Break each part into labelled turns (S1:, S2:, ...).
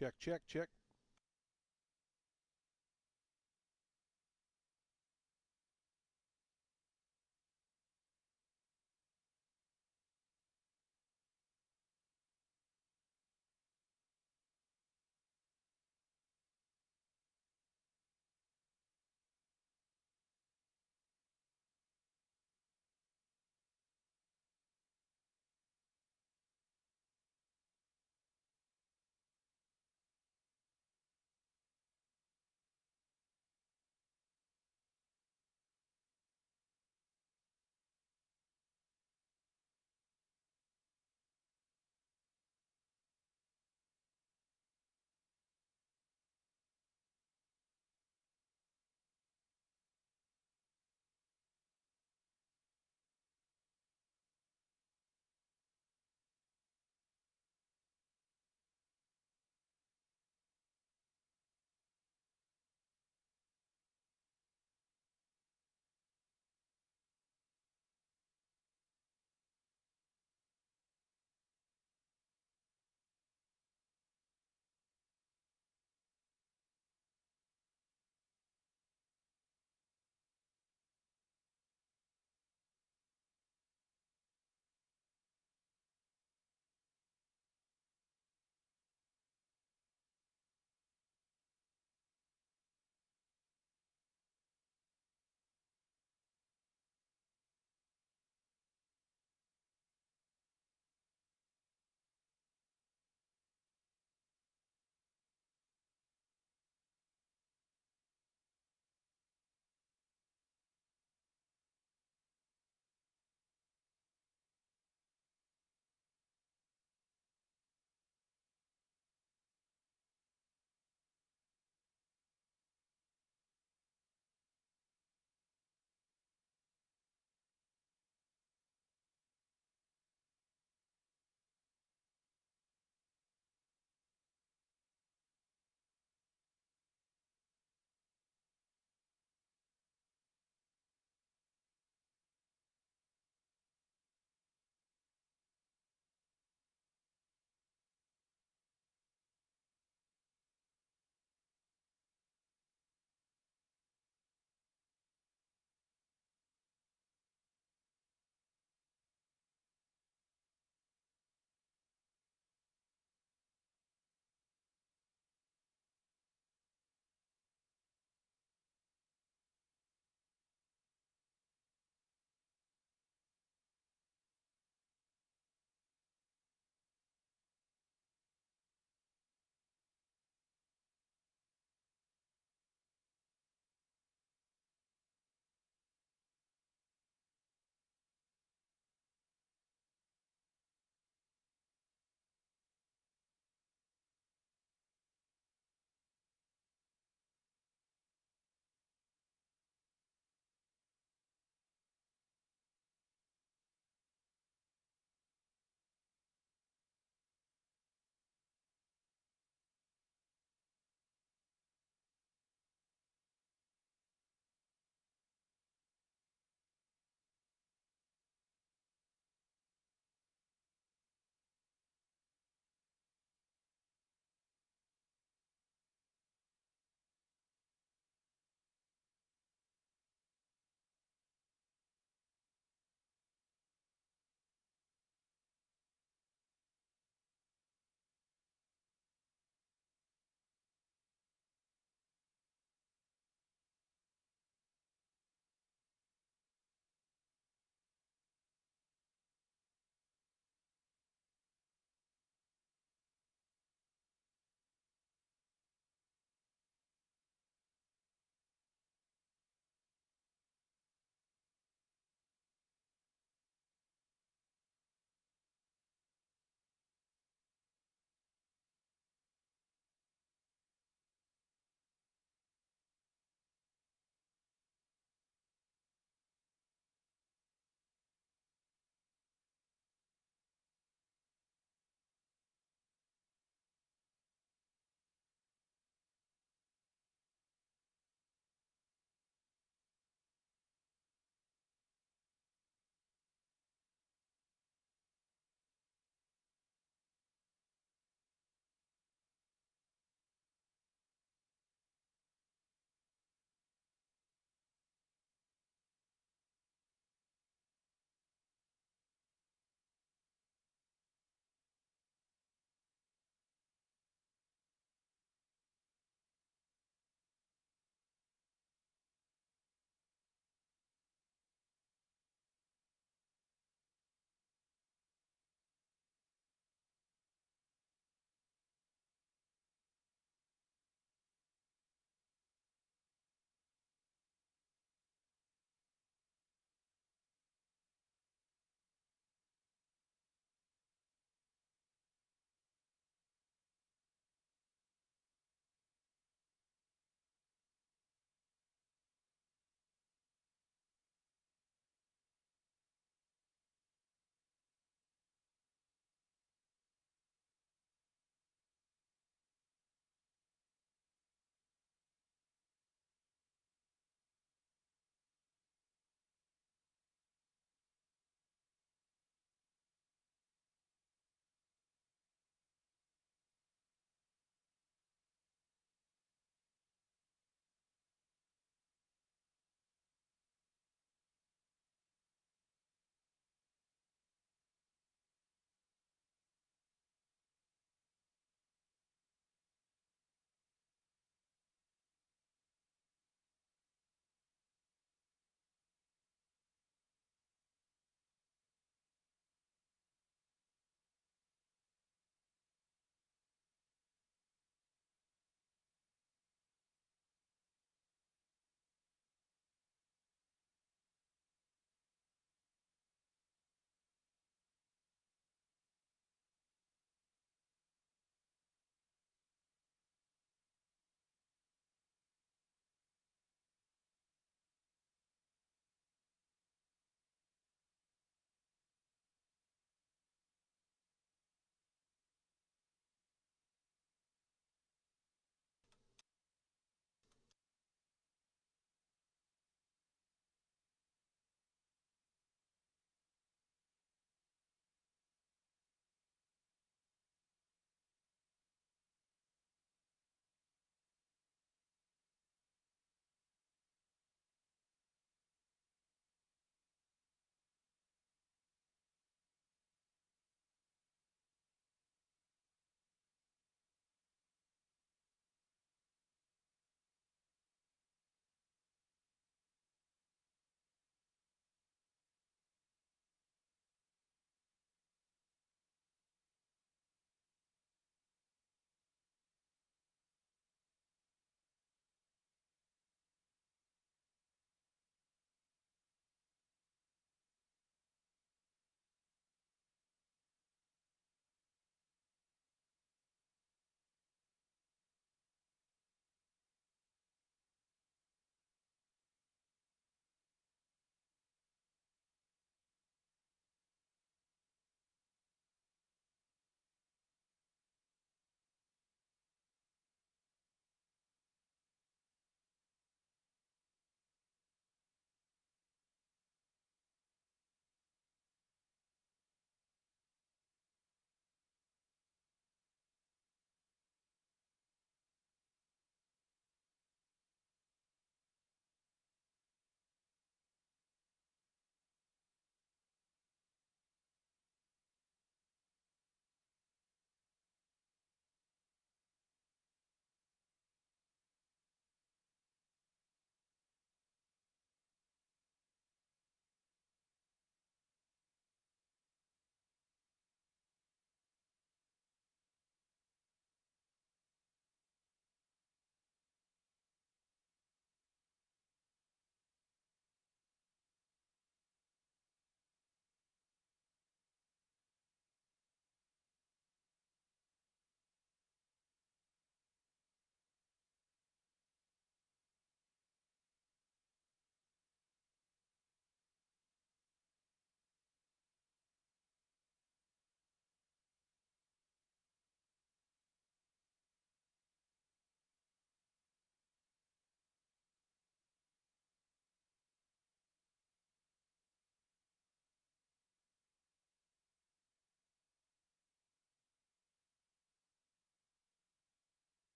S1: Check, check, check.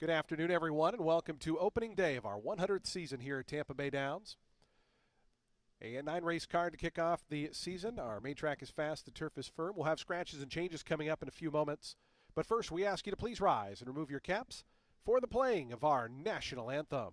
S1: Good afternoon, everyone, and welcome to opening day of our 100th season here at Tampa Bay Downs. A 9-race card to kick off the season. Our main track is fast, the turf is firm. We'll have scratches and changes coming up in a few moments. But first, we ask you to please rise and remove your caps for the playing of our national anthem.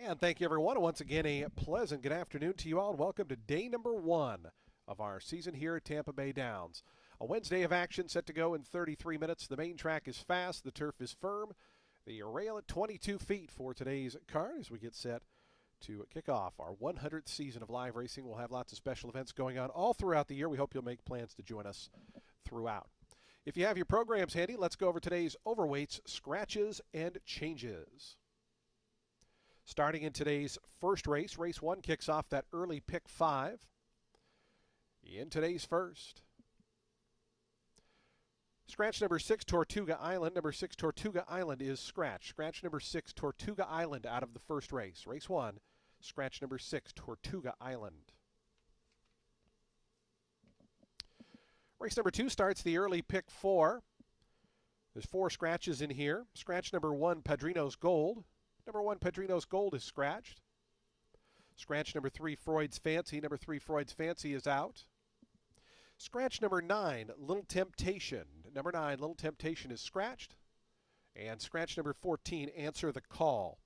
S1: And thank you, everyone. Once again, a pleasant good afternoon to you all, and welcome to day number 1 of our season here at Tampa Bay Downs. A Wednesday of action set to go in 33 minutes. The main track is fast. The turf is firm. The rail at 22 feet for today's card as we get set to kick off our 100th season of live racing. We'll have lots of special events going on all throughout the year. We hope you'll make plans to join us throughout. If you have your programs handy, let's go over today's overweights, scratches, and changes. Starting in today's first race, race 1 kicks off that early pick 5. In today's first, scratch number 6, Tortuga Island. Number 6, Tortuga Island is scratch. Scratch number 6, Tortuga Island out of the first race. Race 1, scratch number 6, Tortuga Island. Race number 2 starts the early pick 4. There's 4 scratches in here. Scratch number 1, Padrino's Gold. Number 1, Padrino's Gold is scratched. Scratch number 3, Freud's Fancy. Number 3, Freud's Fancy is out. Scratch number 9, Little Temptation. Number 9, Little Temptation is scratched. And scratch number 14, Answer the Call.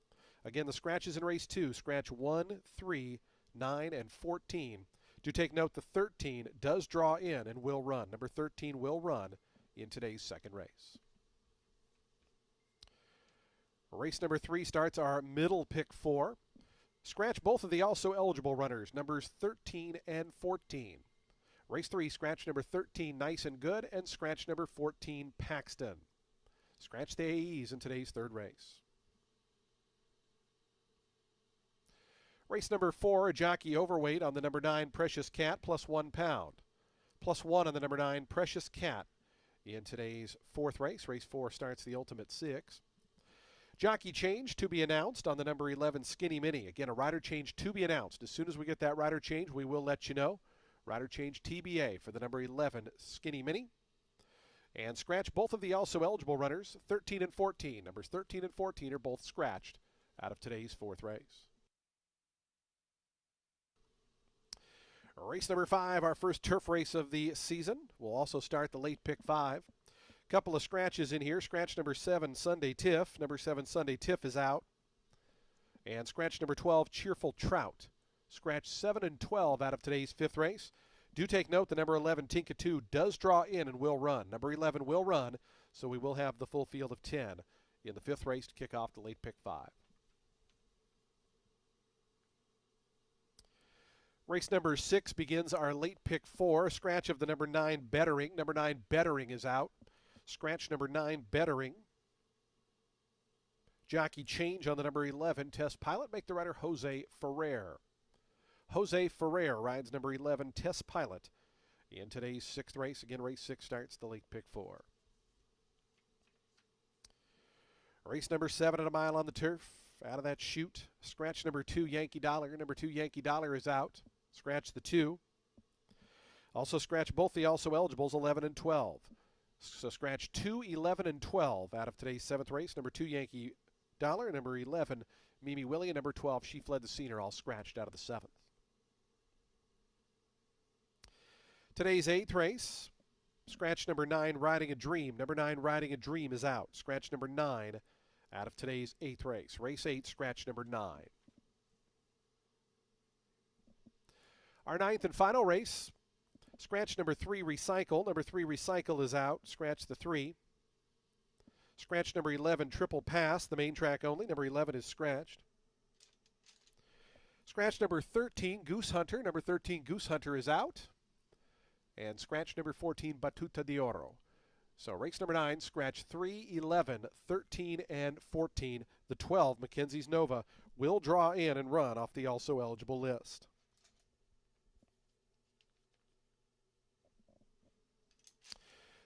S1: Again, the scratches in race 2, scratch 1, 3, 9, and 14. Do take note the 13 does draw in and will run. Number 13 will run in today's second race. Race number 3 starts our middle pick 4. Scratch both of the also eligible runners, numbers 13 and 14. Race 3, scratch number 13, Nice and Good, and scratch number 14, Paxton. Scratch the AEs in today's third race. Race number 4, a jockey overweight on the number 9, Precious Cat, plus 1 pound. Plus 1 on the number 9, Precious Cat in today's fourth race. Race 4 starts the ultimate 6. Jockey change to be announced on the number 11, Skinny Mini. Again, a rider change to be announced. As soon as we get that rider change, we will let you know. Rider change TBA for the number 11, Skinny Mini. And scratch both of the also eligible runners, 13 and 14. Numbers 13 and 14 are both scratched out of today's fourth race. Race number 5, our first turf race of the season. We'll also start the late pick 5. Couple of scratches in here. Scratch number 7, Sunday Tiff. Number 7, Sunday Tiff is out. And scratch number 12, Cheerful Trout. Scratch 7 and 12 out of today's fifth race. Do take note the number 11, Tinkatu, does draw in and will run. Number 11 will run, so we will have the full field of 10 in the fifth race to kick off the late pick 5. Race number 6 begins our late pick 4. Scratch of the number 9, Bettering. Number 9, Bettering is out. Scratch number 9, Bettering. Jockey change on the number 11, Test Pilot. Make the rider Jose Ferrer. Jose Ferrer rides number 11, Test Pilot in today's sixth race. Again, race 6 starts the late pick 4. Race number 7 at a mile on the turf. Out of that chute, scratch number 2, Yankee Dollar. Number 2, Yankee Dollar is out. Scratch the 2. Also scratch both the also eligibles, 11 and 12. So scratch 2, 11, and 12 out of today's 7th race. Number 2, Yankee Dollar. Number 11, Mimi Willie. And number 12, She Fled the Scene are all scratched out of the 7th. Today's 8th race, scratch number 9, Riding a Dream. Number 9, Riding a Dream is out. Scratch number 9 out of today's 8th race. Race 8, scratch number 9. Our 9th and final race, scratch number 3, Recycle. Number 3, Recycle is out. Scratch the 3. Scratch number 11, Triple Pass, the main track only. Number 11 is scratched. Scratch number 13, Goose Hunter. Number 13, Goose Hunter is out. And scratch number 14, Batuta de Oro. So race number 9, scratch 3, 11, 13, and 14. The 12, Mackenzie's Nova, will draw in and run off the also eligible list.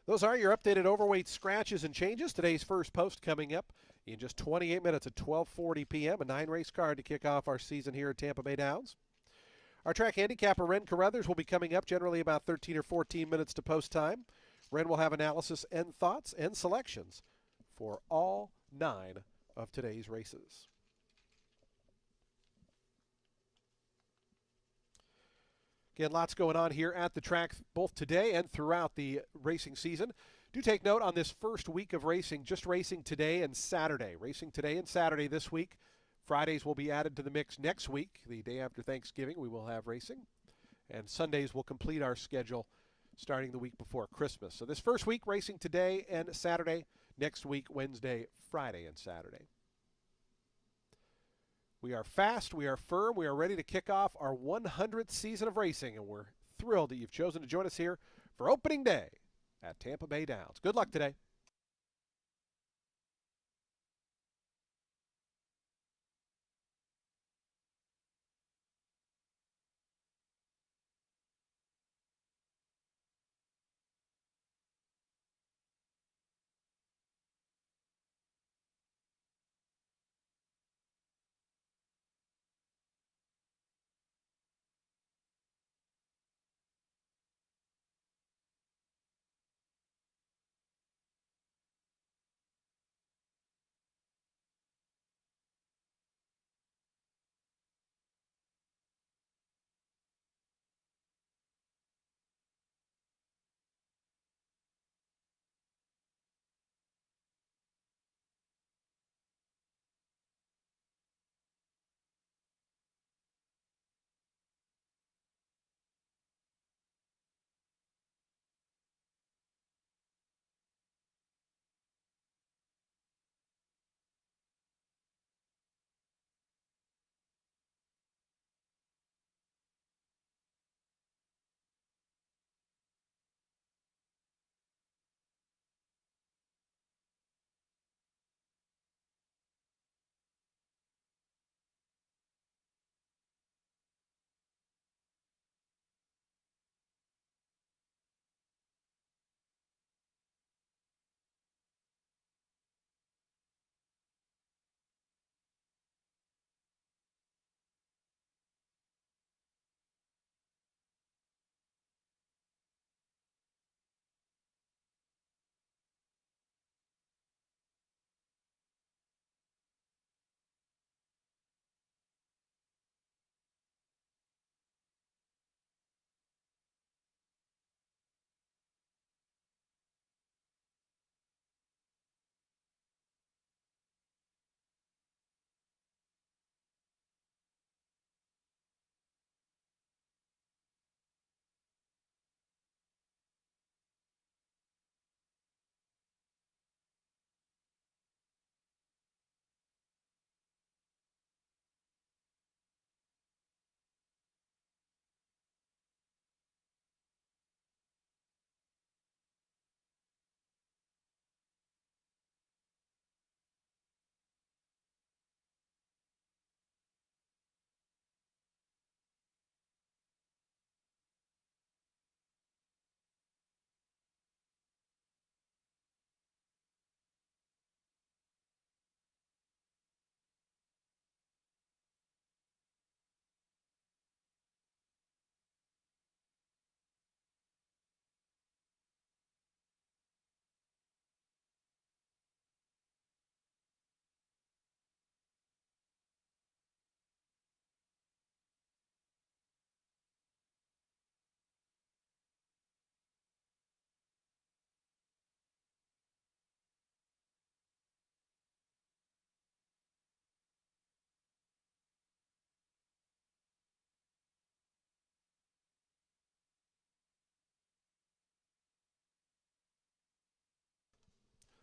S1: Those are your updated overweight scratches and changes. Today's first post coming up in just 28 minutes at 12:40 p.m. A 9-race card to kick off our season here at Tampa Bay Downs. Our track handicapper, Ren Carruthers, will be coming up generally about 13 or 14 minutes to post time. Ren will have analysis and thoughts and selections for all 9 of today's races. Again, lots going on here at the track both today and throughout the racing season. Do take note on this first week of racing, just racing today and Saturday. Racing today and Saturday this week. Fridays will be added to the mix next week. The day after Thanksgiving, we will have racing. And Sundays will complete our schedule starting the week before Christmas. So this first week, racing today and Saturday. Next week, Wednesday, Friday, and Saturday. We are fast, we are firm, we are ready to kick off our 100th season of racing, and we're thrilled that you've chosen to join us here for opening day at Tampa Bay Downs. Good luck today.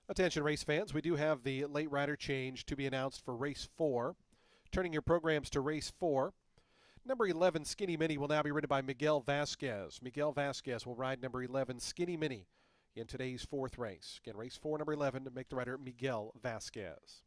S1: Attention race fans, we do have the late rider change to be announced for race 4. Turning your programs to race 4. Number 11, Skinny Mini, will now be ridden by Miguel Vasquez. Miguel Vasquez will ride number 11, Skinny Mini, in today's 4th race. Again, race 4, number 11, to make the rider Miguel Vasquez.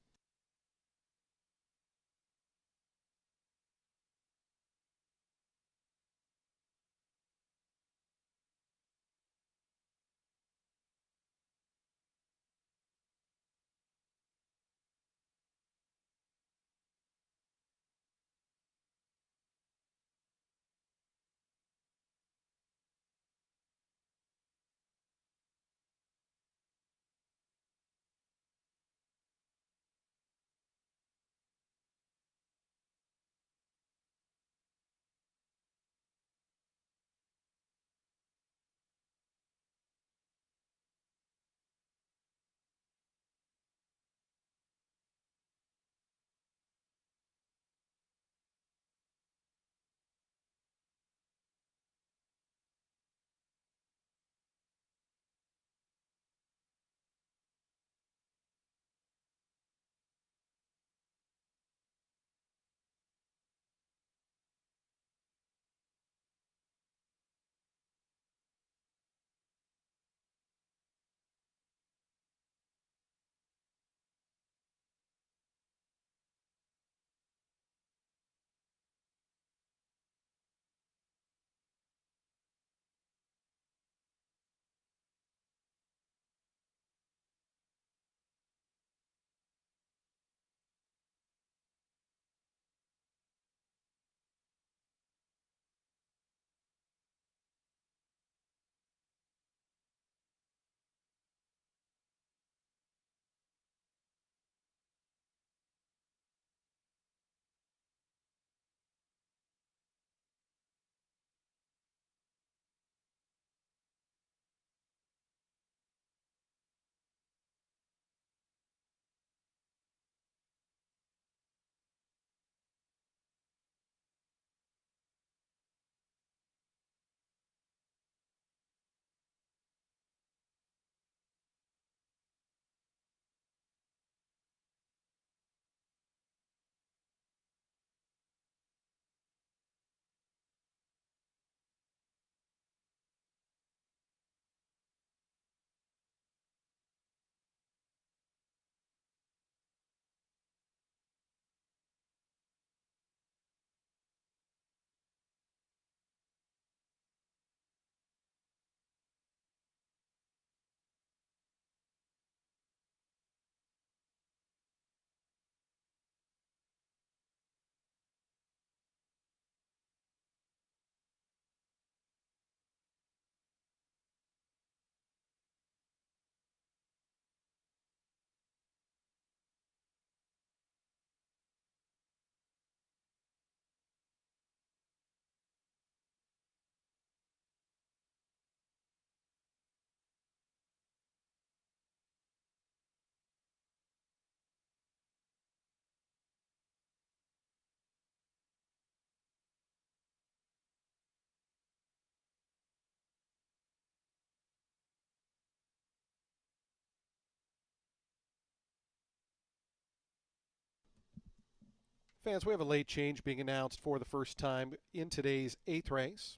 S1: Fans, we have a late change being announced for the first time in today's 8th race.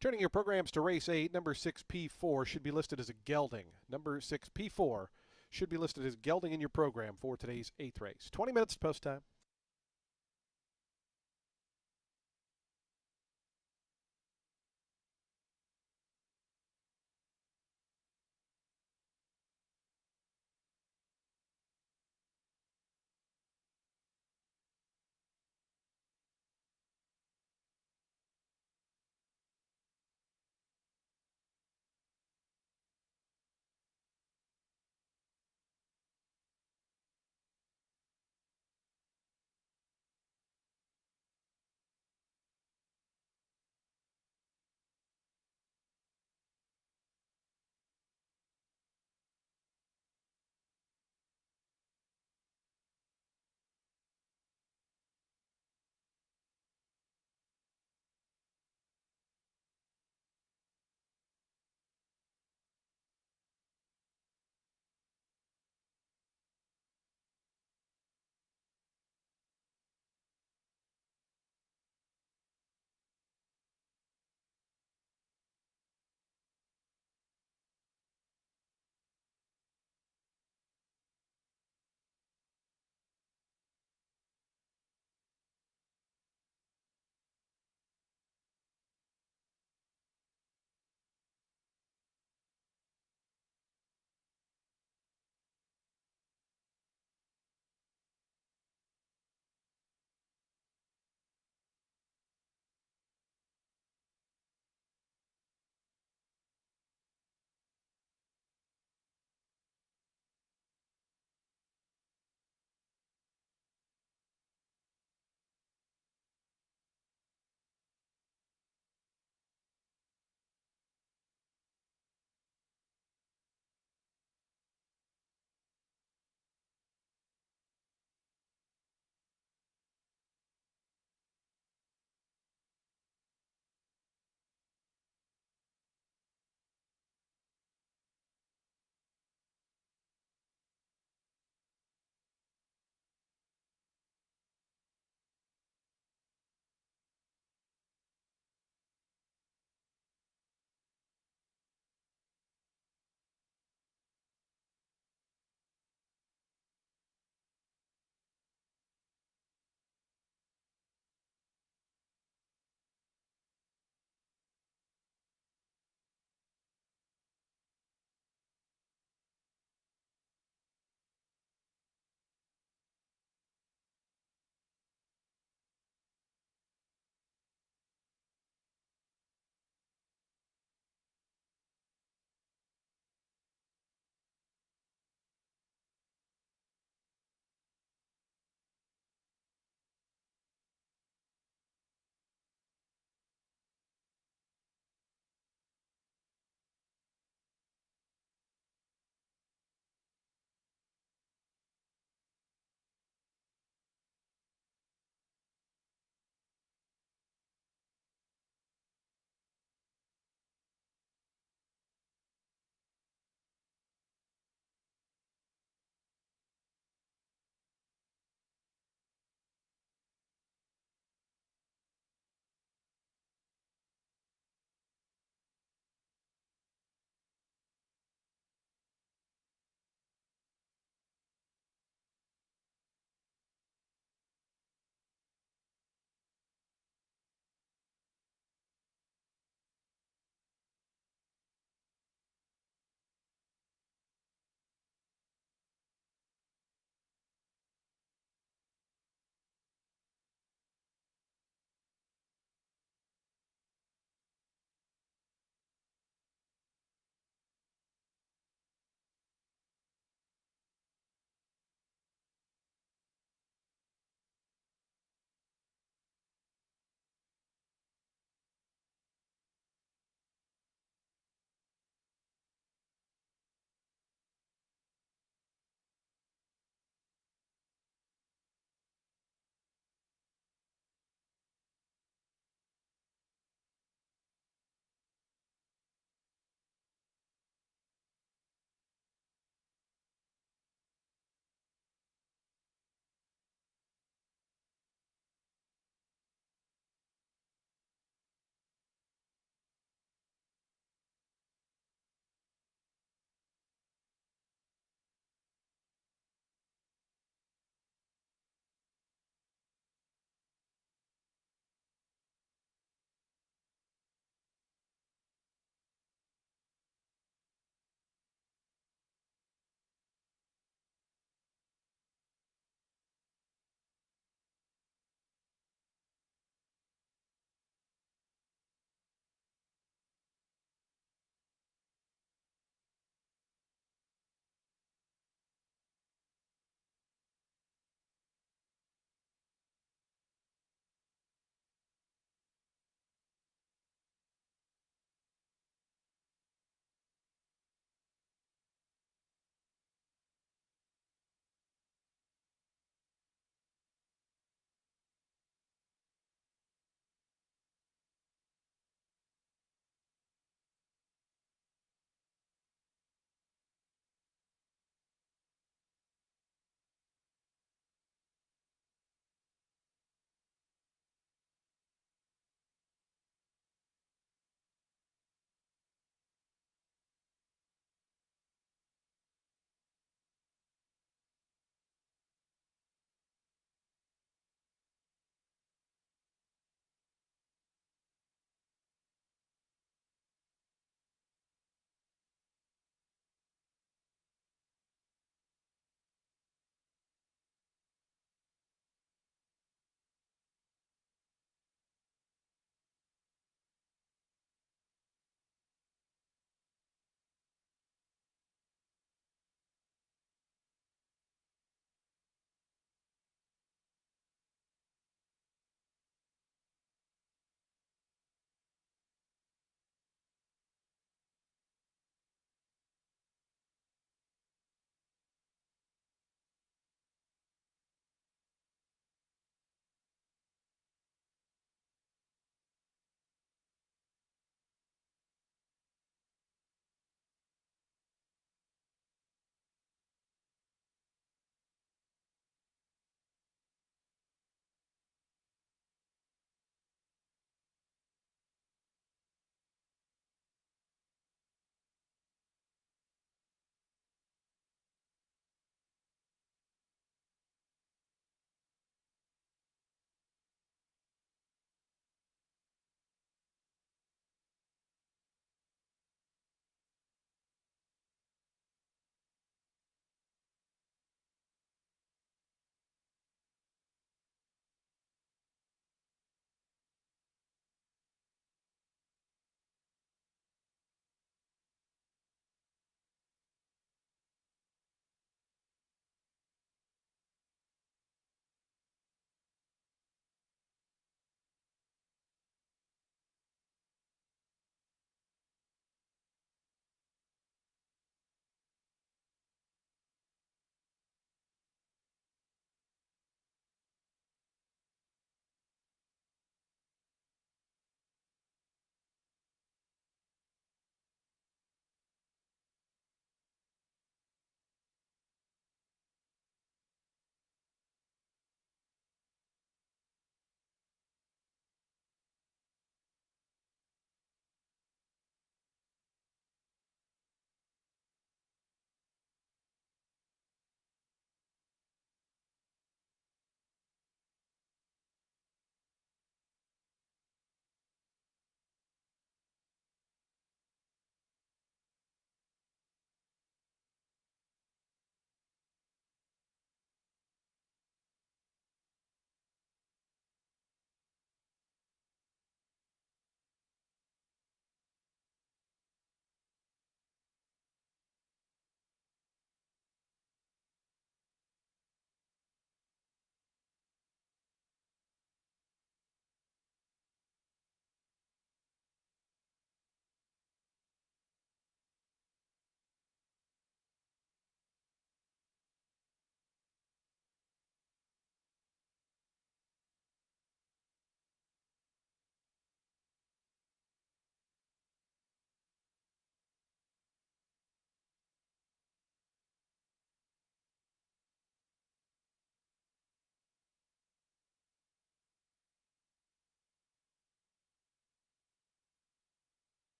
S1: Turning your programs to race 8, number 6 P4 should be listed as a gelding. Number 6 P4 should be listed as gelding in your program for today's 8th race. 20 minutes post time.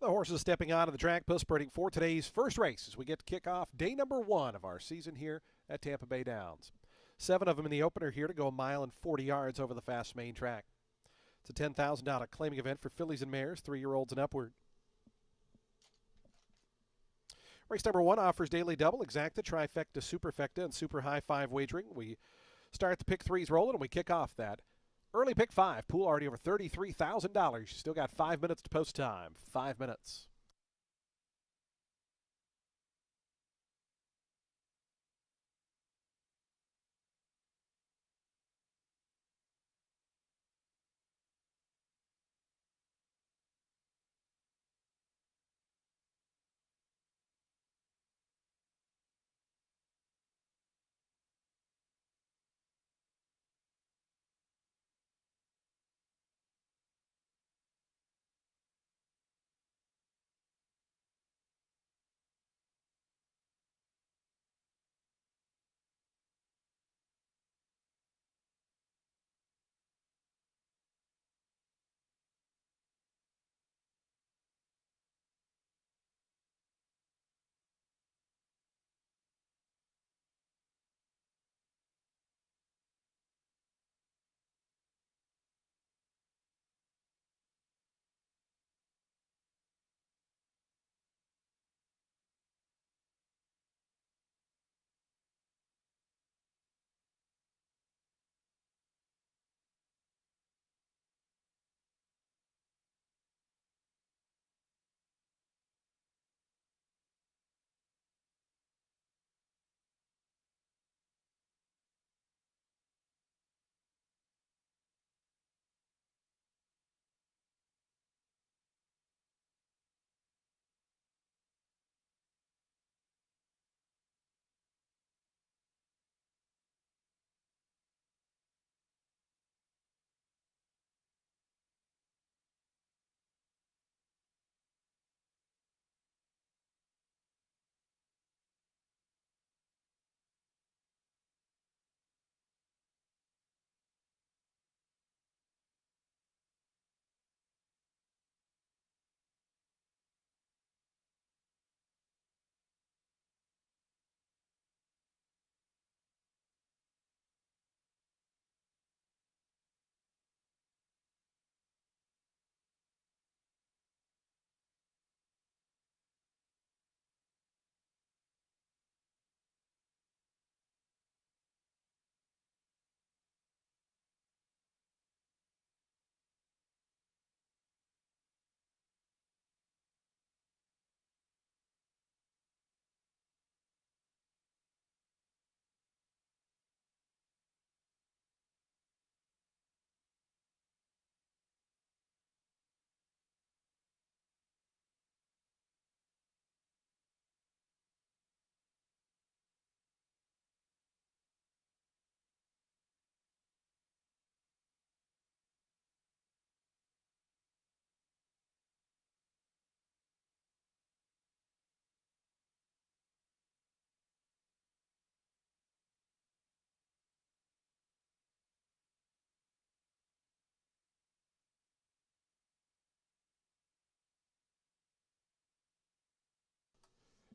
S1: The horses stepping onto the track, postbrating for today's first race as we get to kick off day number 1 of our season here at Tampa Bay Downs. 7 of them in the opener here to go 1 mile and 40 yards over the fast main track. It's a $10,000 claiming event for fillies and mares, 3-year-olds and upward. Race number 1 offers daily double, exacta, trifecta, superfecta, and super high 5 wagering. We start the pick 3s rolling and we kick off that early pick 5. Pool already over $33,000. You still got 5 minutes to post time. 5 minutes.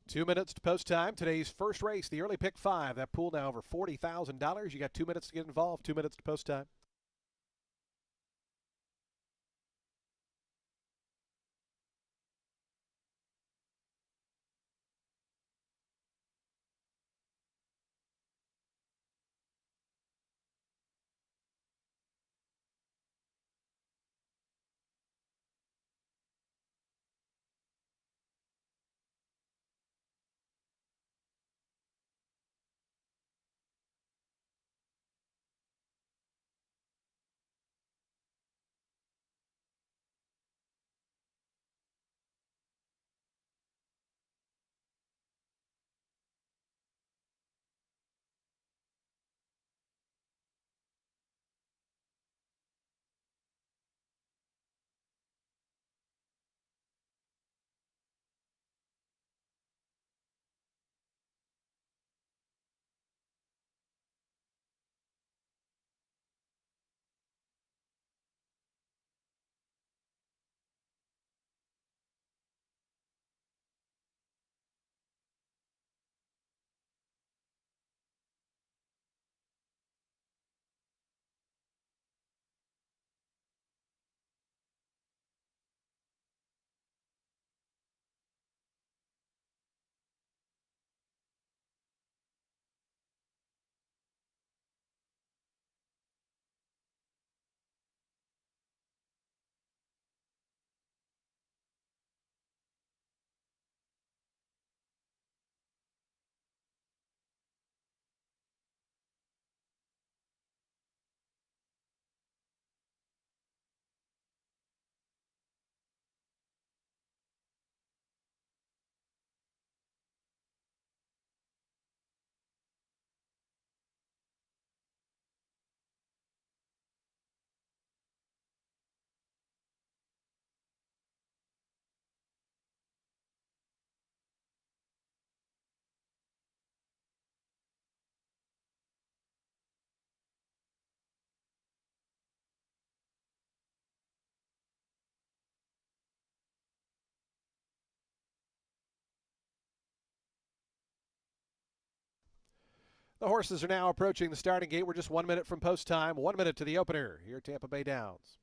S1: Two minutes to post time. Today's first race, the early pick 5. That pool now over $40,000. You got 2 minutes to get involved. 2 minutes to post time. The horses are now approaching the starting gate. We're just 1 minute from post time. 1 minute to the opener here at Tampa Bay Downs.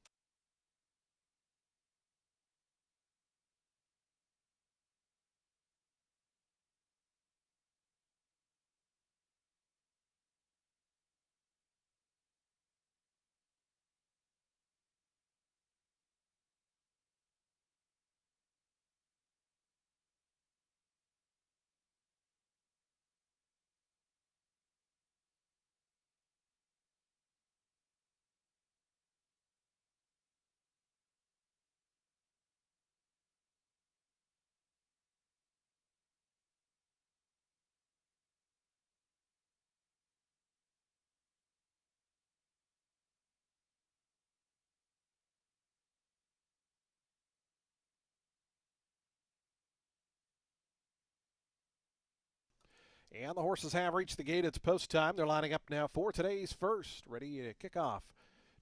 S1: And the horses have reached the gate. It's post time. They're lining up now for today's first. Ready to kick off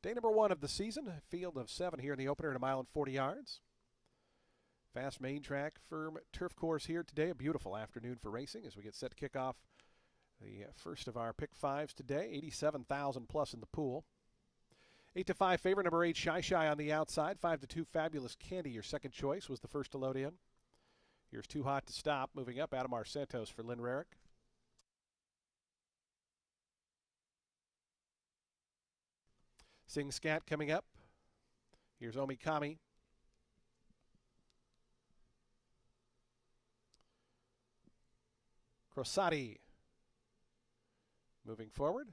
S1: day number 1 of the season. Field of 7 here in the opener at 1.40 miles. Fast main track, firm turf course here today. A beautiful afternoon for racing as we get set to kick off the first of our pick fives today. 87,000 plus in the pool. 8-5 favorite, number 8 Shy on the outside. 5-2 Fabulous Candy, your second choice, was the first to load in. Here's Too Hot to Stop. Moving up, Adamar Santos for Lynn Rarick. Sing Scat coming up. Here's Omikami. Crosati moving forward.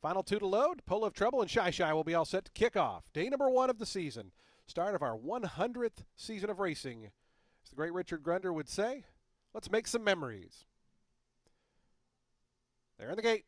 S1: Final 2 to load. Pole of Trouble and Shy will be all set to kick off. Day number 1 of the season. Start of our 100th season of racing. As the great Richard Grunder would say, let's make some memories. They're in the gate.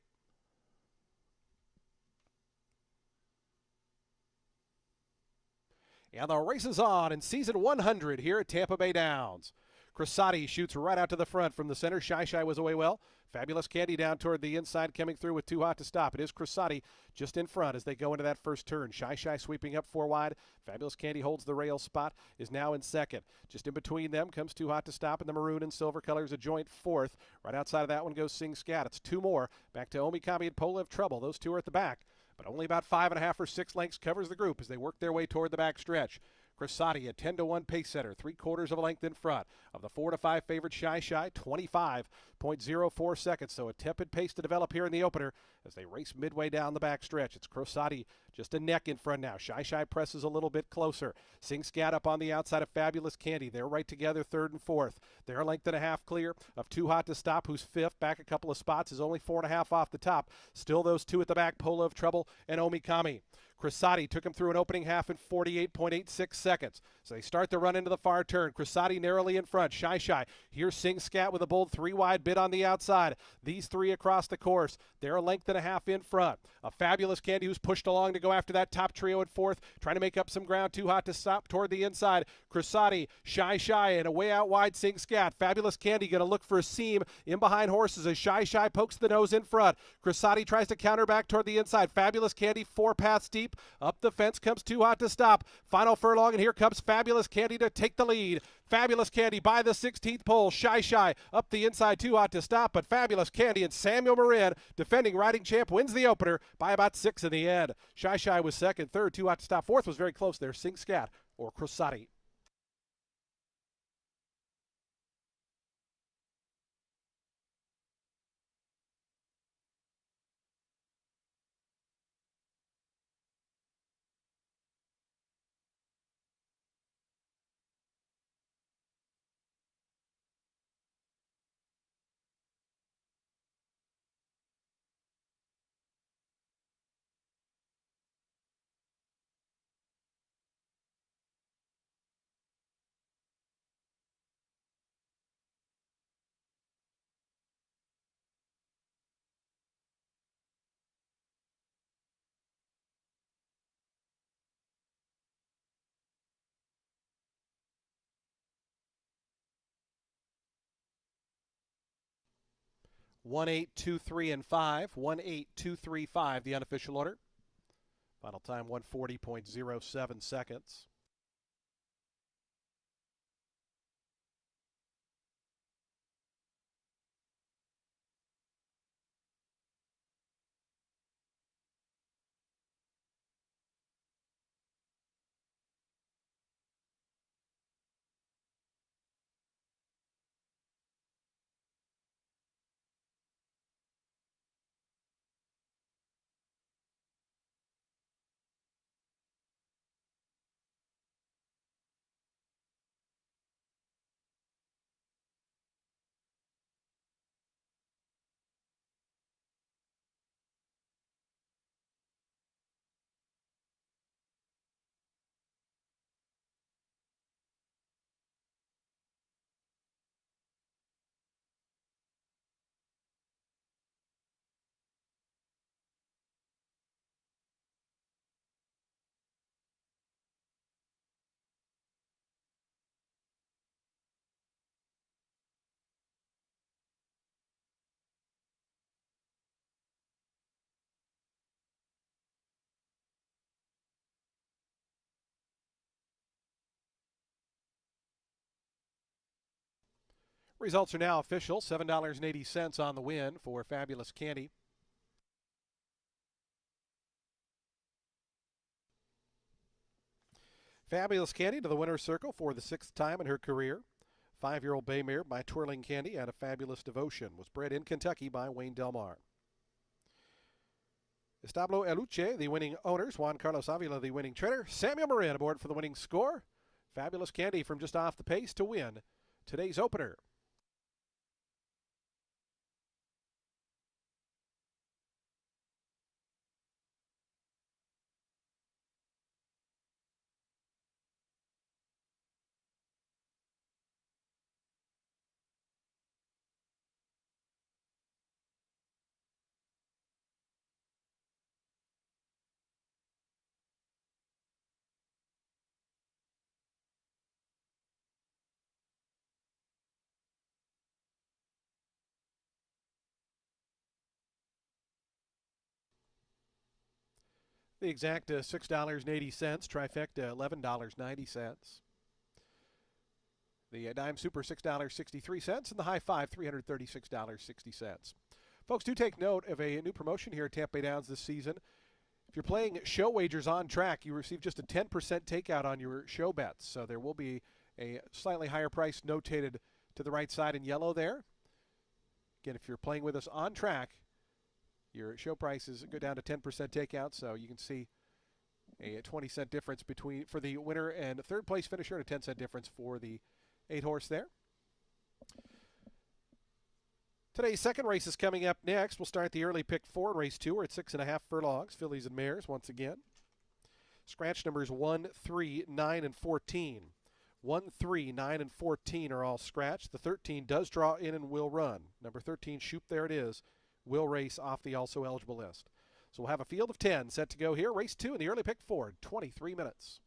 S1: And the race is on in season 100 here at Tampa Bay Downs. Crosati shoots right out to the front from the center. Shy was away well. Fabulous Candy down toward the inside, coming through with Too Hot to Stop. It is Crosati just in front as they go into that first turn. Shy sweeping up 4 wide. Fabulous Candy holds the rail spot, is now in second. Just in between them comes Too Hot to Stop, and the maroon and silver colors a joint fourth. Right outside of that one goes Sing Scat. It's 2 more. Back to Omikami and Pole of Trouble. Those 2 are at the back, but only about 5.5 or 6 lengths covers the group as they work their way toward the back stretch. Crosati, a 10-1 pace setter, 3/4 of a length in front of the 4-5 favorite Shy, 25.04 seconds. So a tepid pace to develop here in the opener as they race midway down the back stretch. It's Crosati just a neck in front now. Shy presses a little bit closer. Sing Scat up on the outside of Fabulous Candy. They're right together, 3rd and 4th. They're a length and a half clear of Too Hot to Stop, who's 5th. Back a couple of spots, is only 4.5 off the top. Still those 2 at the back, Pole of Trouble and Omikami. Crosati took him through an opening half in 48.86 seconds. So they start the run into the far turn. Crosati narrowly in front. Shy. Here's Sing Scat with a bold 3 wide bid on the outside. These 3 across the course. They're a length and a half in front. A Fabulous Candy who's pushed along to go after that top trio at 4th. Trying to make up some ground. Too Hot to Stop toward the inside. Crosati, Shy, and a way out wide Sing Scat. Fabulous Candy going to look for a seam in behind horses as Shy pokes the nose in front. Crosati tries to counter back toward the inside. Fabulous Candy 4 paths deep. Up the fence comes Too Hot to Stop. Final furlong, and here comes Fabulous Candy to take the lead. Fabulous Candy by the 16th pole. Shy up the inside, Too Hot to Stop, but Fabulous Candy and Samuel Marin, defending riding champ, wins the opener by about 6 in the end. Shy was second, third, Too Hot to Stop. Fourth was very close there, Sing Scat or Crosati. One, 8, 2, 3, and 5. 1, 8, 2, 3, 5, the unofficial order. Final time 140.07 seconds. Results are now official. $7.80 on the win for Fabulous Candy. Fabulous Candy to the winner's circle for the 6th time in her career. 5-year-old bay mare by Twirling Candy out of Fabulous Devotion was bred in Kentucky by Wayne Delmar. Establo Eluche, the winning owners. Juan Carlos Avila, the winning trainer. Samuel Marin aboard for the winning score. Fabulous Candy from just off the pace to win today's opener. The exact $6.80, trifecta $11.90. The dime super $6.63, and the high five $336.60. Folks, do take note of a new promotion here at Tampa Bay Downs this season. If you're playing show wagers on track, you receive just a 10% takeout on your show bets. So there will be a slightly higher price notated to the right side in yellow there. Again, if you're playing with us on track, your show prices go down to 10% takeout, so you can see a 20-cent difference for the winner and third place finisher, and a 10-cent difference for the 8-horse there. Today's second race is coming up next. We'll start the early pick 4 in race 2. We're at 6.5 furlongs, fillies and mares once again. Scratch numbers 1, 3, 9, and 14. 1, 3, 9, and 14 are all scratched. The 13 does draw in and will run. Number 13, Shoop, there it is, will race off the also eligible list. So we'll have a field of 10 set to go here. Race 2 in the early pick 4, 23 minutes.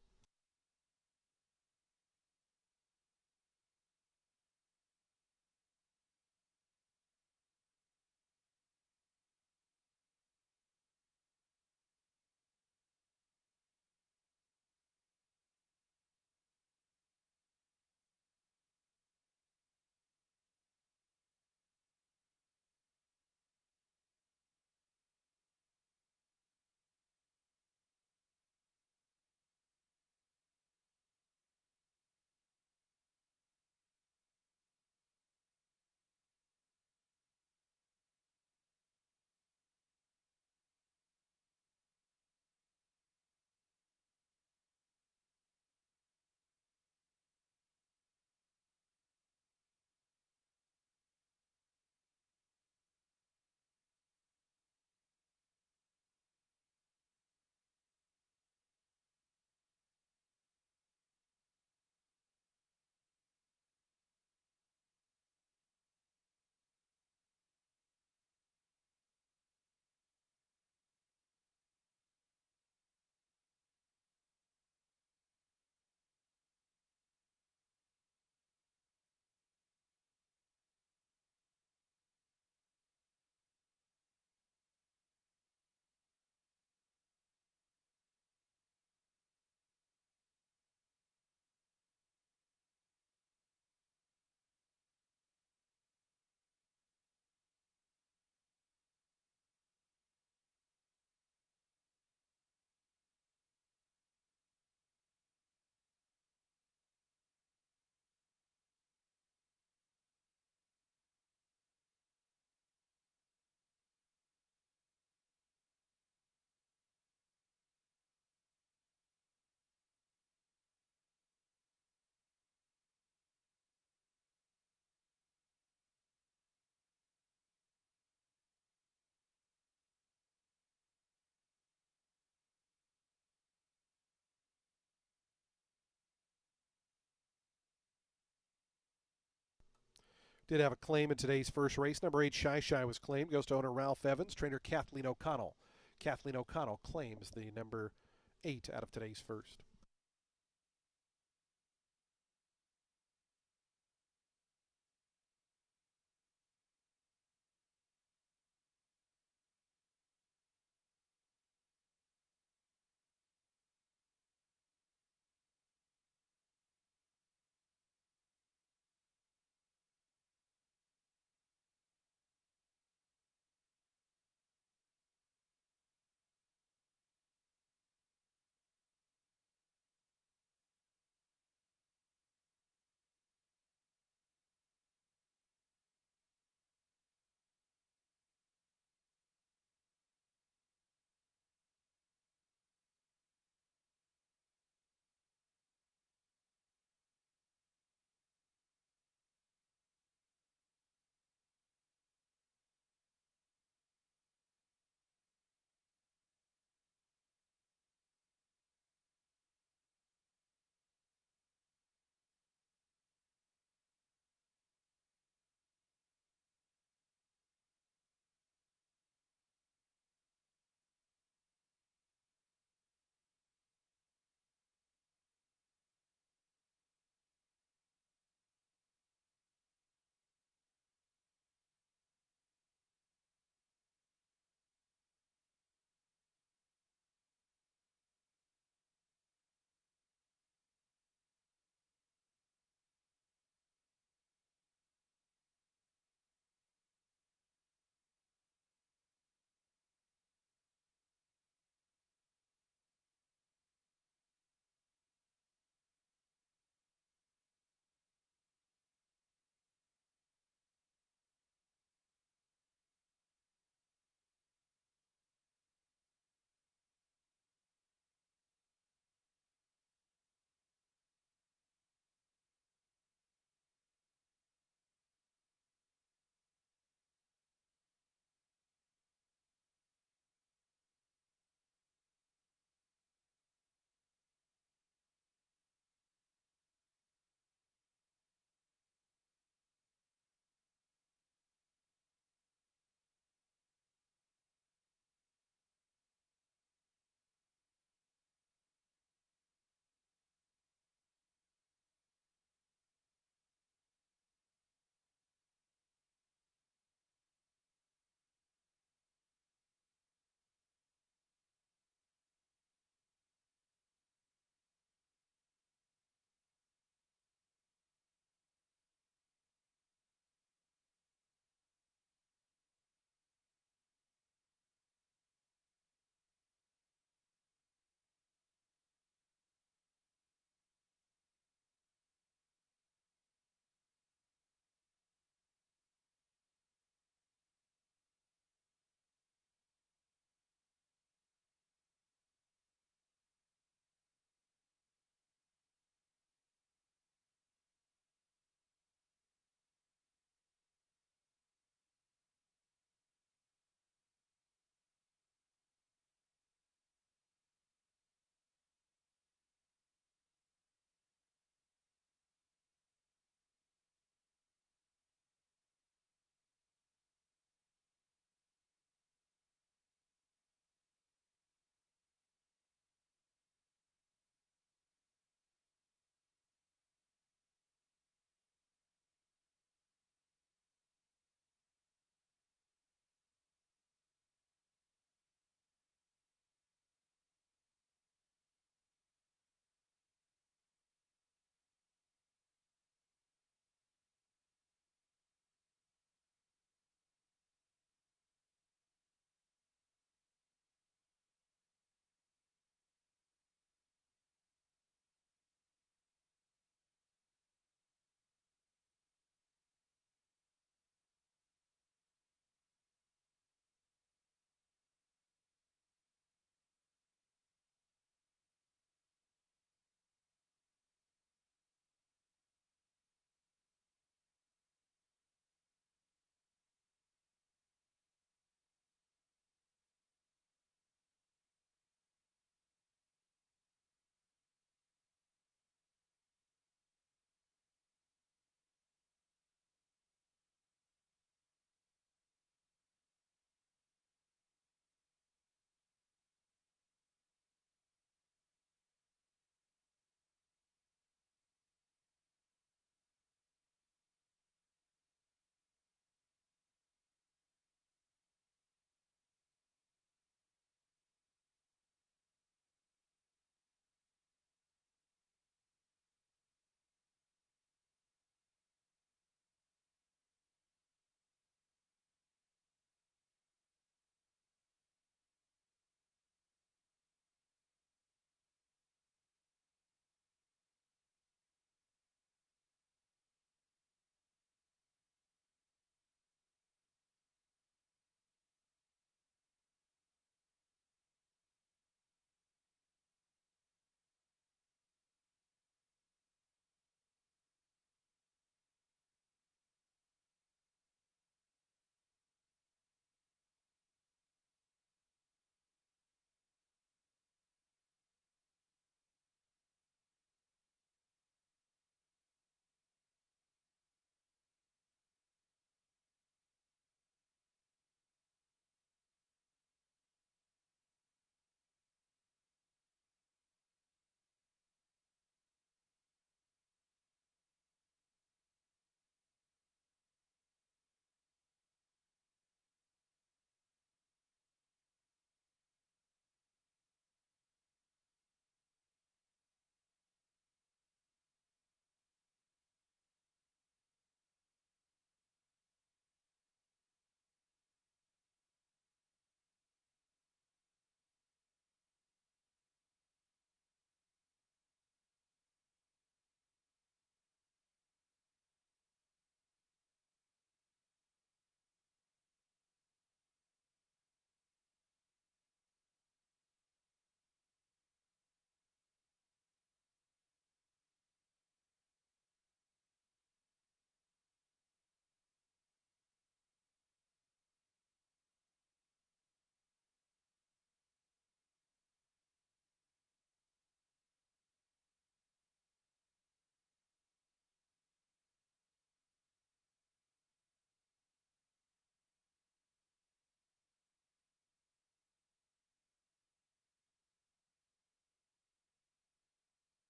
S1: Did have a claim in today's first race. Number 8, Shy Shy, was claimed. Goes to owner Ralph Evans. Trainer Kathleen O'Connell. Kathleen O'Connell claims the number 8 out of today's first.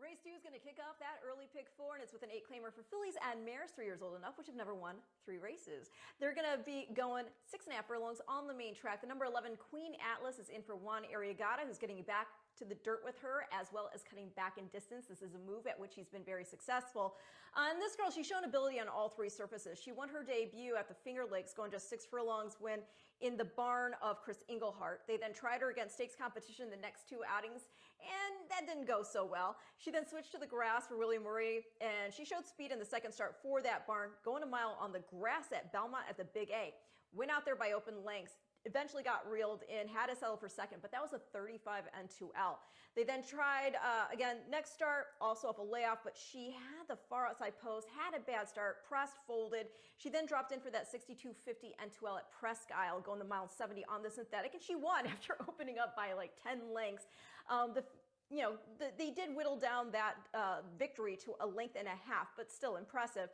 S2: Race 2 is going to kick off that early pick 4, and it's with an 8-claimer for fillies and mares 3 years old and up, which have never won 3 races. They're going to be going 6.5 furlongs on the main track. The number 11 Queen Atlas is in for Juan Arriagada, who's getting back to the dirt with her, as well as cutting back in distance. This is a move at which he's been very successful. And this girl, she's shown ability on all 3 surfaces. She won her debut at the Finger Lakes, going just 6 furlongs when in the barn of Chris Englehart. They then tried her against stakes competition the next 2 outings, and that didn't go so well. She then switched to the grass for William Murray, and she showed speed in the second start for that barn, going a mile on the grass at Belmont at the Big A. Went out there by open lengths. Eventually got reeled in, had to settle for second, but that was a 35 N2L. They then tried, again, next start, also off a layoff, but she had the far outside post, had a bad start, pressed, folded. She then dropped in for that 62.50 N2L at Presque Isle, going the mile 70 on the synthetic, and she won after opening up by like 10 lengths. They did whittle down that victory to a length and a half, but still impressive.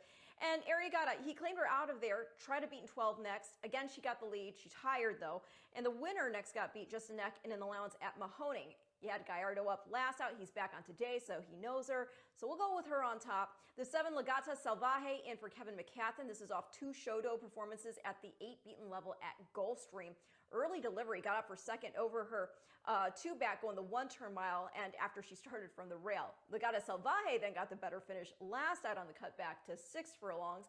S2: And Arriagada, he claimed her out of there, tried to beat in 12 next. Again, she got the lead. She's tired, though. And the winner next got beat just a neck in an allowance at Mahoning. He had Gallardo up last out. He's back on today, so he knows her. So we'll go with her on top. The 7 Legata Salvaje in for Kevin McCathan. This is off 2 Shodo performances at the 8 beaten level at Gulfstream. Early delivery, got up for second over her 2 back going the 1-turn mile, and after she started from the rail. Legata Salvaje then got the better finish last out on the cutback to 6 furlongs.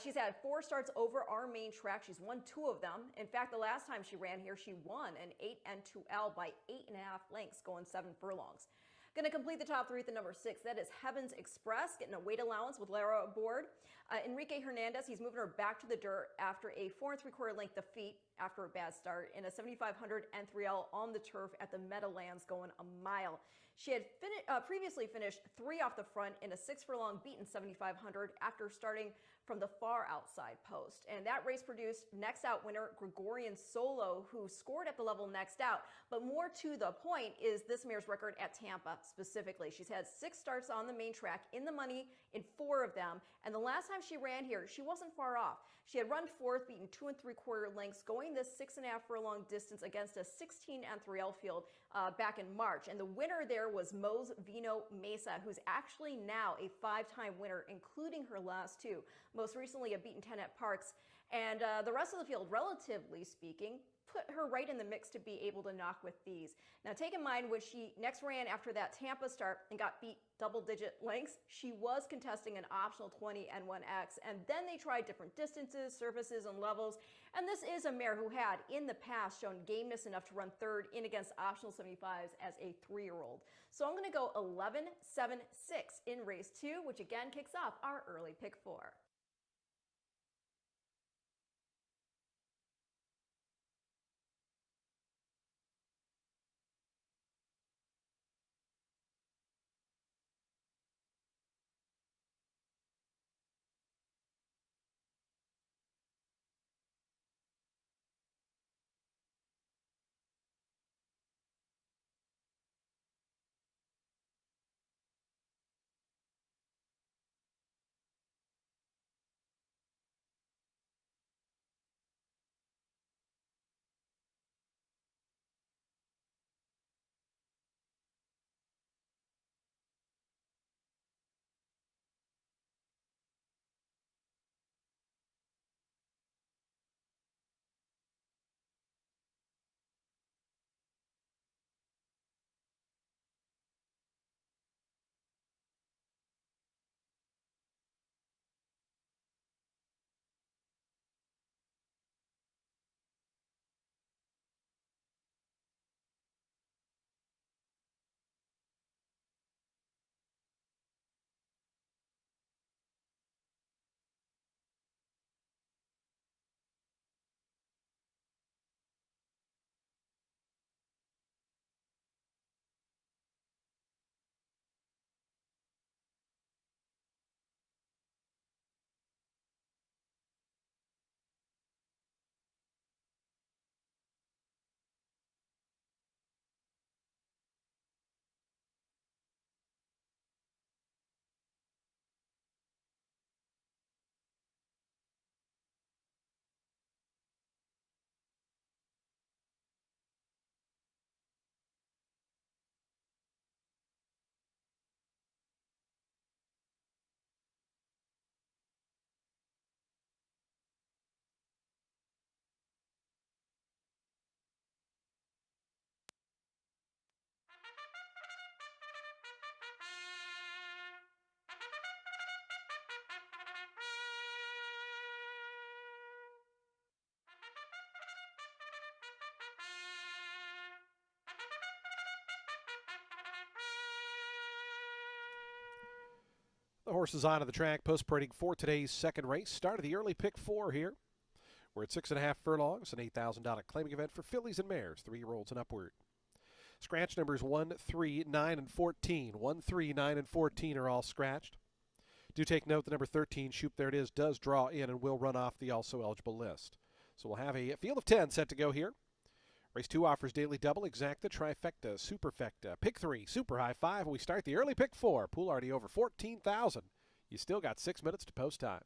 S2: She's had 4 starts over our main track. She's won 2 of them. In fact, the last time she ran here, she won an 8 N2L by 8.5 lengths, going 7 furlongs. Going to complete the top 3 at the number 6. That is Heavens Express, getting a weight allowance with Lara aboard. Enrique Hernandez, he's moving her back to the dirt after a 4 3/4 length defeat after a bad start in a 7,500 N3L on the turf at the Meadowlands, going a mile. She had previously finished 3 off the front in a 6 furlong beaten 7,500 after starting from the far outside post. And that race produced next out winner Gregorian Solo, who scored at the level next out. But more to the point is this mare's record at Tampa specifically. She's had 6 starts on the main track in the money in 4 of them. And the last time she ran here, she wasn't far off. She had run 4th, beaten 2 3/4 lengths, going this 6.5 furlong distance against a 16 N3L field back in March. And the winner there was Mose Vino Mesa, who's actually now a 5-time winner, including her last 2. Most recently a beaten 10 at Parks. And the rest of the field, relatively speaking, put her right in the mix to be able to knock with these. Now, take in mind when she next ran after that Tampa start and got beat double-digit lengths, she was contesting an optional 20 N1X, and then they tried different distances, surfaces, and levels. And this is a mare who had, in the past, shown gameness enough to run 3rd in against optional 75s as a 3-year-old. So I'm going to go 11-7-6 in race 2, which again kicks off our early pick 4.
S1: The horses onto the track, post parading for today's second race. Start of the early pick 4 here. We're at 6.5 furlongs, an $8,000 claiming event for fillies and mares, 3-year-olds and upward. Scratch numbers 1, 3, 9, and 14. 1, 3, 9, and 14 are all scratched. Do take note the number 13, Shoop, there it is, does draw in and will run off the also eligible list. So we'll have a field of 10 set to go here. Race 2 offers daily double, exacta, trifecta, superfecta, pick 3, super high 5. We start the early pick 4. Pool already over 14,000. You still got 6 minutes to post time.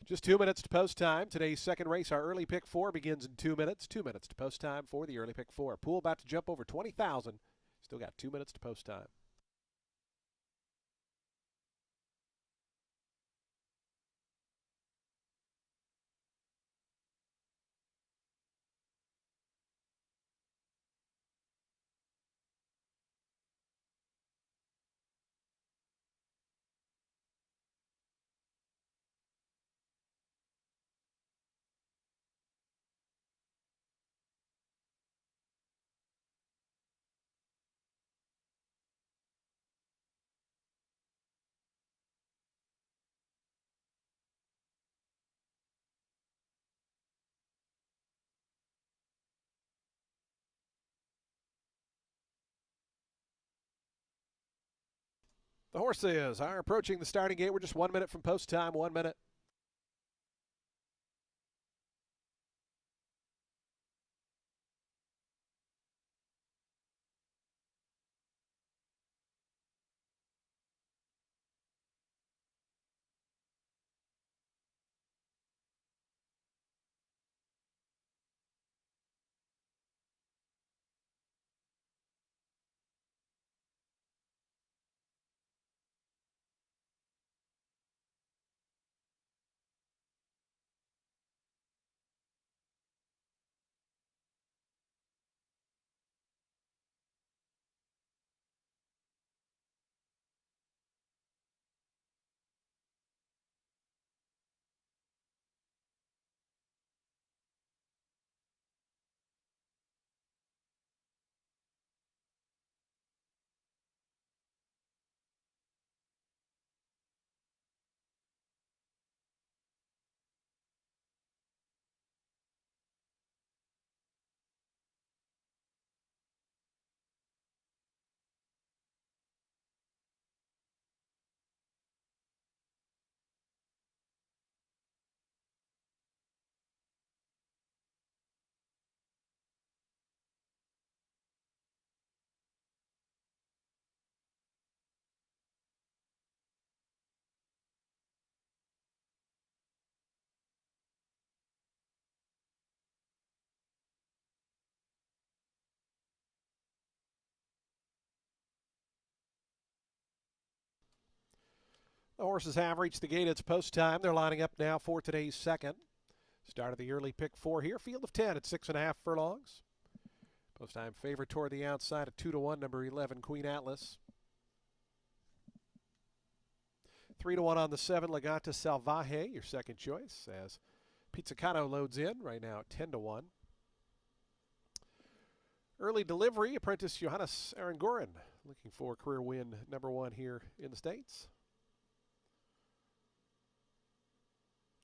S1: Just 2 minutes to post time. Today's second race, our early pick 4, begins in 2 minutes. 2 minutes to post time for the early pick 4. Pool about to jump over 20,000. Still got 2 minutes to post time. The horses are approaching the starting gate. We're just 1 minute from post time. 1 minute. The horses have reached the gate. It's post time. They're lining up now for today's second. Start of the early pick 4 here. Field of 10 at 6.5 furlongs. Post time favorite toward the outside at 2-1, number 11, Queen Atlas. 3-1 on the 7, Legata Salvaje, your second choice, as Pizzicato loads in right now at 10-1. Early delivery, apprentice Johannes Arangoren, looking for career win number 1 here in the States.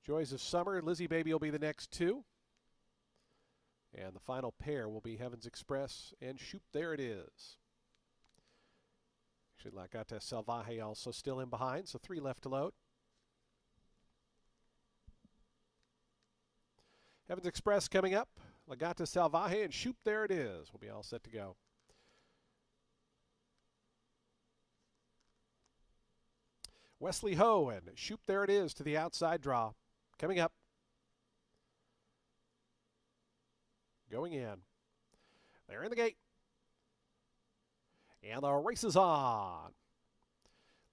S1: Joys of Summer, Lizzie Baby will be the next 2. And the final pair will be Heaven's Express and Shoop. There it is. Actually, Legata Salvaje also still in behind, so 3 left to load. Heaven's Express coming up. Legata Salvaje and Shoop. There it is. We'll be all set to go. Wesley Ho and Shoop. There it is to the outside draw. Coming up. Going in. They're in the gate. And the race is on.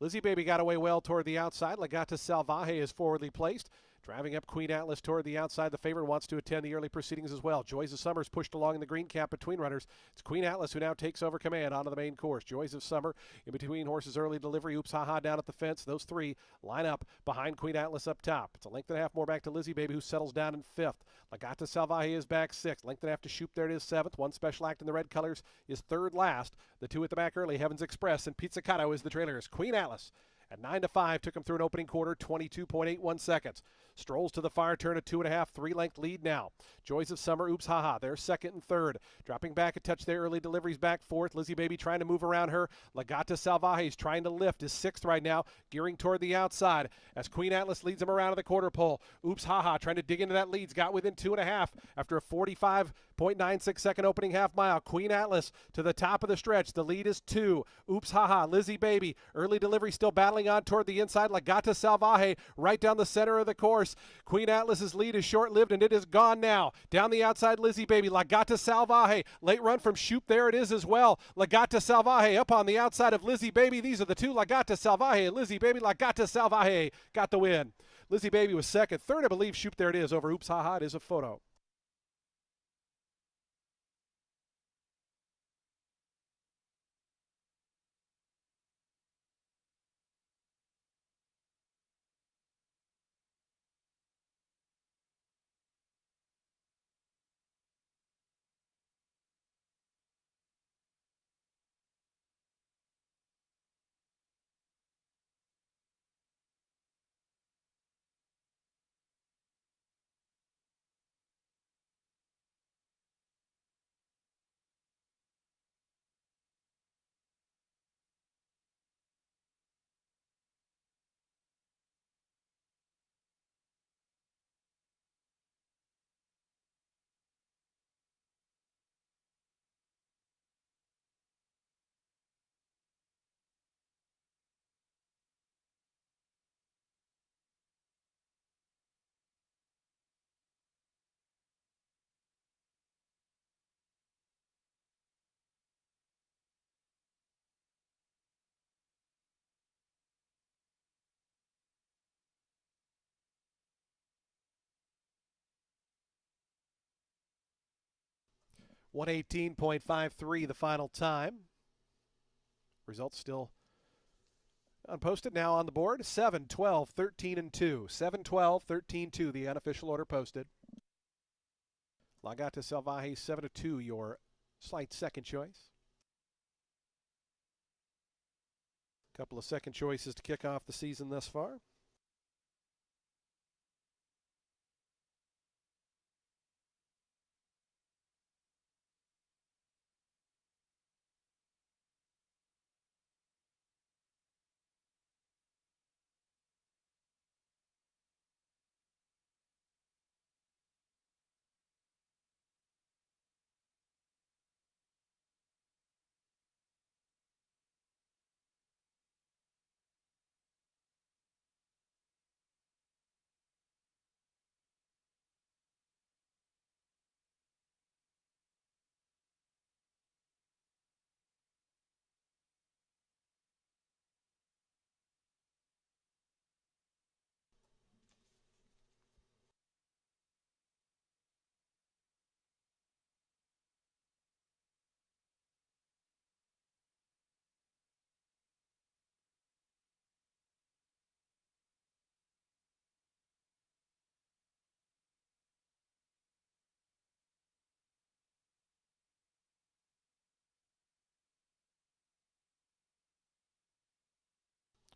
S1: Lizzie Baby got away well toward the outside. Legata Salvaje is forwardly placed. Driving up Queen Atlas toward the outside. The favorite wants to attend the early proceedings as well. Joys of Summer is pushed along in the green cap between runners. It's Queen Atlas who now takes over command onto the main course. Joys of Summer in between horses early delivery. Oops, haha down at the fence. Those 3 line up behind Queen Atlas up top. It's a length and a half more back to Lizzie Baby, who settles down in 5th. Legata Salvaje is back 6th. Length and a half to Shoop. There it is 7th. One special act in the red colors is 3rd last. The 2 at the back early, Heaven's Express and Pizzicato is the trailers. Queen Atlas at 9-5 took him through an opening quarter, 22.81 seconds. Strolls to the fire turn at 2.5, 3-length lead now. Joys of Summer, oops, haha, they're 2nd and 3rd. Dropping back a touch there, early deliveries back 4th. Lizzie Baby trying to move around her. Legata Salvaje is trying to lift, is 6th right now, gearing toward the outside as Queen Atlas leads him around to the quarter pole. Oops, haha, trying to dig into that leads, got within 2.5 after a 45.96 second opening half mile. Queen Atlas to the top of the stretch. The lead is 2. Oops, haha, Lizzie Baby, early delivery still battling on toward the inside. Legata Salvaje right down the center of the course. Queen Atlas's lead is short-lived and it is gone now. Down the outside, Lizzie Baby. Legata Salvaje. Late run from Shoop. There it is as well. Legata Salvaje up on the outside of Lizzie Baby. These are the 2. Legata Salvaje and Lizzie Baby. Legata Salvaje got the win. Lizzie Baby was 2nd. 3rd, I believe, Shoop. There it is over Oops Haha. It is a photo. 118.53 the final time. Results still unposted. Now on the board, 7, 12, 13, and 2. 7, 12, 13, 2, the unofficial order posted. Lagata Salvaje 7 2, your slight second choice. Couple of second choices to kick off the season thus far.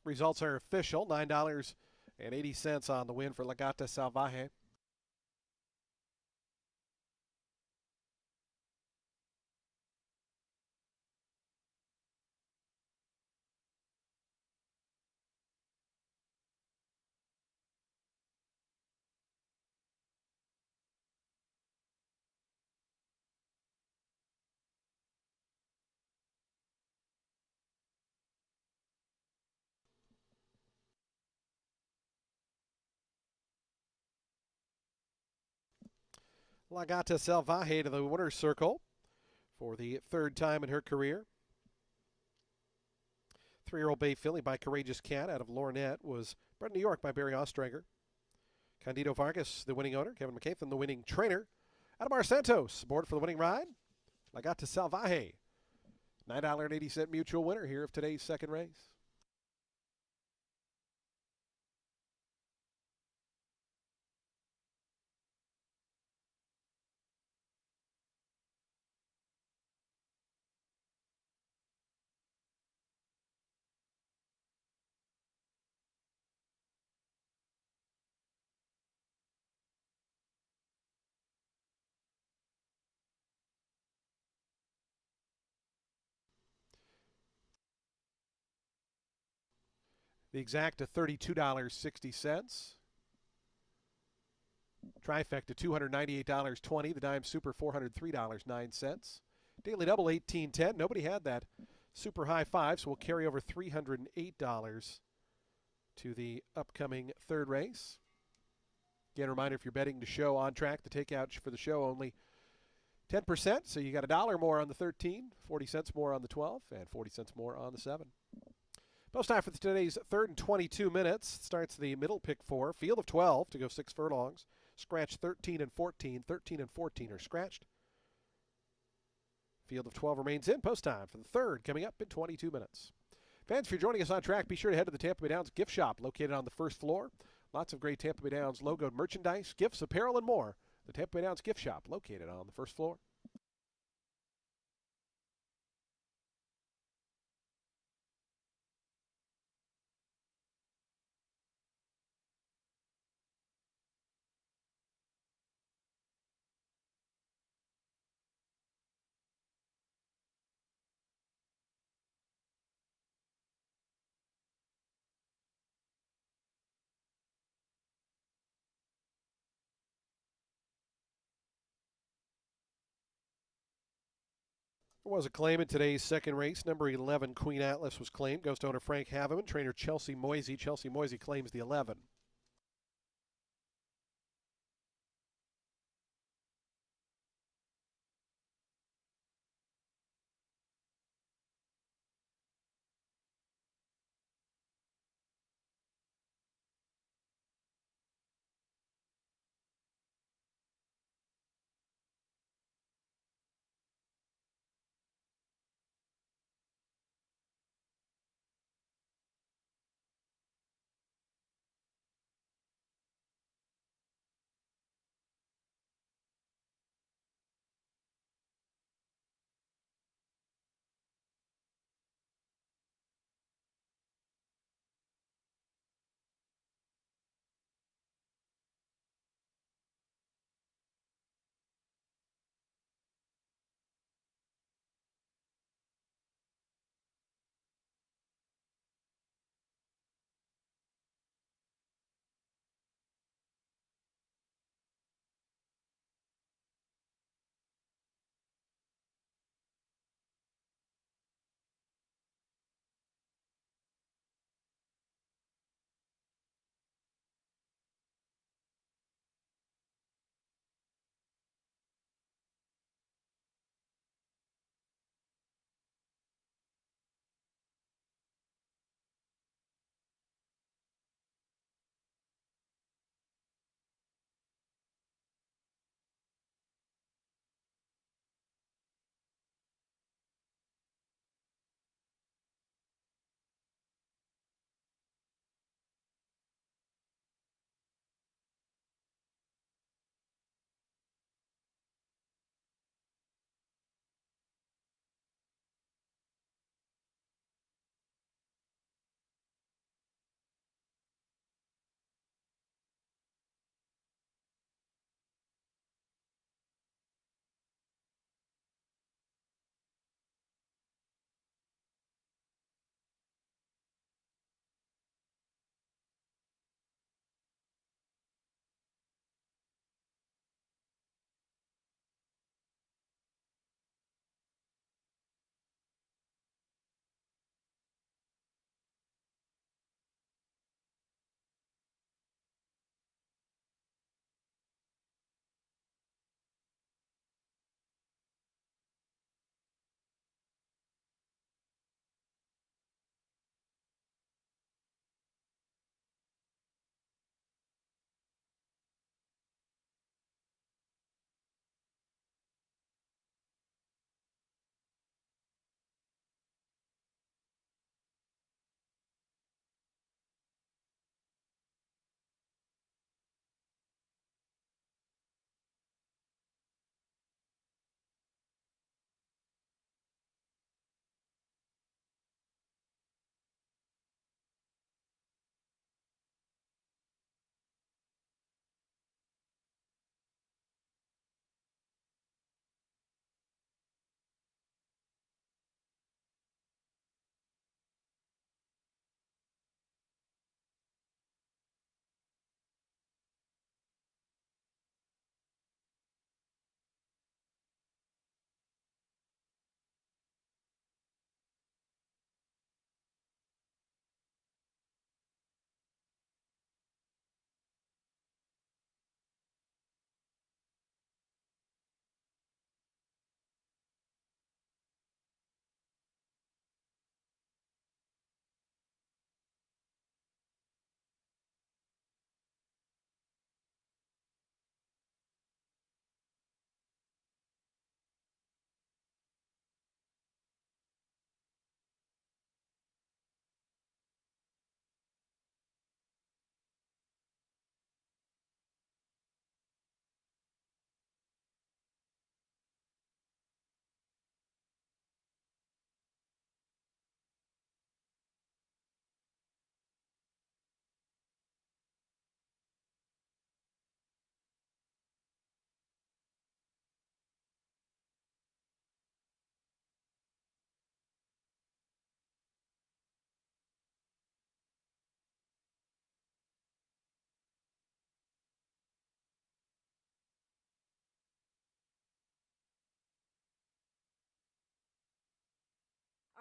S1: Results are official. $9.80 on the win for Lagata Salvaje. Lagata Salvaje to the winner's circle for the third time in her career. 3-year-old Bay Filly by Courageous Cat out of Lornette was bred in New York by Barry Ostrager. Candido Vargas, the winning owner. Kevin McCathan, the winning trainer. Adamar Santos, aboard for the winning ride. Lagata Salvaje, $9.80 mutual winner here of today's second race. The exact to $32.60. Trifecta $298.20. The dime super $403.09. Daily double $18.10. Nobody had that super high five, so we'll carry over $308 to the upcoming third race. Again, a reminder, if you're betting to show on track, the takeout for the show only 10%, so you got $1 more on the 13, 40 cents more on the 12, and 40 cents more on the 7. Post time for today's third and 22 minutes. Starts the middle pick 4, field of 12 to go 6 furlongs. Scratch 13 and 14. 13 and 14 are scratched. Field of 12 remains in. Post time for the third coming up in 22 minutes. Fans, if you're joining us on track, be sure to head to the Tampa Bay Downs gift shop located on the first floor. Lots of great Tampa Bay Downs logoed merchandise, gifts, apparel, and more. The Tampa Bay Downs gift shop located on the first floor. There was a claim in today's second race. Number 11, Queen Atlas, was claimed. Goes to owner Frank Haveman. Trainer Chelsea Moisey. Chelsea Moisey claims the 11.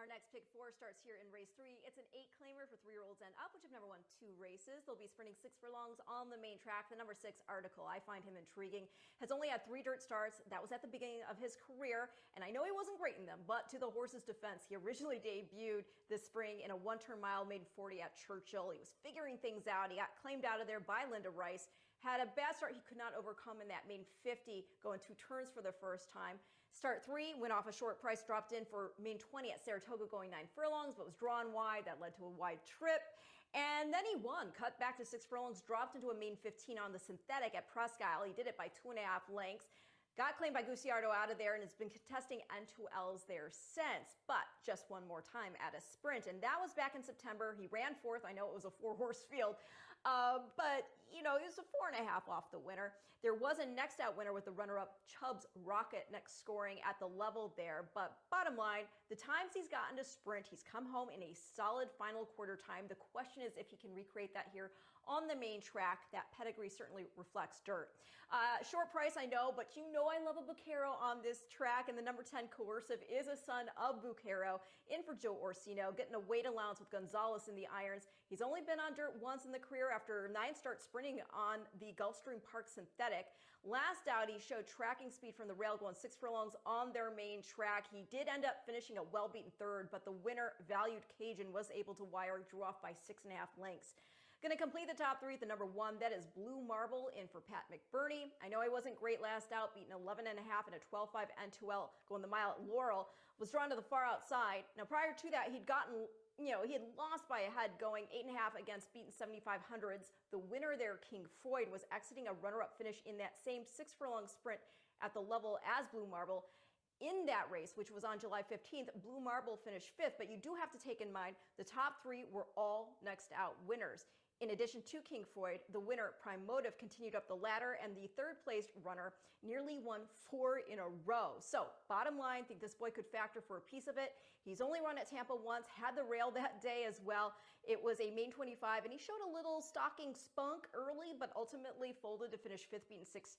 S2: Our next pick four starts here in race 3. It's an 8-claimer for 3-year-olds and up, which have never won 2 races. They'll be sprinting 6 furlongs on the main track. The number 6 Article, I find him intriguing, has only had 3 dirt starts. That was at the beginning of his career, and I know he wasn't great in them, but to the horse's defense, he originally debuted this spring in a 1-turn mile maiden 40 at Churchill. He was figuring things out. He got claimed out of there by Linda Rice. Had a bad start he could not overcome in that main 50, going 2 turns for the first time. Start 3 went off a short price, dropped in for main 20 at Saratoga, going 9 furlongs, but was drawn wide. That led to a wide trip. And then he won, cut back to 6 furlongs, dropped into a main 15 on the synthetic at Presque Isle. He did it by 2.5 lengths. Got claimed by Gucciardo out of there and has been contesting N2Ls there since, but just one more time at a sprint. And that was back in September. He ran 4th. I know it was a 4-horse field, but, you know, he was a 4.5 off the winner. There was a next out winner with the runner-up Chubb's Rocket next scoring at the level there. But bottom line, the times he's gotten to sprint, he's come home in a solid final quarter time. The question is if he can recreate that here on the main track. That pedigree certainly reflects dirt. Short price, I know, but you know I love a Bucaro on this track, and the number 10 Coercive is a son of Bucaro, in for Joe Orsino, getting a weight allowance with Gonzalez in the irons. He's only been on dirt once in the career after 9 starts sprinting on the Gulfstream Park synthetic. Last out, he showed tracking speed from the rail, going 6 furlongs on their main track. He did end up finishing a well-beaten 3rd, but the winner, Valued Cajun, was able to wire, drew off by 6.5 lengths. Going to complete the top 3 at the number 1. That is Blue Marble, in for Pat McBurney. I know he wasn't great last out, beating 11.5 and a 12.5 N2L, going the mile at Laurel. Was drawn to the far outside. Now, prior to that, he'd gotten, he had lost by a head, going 8.5 against beaten 7500s. The winner there, King Freud, was exiting a runner-up finish in that same 6-furlong sprint at the level as Blue Marble. In that race, which was on July 15th, Blue Marble finished 5th, but you do have to take in mind the top 3 were all next out winners. In addition to King Freud, the winner, Prime Motive, continued up the ladder, and the 3rd-placed runner nearly won 4 in a row. So, bottom line, think this boy could factor for a piece of it. He's only run at Tampa once, had the rail that day as well. It was a main 25, and he showed a little stalking spunk early, but ultimately folded to finish 5th, beaten 16.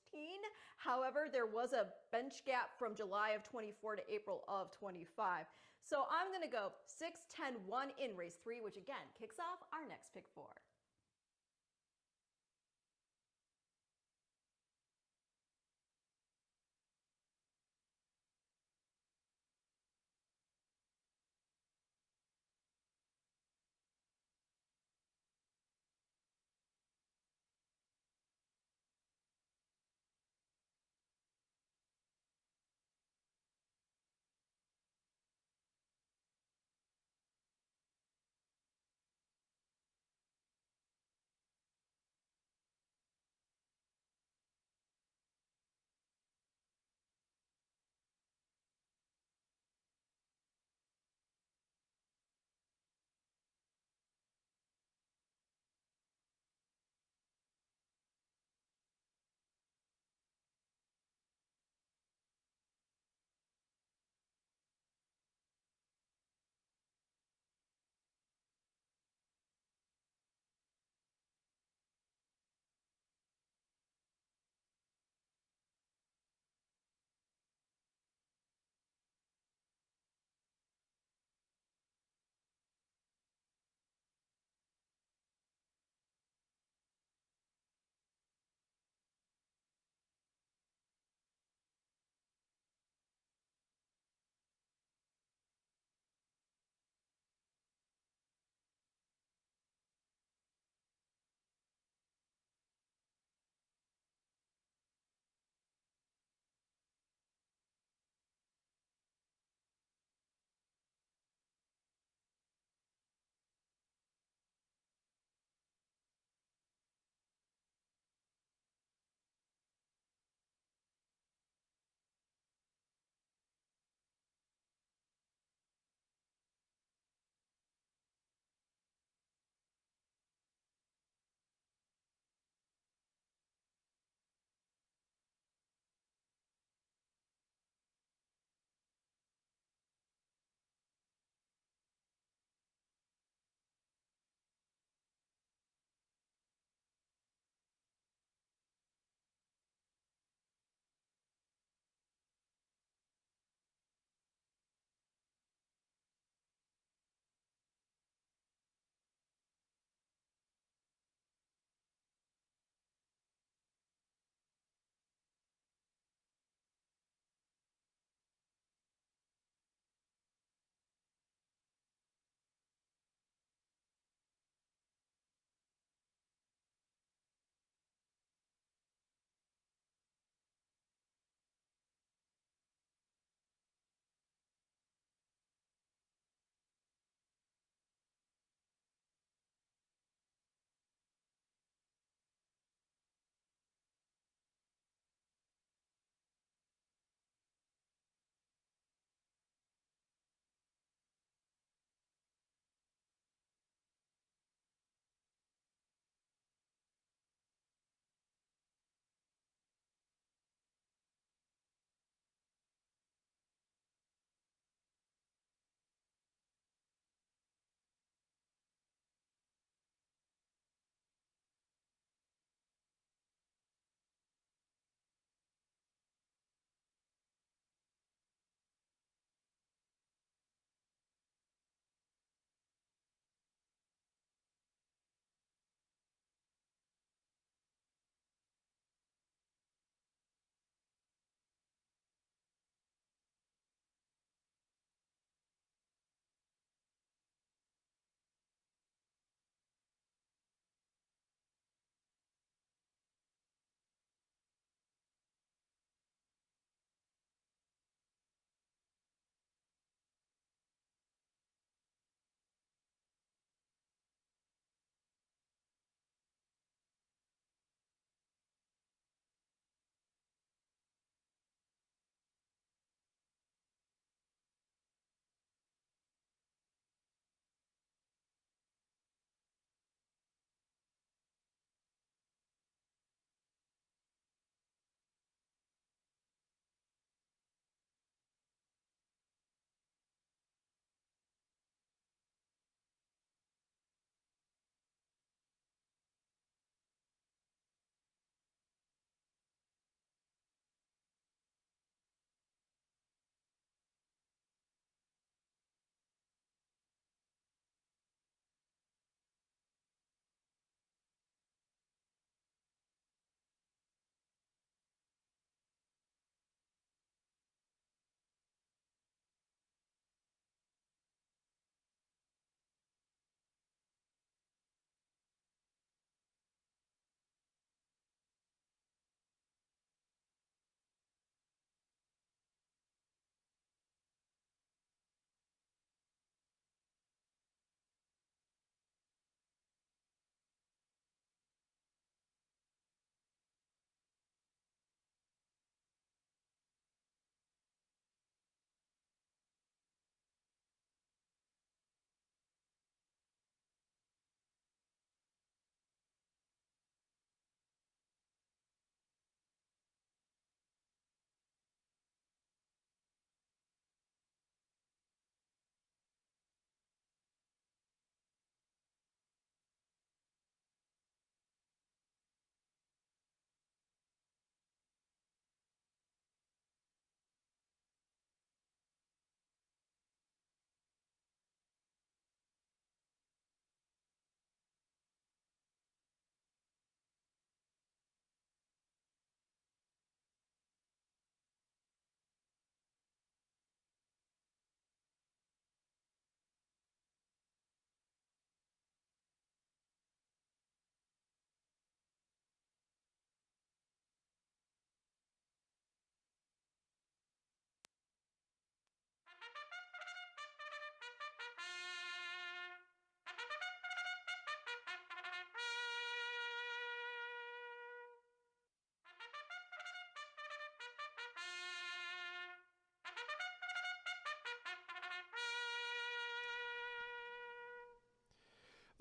S2: However, there was a bench gap from July of 24 to April of 25. So I'm going to go 6, 10, 1 in race 3, which again kicks off our next pick 4.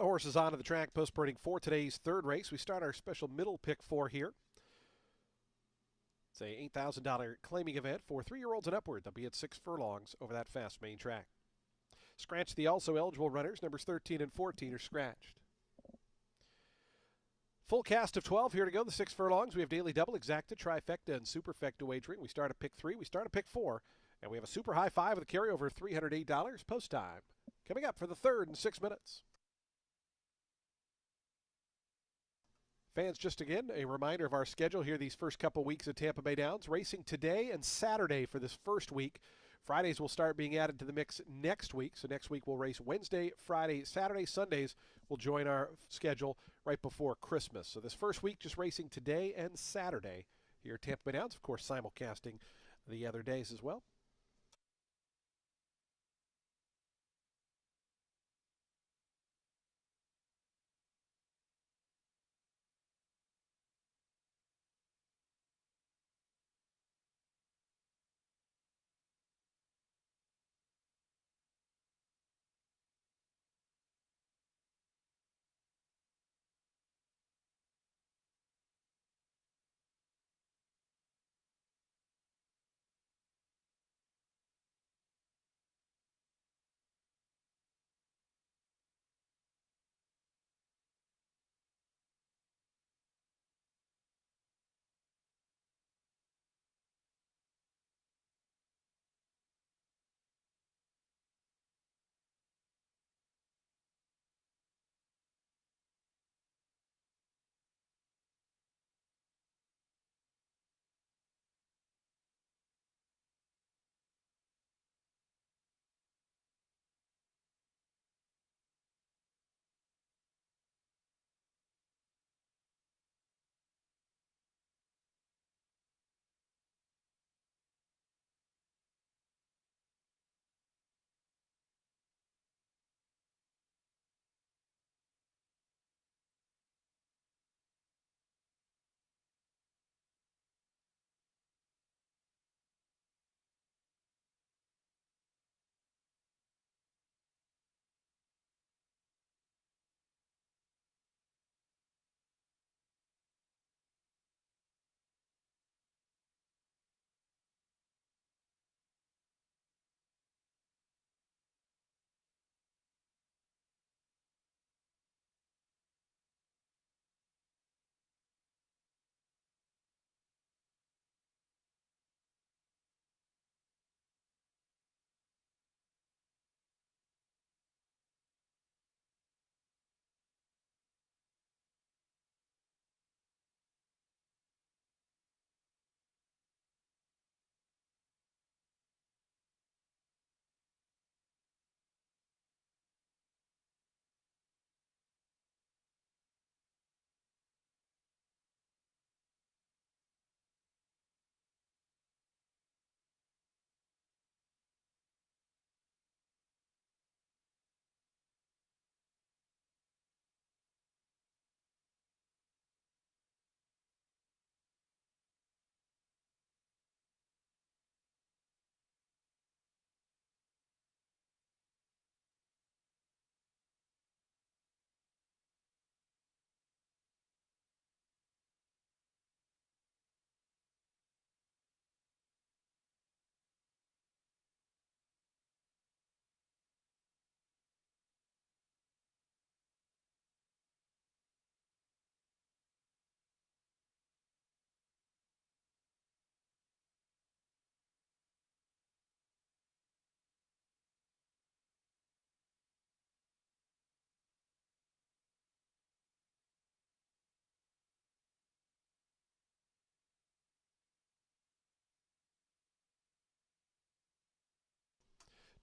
S1: The horse is onto the track post-spurting for today's third race. We start our special middle pick four here. It's a $8,000 claiming event for 3-year-olds and upward. They'll be at 6 furlongs over that fast main track. Scratch the also eligible runners. Numbers 13 and 14 are scratched. Full cast of 12 here to go. The 6 furlongs. We have daily double, exacta, trifecta, and superfecta wagering. We start at pick 3. We start at pick 4. And we have a super high 5 with a carryover of $308 post time. Coming up for the third in 6 minutes. Fans, just again, a reminder of our schedule here these first couple weeks at Tampa Bay Downs. Racing today and Saturday for this first week. Fridays will start being added to the mix next week. So next week we'll race Wednesday, Friday, Saturday, Sundays will join our schedule right before Christmas. So this first week just racing today and Saturday here at Tampa Bay Downs. Of course, simulcasting the other days as well.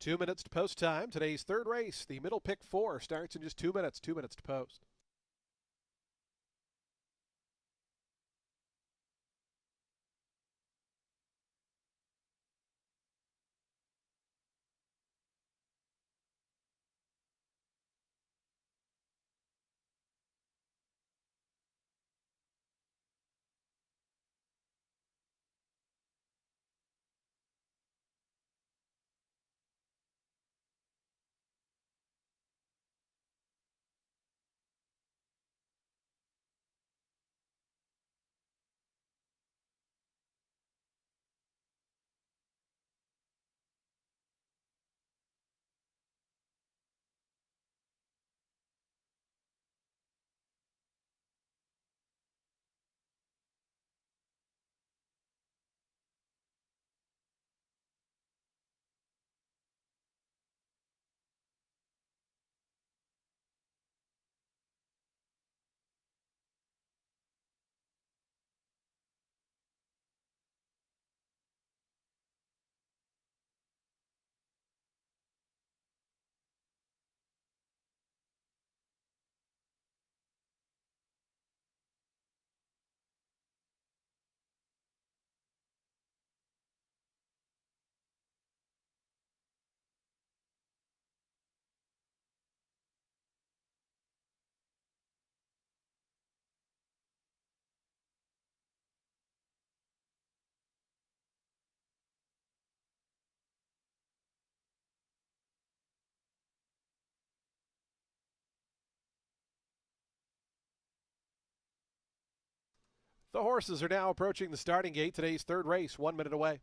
S1: Two minutes to post time. Today's third race, the middle pick four, starts in just 2 minutes. 2 minutes to post. The horses are now approaching the starting gate. Today's third race, 1 minute away.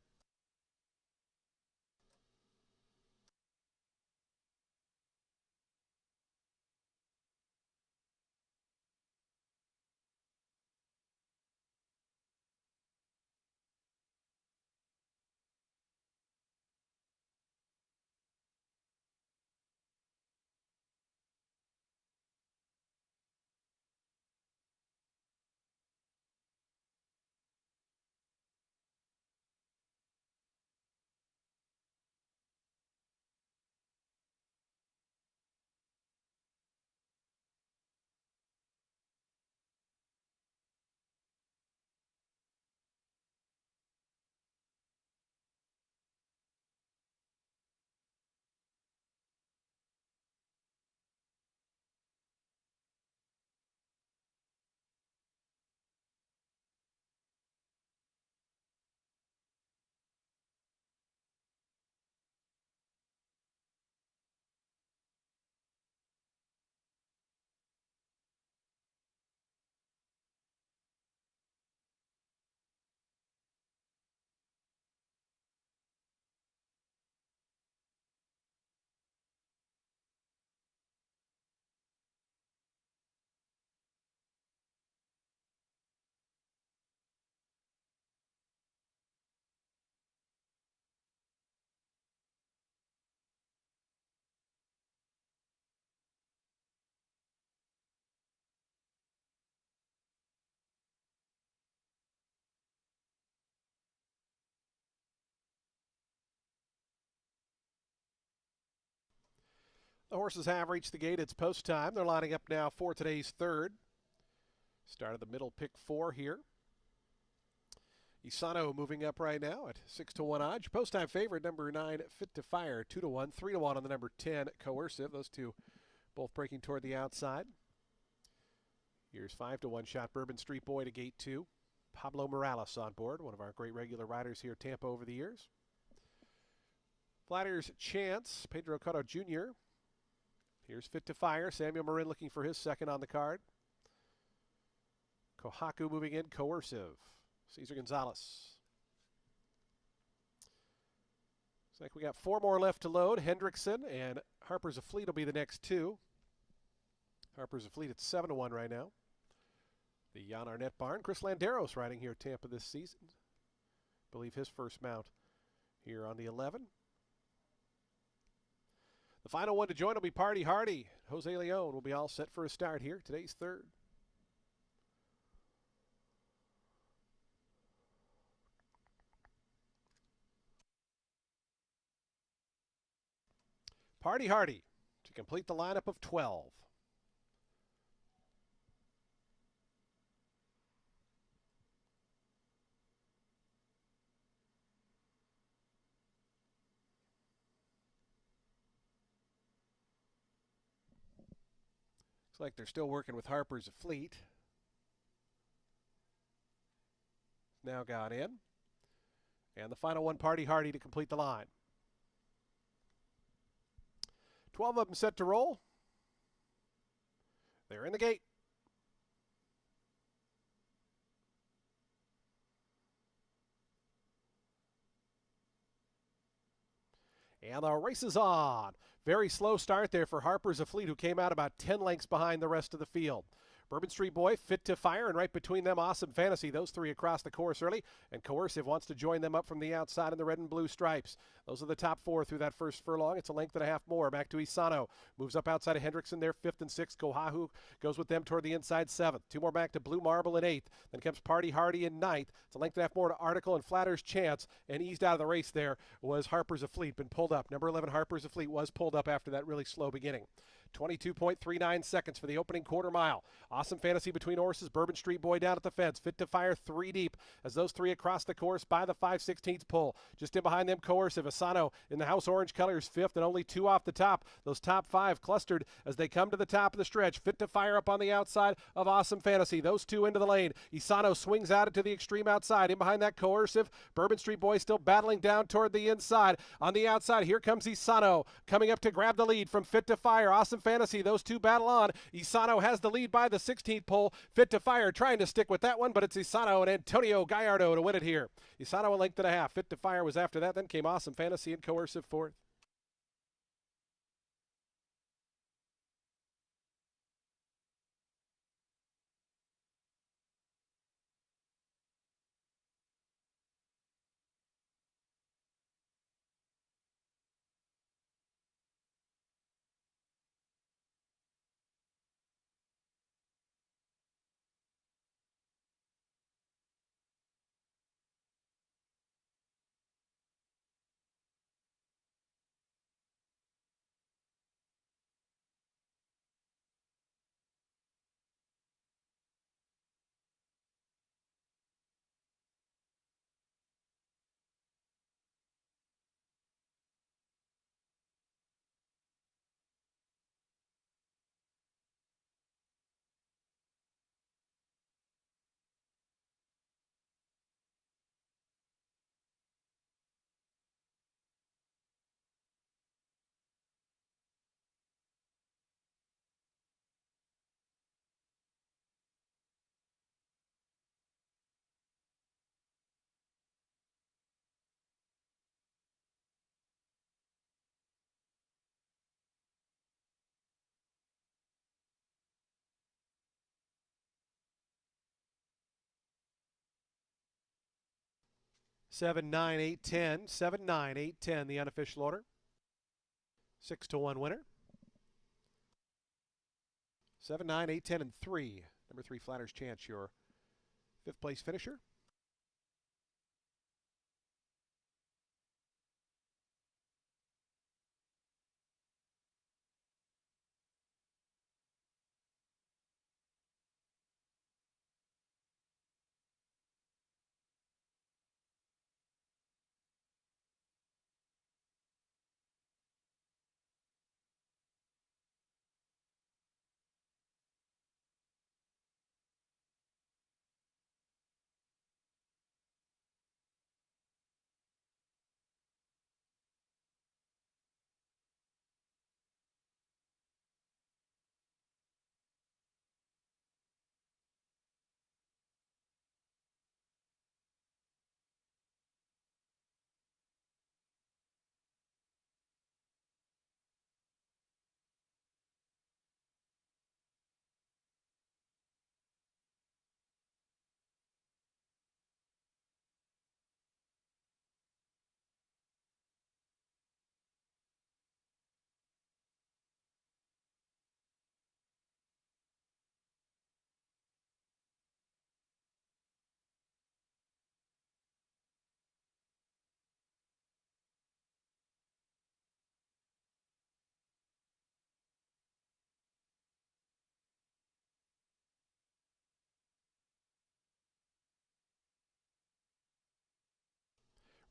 S1: The horses have reached the gate. It's post time. They're lining up now for today's third. Start of the middle pick 4 here. Isano moving up right now at 6-1 odds. Post time favorite number 9, Fit to Fire, 2-1, 3-1 on the number 10, Coercive. Those two both breaking toward the outside. Here's 5-1 shot Bourbon Street Boy to gate 2. Pablo Morales on board, one of our great regular riders here at Tampa over the years. Flatter's Chance, Pedro Cotto Jr. Here's Fit to Fire. Samuel Marin looking for his second on the card. Kohaku moving in, Coercive. Cesar Gonzalez. Looks like we got 4 more left to load. Hendrickson and Harper's a Fleet will be the next 2. Harper's a Fleet at 7-1 right now. The Jan Arnett barn. Chris Landeros riding here at Tampa this season. I believe his first mount here on the 11. The final one to join will be Party Hardy. Jose Leon will be all set for a start here. Today's third. Party Hardy to complete the lineup of 12. Looks like they're still working with Harper's a Fleet. Now got in. And the final one, Party Hardy, to complete the line. 12 of them set to roll. They're in the gate. And the race is on. Very slow start there for Harper's a Fleet, who came out about 10 lengths behind the rest of the field. Bourbon Street Boy, Fit to Fire, and right between them, Awesome Fantasy. Those 3 across the course early, and Coercive wants to join them up from the outside in the red and blue stripes. Those are the top 4 through that first furlong. It's a length and a half more. Back to Isano. Moves up outside of Hendrickson there, 5th and 6th. Kohahu goes with them toward the inside 7th. 2 more back to Blue Marble in 8th. Then comes Party Hardy in 9th. It's a length and a half more to Article and Flatter's Chance, and eased out of the race there was Harper's a Fleet. Been pulled up. Number 11, Harper's a Fleet, was pulled up after that really slow beginning. 22.39 seconds for the opening quarter mile. Awesome Fantasy between horses. Bourbon Street Boy down at the fence. Fit to Fire 3 deep as those 3 across the course by the 5/16 pull. Just in behind them, Coercive. Asano in the house orange colors, 5th, and only 2 off the top. Those top 5 clustered as they come to the top of the stretch. Fit to Fire up on the outside of Awesome Fantasy. Those 2 into the lane. Isano swings out to the extreme outside. In behind that, Coercive. Bourbon Street Boy still battling down toward the inside. On the outside, here comes Isano coming up to grab the lead from Fit to Fire. Awesome Fantasy. Those two battle on. Isano has the lead by the 16th pole. Fit to Fire trying to stick with that one, but it's Isano and Antonio Gallardo to win it here. Isano a length and a half. Fit to Fire was after that. Then came Awesome Fantasy and Coercive fourth. Seven, 9, 8, 10. 7, 9, 8, 10, the unofficial order. 6-1 winner. 7, 9, 8, 10, and 3. Number 3, Flatter's Chance, your 5th place finisher.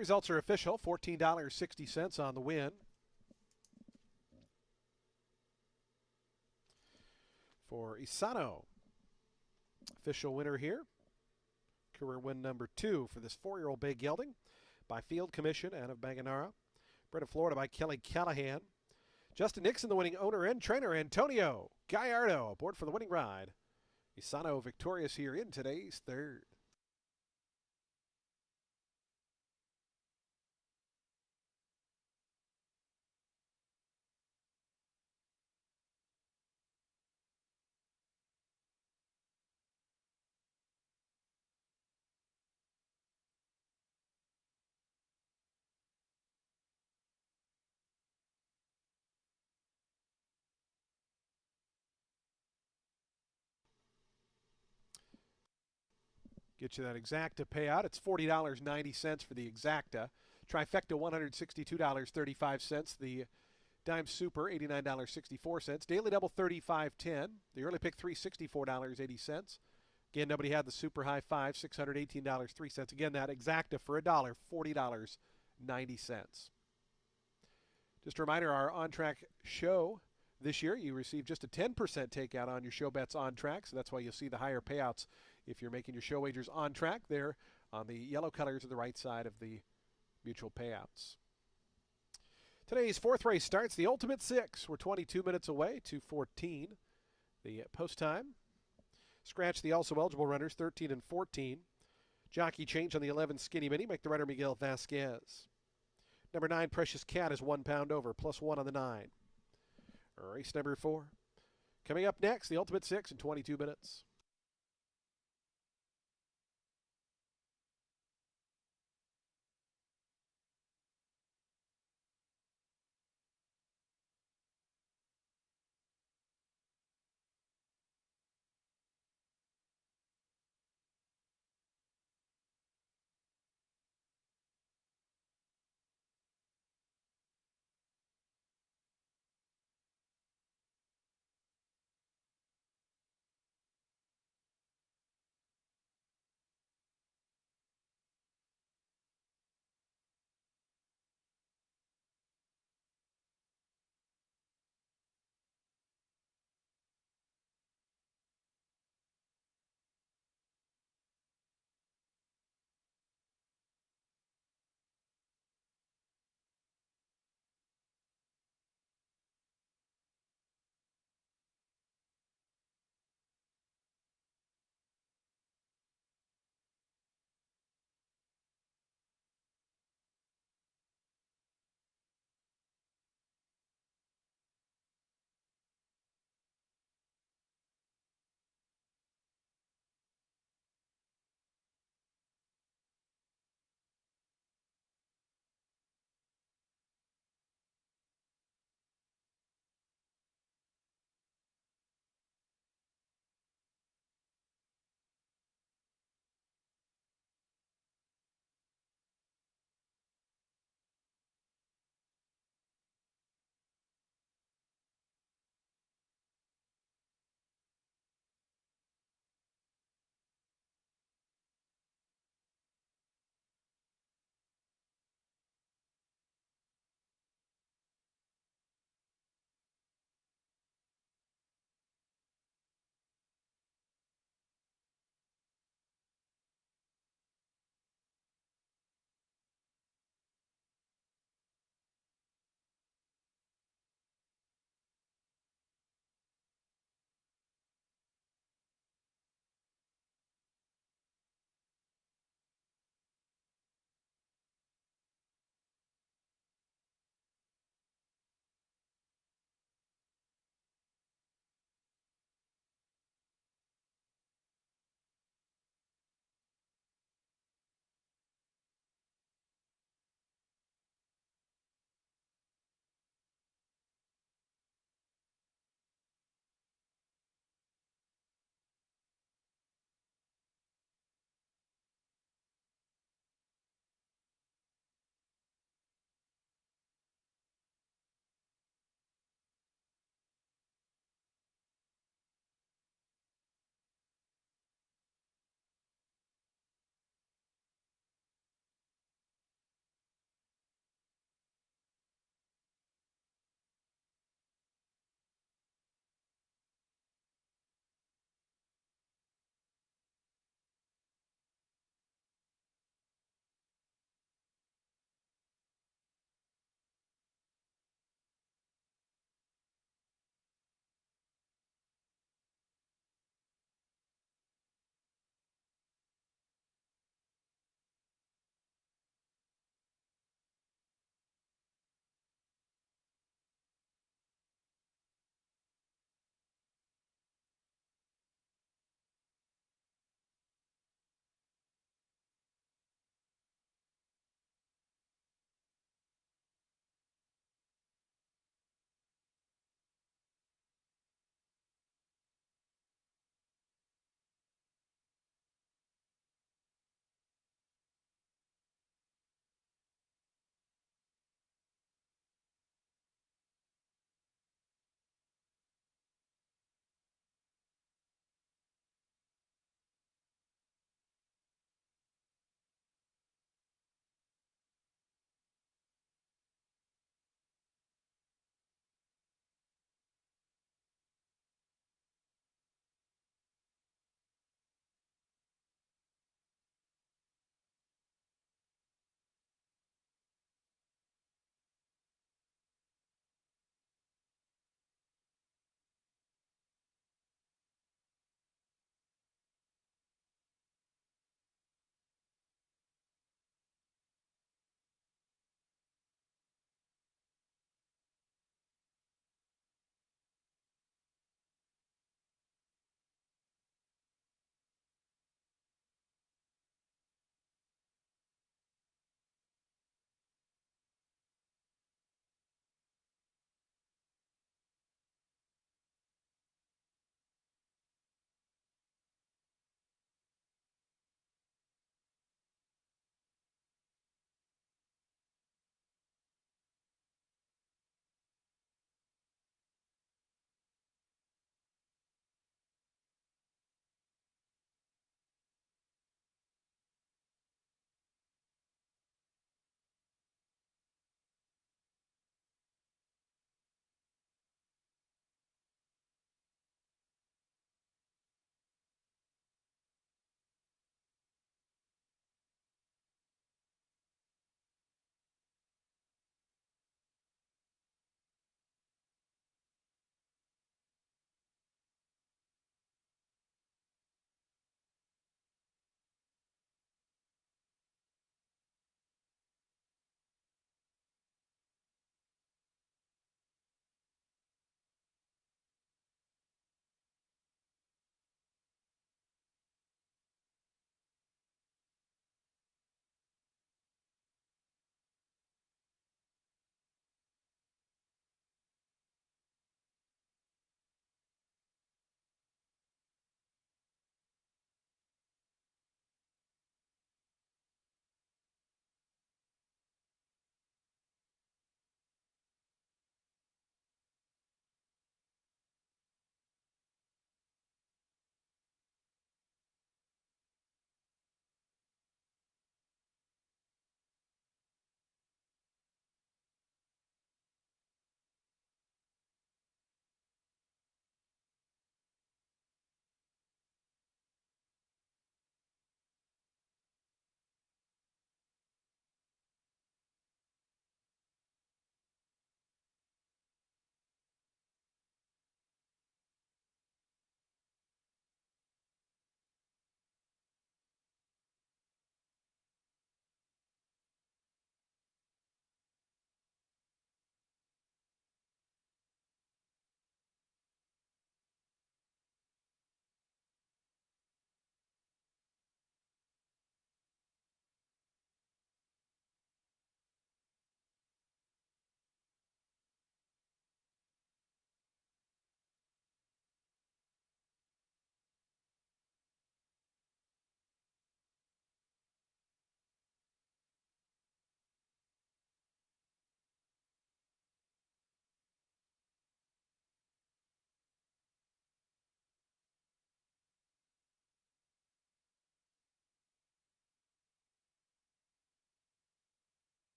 S1: Results are official. $14.60 on the win. For Isano, official winner here. Career win number 2 for this 4-year-old bay gelding by Field Commission out of Banganara. Bred of Florida by Kelly Callahan. Justin Nixon, the winning owner and trainer. Antonio Gallardo aboard for the winning ride. Isano victorious here in today's 3rd. Get you that exacta payout. It's $40.90 for the exacta. Trifecta, $162.35. The dime super, $89.64. Daily double, $35.10. The early pick, $364.80. Again, nobody had the super high five, $618.03. Again, that exacta for $1, $40.90. Just a reminder, our on-track show this year, you receive just a 10% takeout on your show bets on track, so that's why you'll see the higher payouts if you're making your show wagers on track. There on the yellow colors of the right side of the mutual payouts. Today's fourth race starts the Ultimate Six. We're 22 minutes away, 2:14. The post time. Scratch the also eligible runners, 13 and 14. Jockey change on the 11 Skinny Mini. Make the rider Miguel Vasquez. Number 9 Precious Cat is 1 pound over, +1 on the 9. Race number 4. Coming up next, the Ultimate Six in 22 minutes.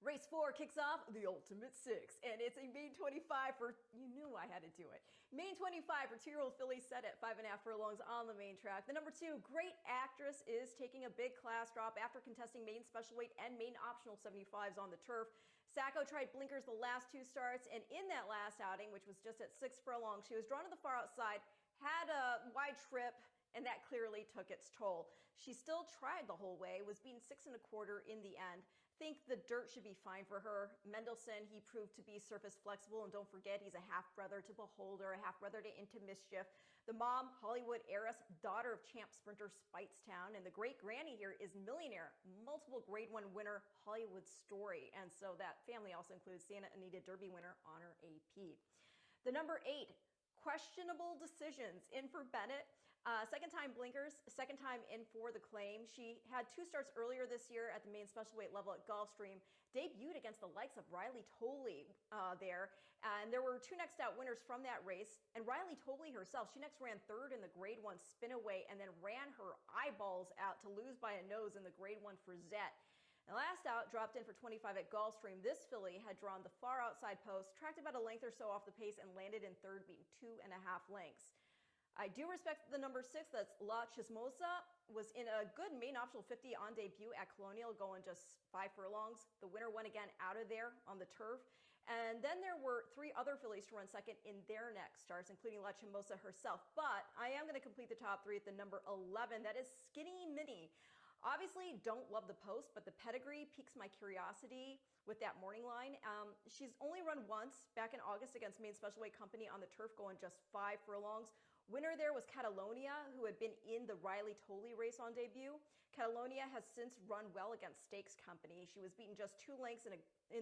S2: Race 4 kicks off the Ultimate Six, and it's a main 25 for, you knew I had to do it. Main 25 for 2-year-old fillies set at 5.5 furlongs on the main track. The number 2, Great Actress, is taking a big class drop after contesting main special weight and main optional 75s on the turf. Sacco tried blinkers the last 2 starts, and in that last outing, which was just at 6 furlongs, she was drawn to the far outside, had a wide trip, and that clearly took its toll. She still tried the whole way, was beaten 6 1/4 in the end. Think the dirt should be fine for her. Mendelssohn, he proved to be surface flexible, and don't forget he's a half-brother to Beholder, a half-brother to Into Mischief. The mom, Hollywood heiress, daughter of champ sprinter Speightstown, and the great-granny here is millionaire, multiple Grade 1 winner, Hollywood Story, and so that family also includes Santa Anita Derby winner Honor AP. The number 8, Questionable Decisions, in for Bennett. Second time blinkers, second time in for the claim. She had 2 starts earlier this year at the main special weight level at Gulfstream, debuted against the likes of Riley Tolley there, and there were 2 next out winners from that race, and Riley Tolley herself, she next ran 3rd in the Grade 1 spinaway and then ran her eyeballs out to lose by a nose in the Grade 1 Frisette. And last out, dropped in for 25 at Gulfstream. This filly had drawn the far outside post, tracked about a length or so off the pace, and landed in 3rd, beating 2.5 lengths. I do respect the number 6, that's La Chismosa, was in a good main optional 50 on debut at Colonial, going just 5 furlongs. The winner went again out of there on the turf. And then there were 3 other fillies to run second in their next starts, including La Chismosa herself. But I am going to complete the top 3 at the number 11. That is Skinny Minnie. Obviously, don't love the post, but the pedigree piques my curiosity with that morning line. She's only run once back in August against Main Special Weight Company on the turf, going just 5 furlongs. Winner there was Catalonia, who had been in the Riley Tolley race on debut. Catalonia has since run well against Stakes Company. She was beaten just 2 lengths in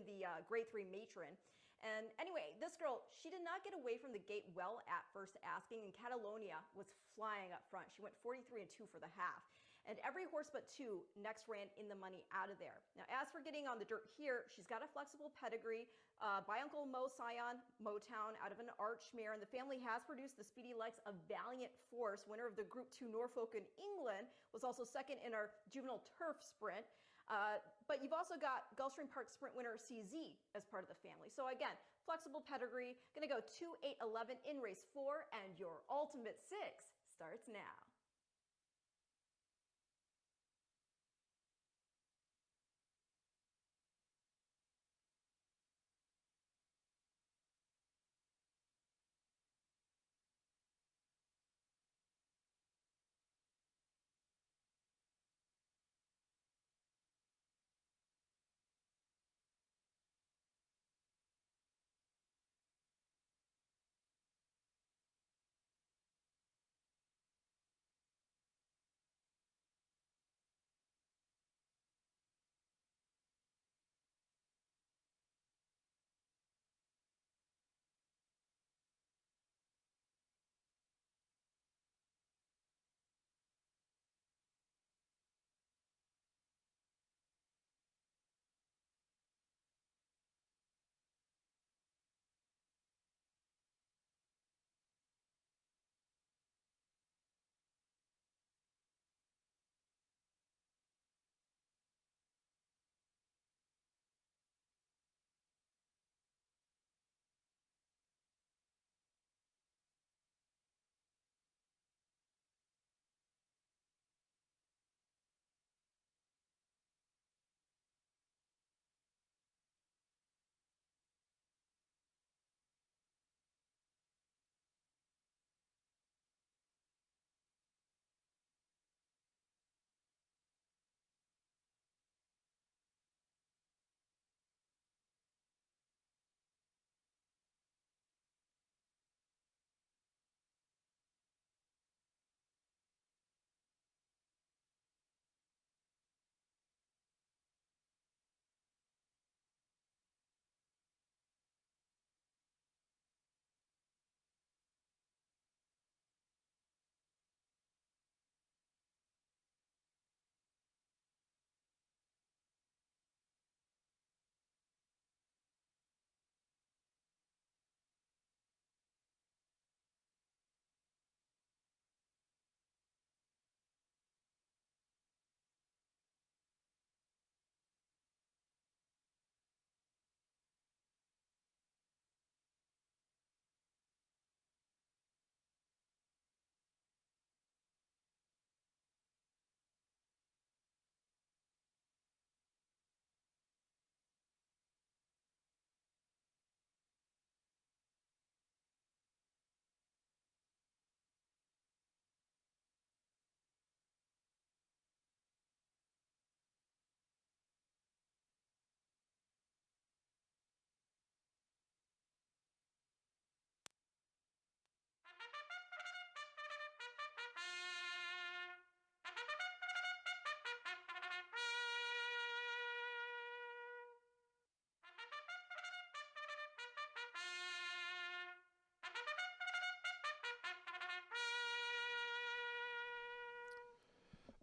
S2: the Grade 3 Matron. And anyway, this girl, she did not get away from the gate well at first asking, and Catalonia was flying up front. She went 43-2 for the half. And every horse but 2 next ran in the money out of there. Now, as for getting on the dirt here, she's got a flexible pedigree by Uncle Mo Scion, Motown, out of an arch mare, and the family has produced the speedy likes of Valiant Force, winner of the Group 2 Norfolk in England, was also second in our juvenile turf sprint. But you've also got Gulfstream Park sprint winner CZ as part of the family. So again, flexible pedigree, gonna go 2, 8, 11 in race 4, and your Ultimate Six starts now.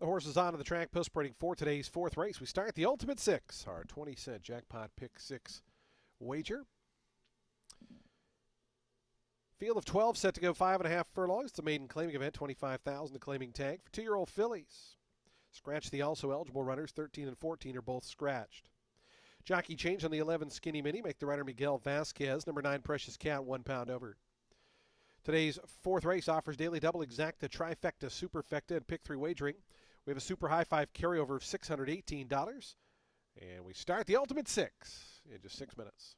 S1: The horses onto the track, postbrating for today's fourth race. We start the Ultimate Six, our 20-cent jackpot pick six wager. Field of 12 set to go 5.5 furlongs. It's a maiden claiming event, 25,000 the claiming tag for 2-year-old fillies. Scratch the also eligible runners, 13 and 14 are both scratched. Jockey change on the 11 Skinny Mini, make the rider Miguel Vasquez. Number 9 Precious Cat, 1 pound over. Today's fourth race offers daily double exacta, trifecta, superfecta, and pick 3 wagering. We have a super high five carryover of $618. And we start the Ultimate Six in just 6 minutes.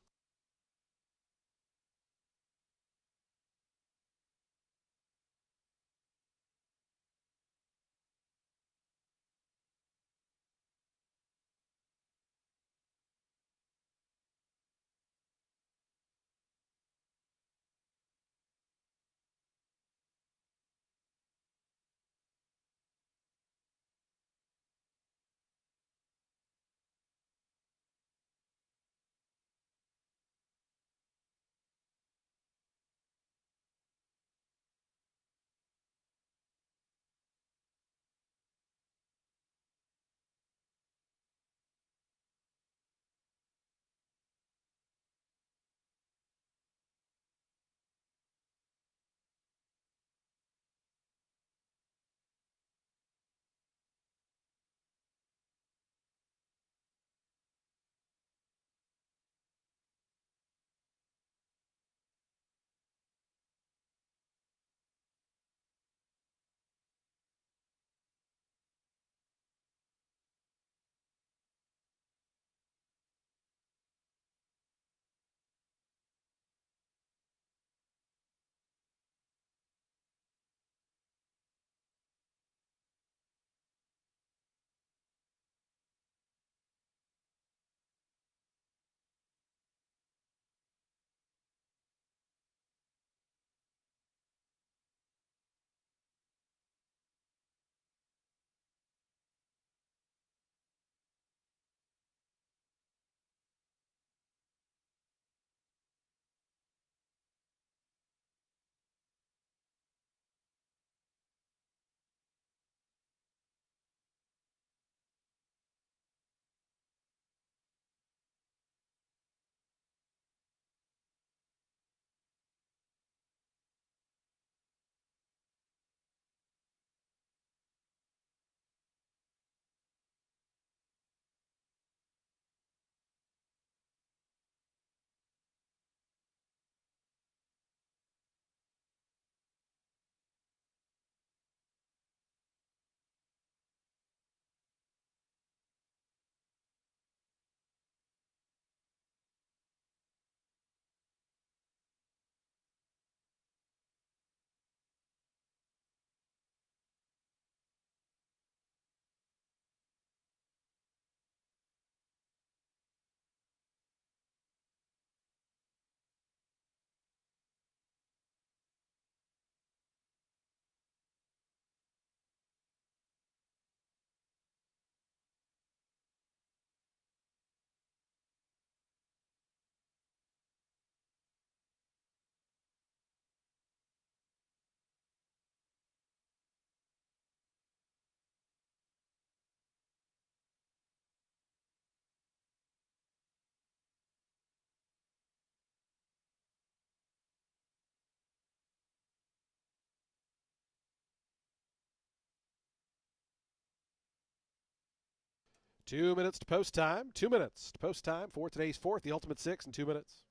S1: Two minutes to post time. 2 minutes to post time for today's fourth, the Ultimate Six in 2 minutes.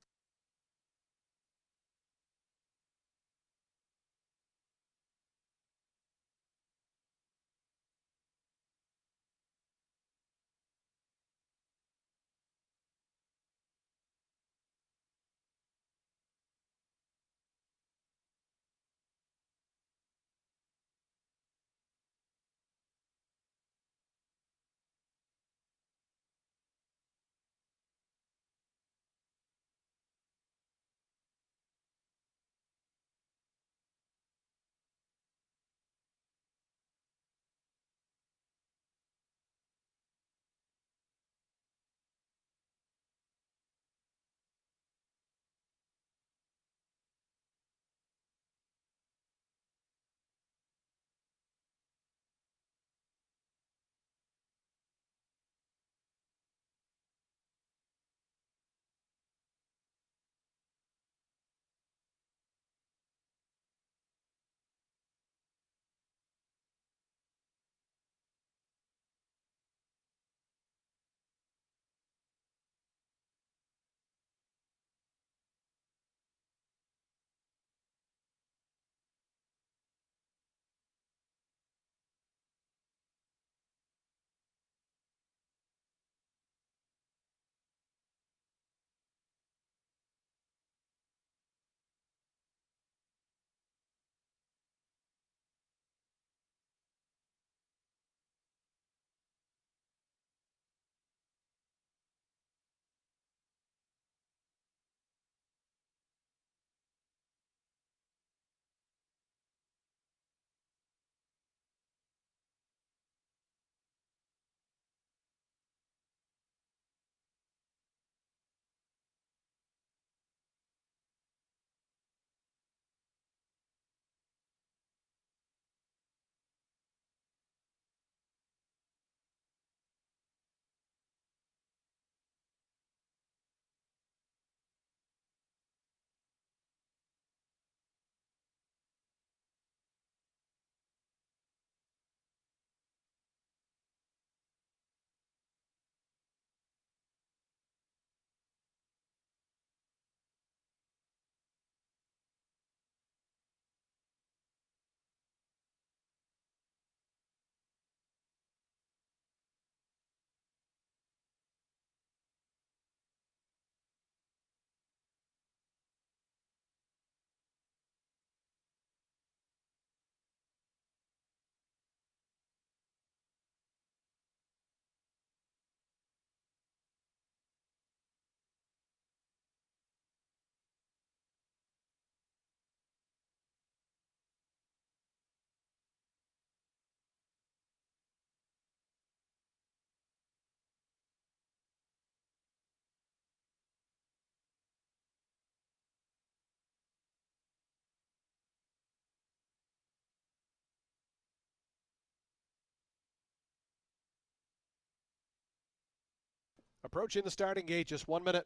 S1: Approaching the starting gate, just 1 minute.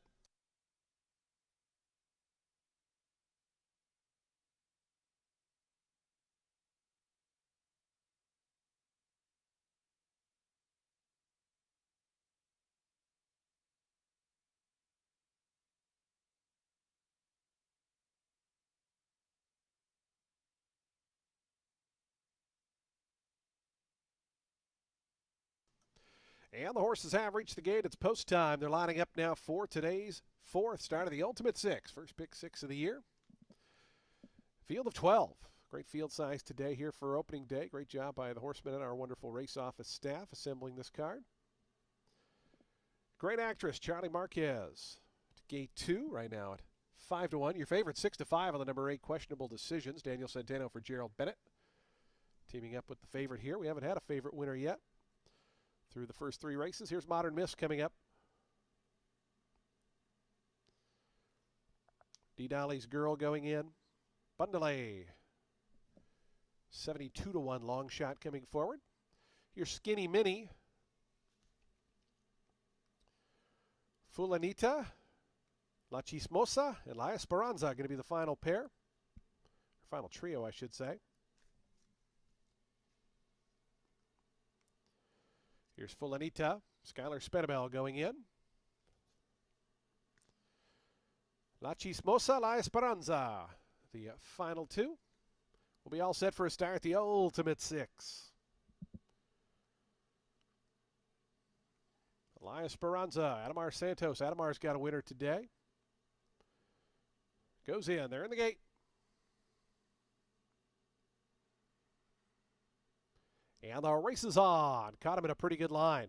S1: And the horses have reached the gate. It's post time. They're lining up now for today's fourth start of the Ultimate Six. First pick six of the year. Field of 12. Great field size today here for opening day. Great job by the horsemen and our wonderful race office staff assembling this card. Great actress, Charlie Marquez. Gate 2 right now at 5-1. Your favorite 6-5 on the number 8 questionable decisions. Daniel Centeno for Gerald Bennett. Teaming up with the favorite here. We haven't had a favorite winner yet through the first 3 races. Here's Modern Miss coming up. D. Dolly's Girl going in. Bundalay. 72-1 long shot coming forward. Your Skinny Mini. Fulanita. La Chismosa and La Esperanza going to be the final pair. Or final trio, I should say. Here's Fulanita. Skylar Spedabel going in. La Chismosa, La Esperanza. The final 2. We'll be all set for a start. The Ultimate Six. La Esperanza. Adamar Santos. Adamar's got a winner today. Goes in. They're in the gate. And the race is on. Caught him in a pretty good line.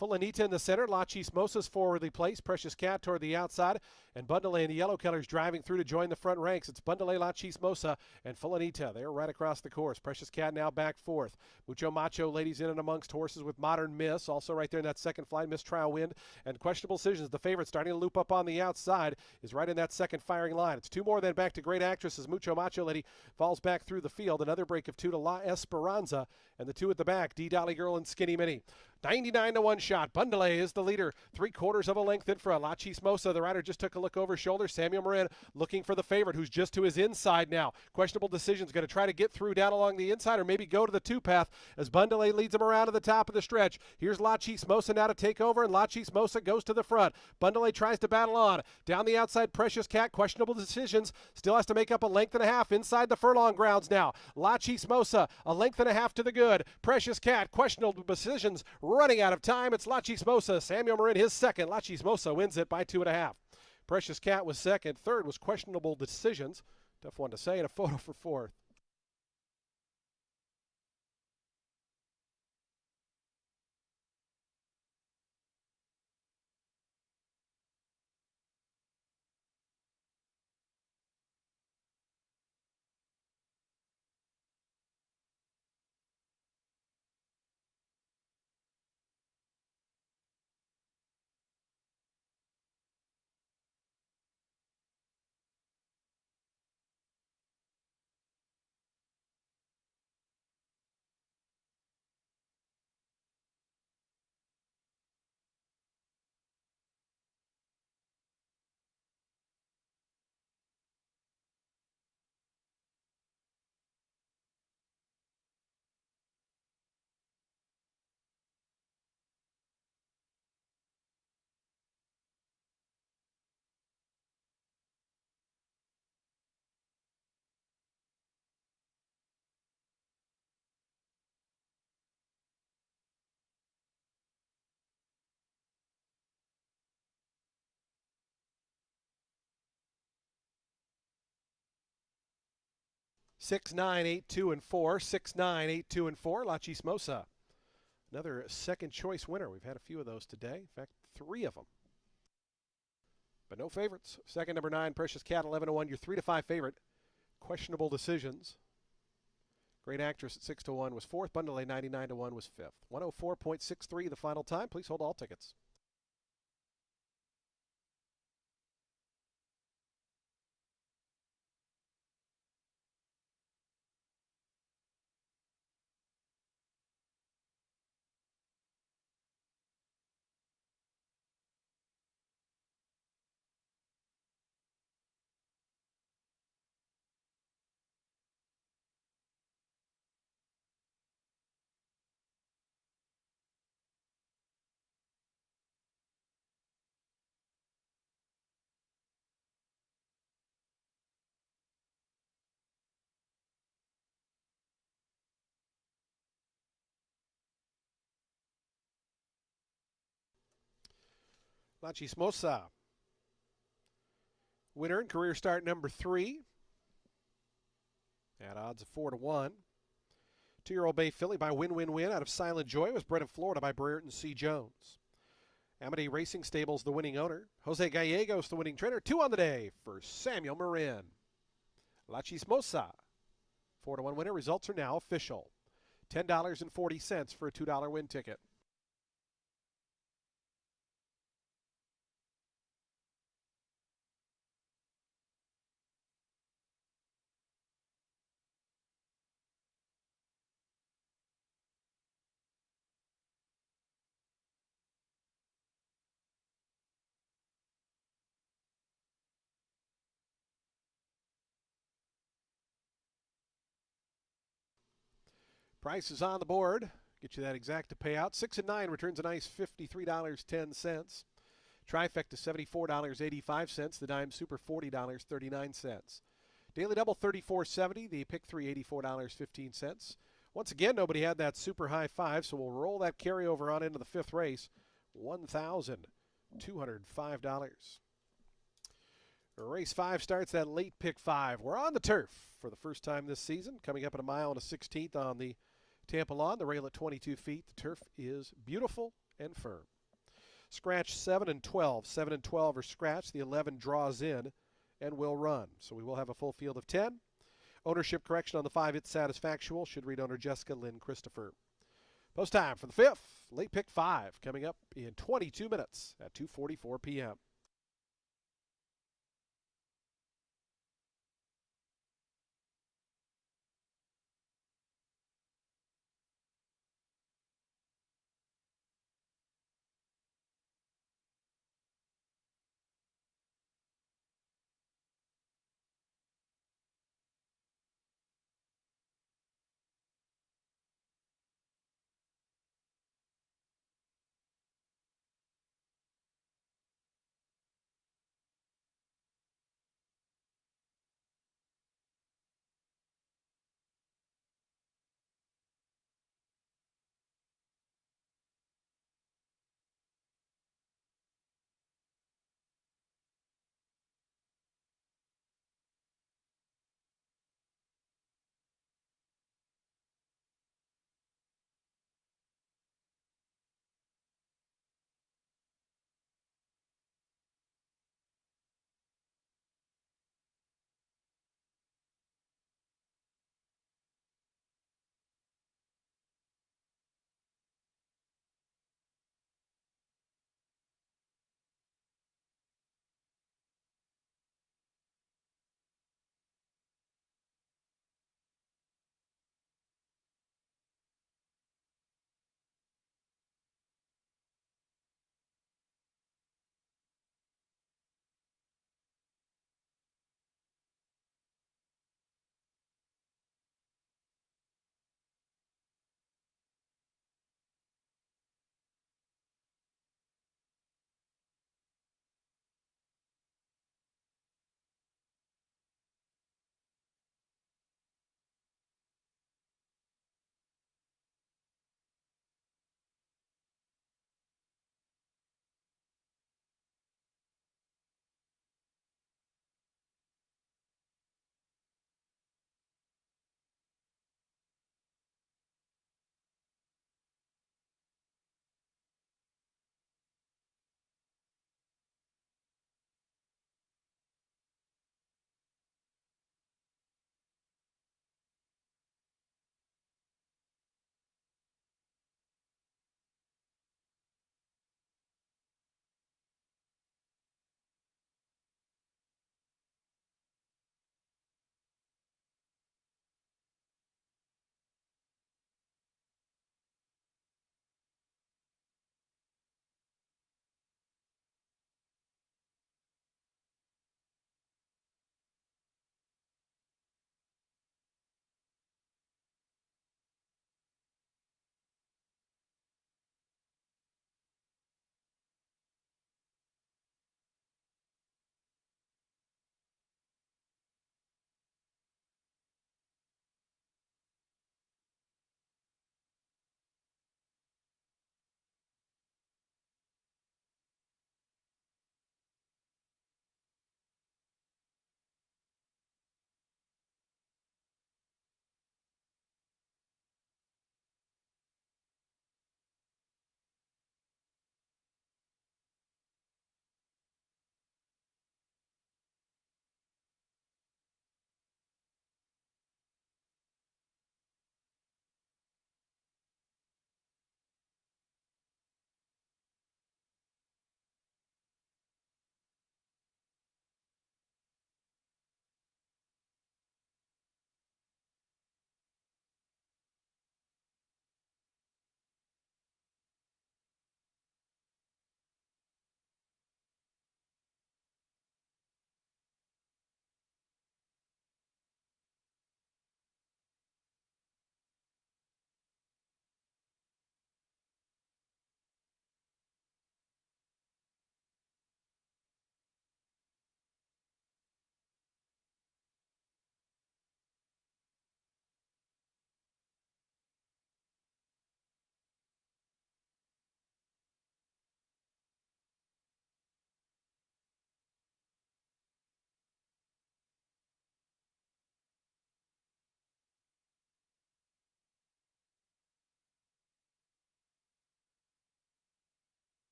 S1: Fulanita in the center. La Chismosa's forwardly placed. Precious Cat toward the outside. And Bundalay and the yellow colors driving through to join the front ranks. It's Bundalay, La Chismosa, and Fulanita. They're right across the course. Precious Cat now back fourth. Mucho Macho ladies in and amongst horses with Modern Miss. Also right there in that second flight. Miss Trial Wind and Questionable Decisions. The favorite starting to loop up on the outside is right in that second firing line. It's 2 more then back to Great Actress as Mucho Macho lady falls back through the field. Another break of 2 to La Esperanza. And the 2 at the back, D. Dolly Girl and Skinny Mini. 99-1 shot. Bundalay is the leader. 3/4 of a length in front. La Chismosa, the rider just took a look over his shoulder. Samuel Marin looking for the favorite, who's just to his inside now. Questionable Decisions going to try to get through down along the inside or maybe go to the 2 path as Bundalay leads him around to the top of the stretch. Here's La Chismosa now to take over, and La Chismosa goes to the front. Bundalay tries to battle on. Down the outside, Precious Cat, Questionable Decisions, still has to make up a length and a half inside the furlong grounds now. La Chismosa, a length and a half to the good. Precious Cat, Questionable Decisions, running out of time. It's La Chismosa. Samuel Marin, his second. La Chismosa wins it by 2.5. Precious Cat was second. Third was Questionable Decisions. Tough one to say, and a photo for fourth. Six, 9, 8, 2, and 4. 6, 9, 8, 2, and 4. La Chismosa. Another second choice winner. We've had a few of those today. In fact, 3 of them. But no favorites. Second, number 9, Precious Cat, 11-1. Your 3-5 favorite. Questionable Decisions. Great Actress at 6-1 was fourth. Bundalay 99-1 was fifth. 104.63 the final time. Please hold all tickets. Lachismosa. Winner in career start number 3 at odds of 4-1. 2-year-old Bay Filly by Win Win Win out of Silent Joy was bred in Florida by Brereton C. Jones. Amity Racing Stables, the winning owner. Jose Gallegos, the winning trainer. 2 on the day for Samuel Marin. La Chismosa. 4-1 winner. Results are now official. $10.40 for a $2 win ticket. Price is on the board. Get you that exact payout. 6 and 9 returns a nice $53.10. Trifecta $74.85. The dime super $40.39. Daily double $34.70. The pick three $84.15. Once again, nobody had that super high five, so we'll roll that carryover on into the 5th race. $1,205. Race 5 starts that late pick 5. We're on the turf for the first time this season, coming up at 1.1 miles on the Tampa lawn. The rail at 22 feet. The turf is beautiful and firm. Scratch 7 and 12. 7 and 12 are scratched. The 11 draws in and will run. So we will have a full field of 10. Ownership correction on the 5. It's satisfactual. Should read owner Jessica Lynn Christopher. Post time for the 5th. Late pick 5 coming up in 22 minutes at 2:44 p.m.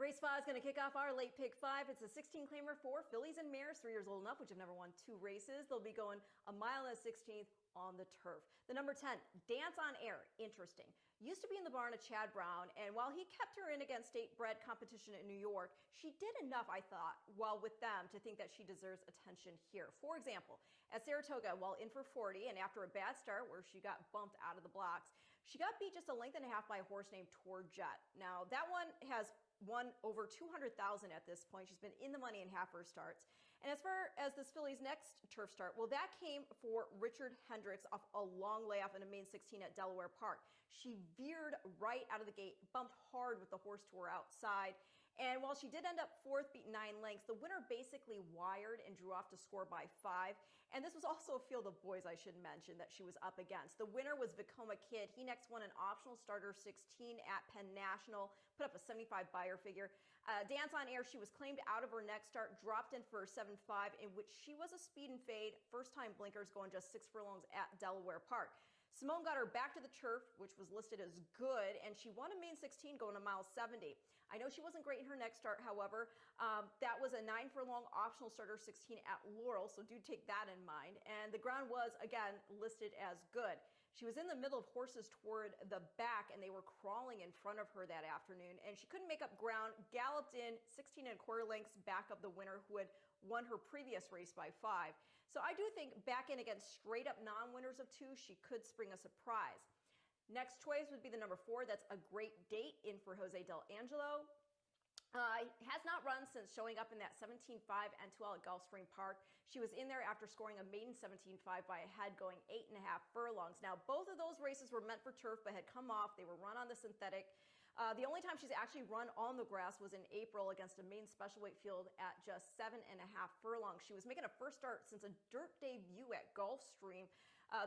S2: Race 5 is going to kick off our late pick 5. It's a 16 claimer for fillies and mares, 3 years old and up, which have never won 2 races. They'll be going a mile and a 16th on the turf. The number 10, Dance on Air. Interesting. Used to be in the barn of Chad Brown, and while he kept her in against state bred competition in New York, she did enough, I thought, while with them to think that she deserves attention here. For example, at Saratoga, while in for 40, and after a bad start where she got bumped out of the blocks, she got beat just a length and a half by a horse named Jet. Now, that one has won over 200,000 at this point. She's been in the money in half her starts. And as far as this filly's next turf start, well, that came for Richard Hendricks off a long layoff in a main 16 at Delaware Park. She veered right out of the gate, bumped hard with the horse to her outside. And while she did end up fourth, beat 9 lengths, the winner basically wired and drew off to score by 5. And this was also a field of boys, I should mention, that she was up against. The winner was Vekoma Kid. He next won an optional starter 16 at Penn National, put up a 75 buyer figure. Dance on Air, she was claimed out of her next start, dropped in for 7.5, in which she was a speed and fade, first time blinkers going just 6 furlongs at Delaware Park. Simone got her back to the turf, which was listed as good, and she won a main 16 going a mile 70. I know she wasn't great in her next start, however. That was a 9 furlong optional starter 16 at Laurel, so do take that in mind. And the ground was, again, listed as good. She was in the middle of horses toward the back, and they were crawling in front of her that afternoon, and she couldn't make up ground, galloped in 16 1/4 lengths back of the winner who had won her previous race by 5. So I do think back in against straight up non-winners of 2, she could spring a surprise. Next choice would be the number 4. That's A Great Date in for Jose Del Angelo. Has not run since showing up in that 17.5 N2L at Gulfstream Park. She was in there after scoring a maiden 17.5 by a head going 8.5 furlongs. Now, both of those races were meant for turf but had come off. They were run on the synthetic. The only time she's actually run on the grass was in April against a main special weight field at just 7.5 furlongs. She was making a first start since a dirt debut at Gulfstream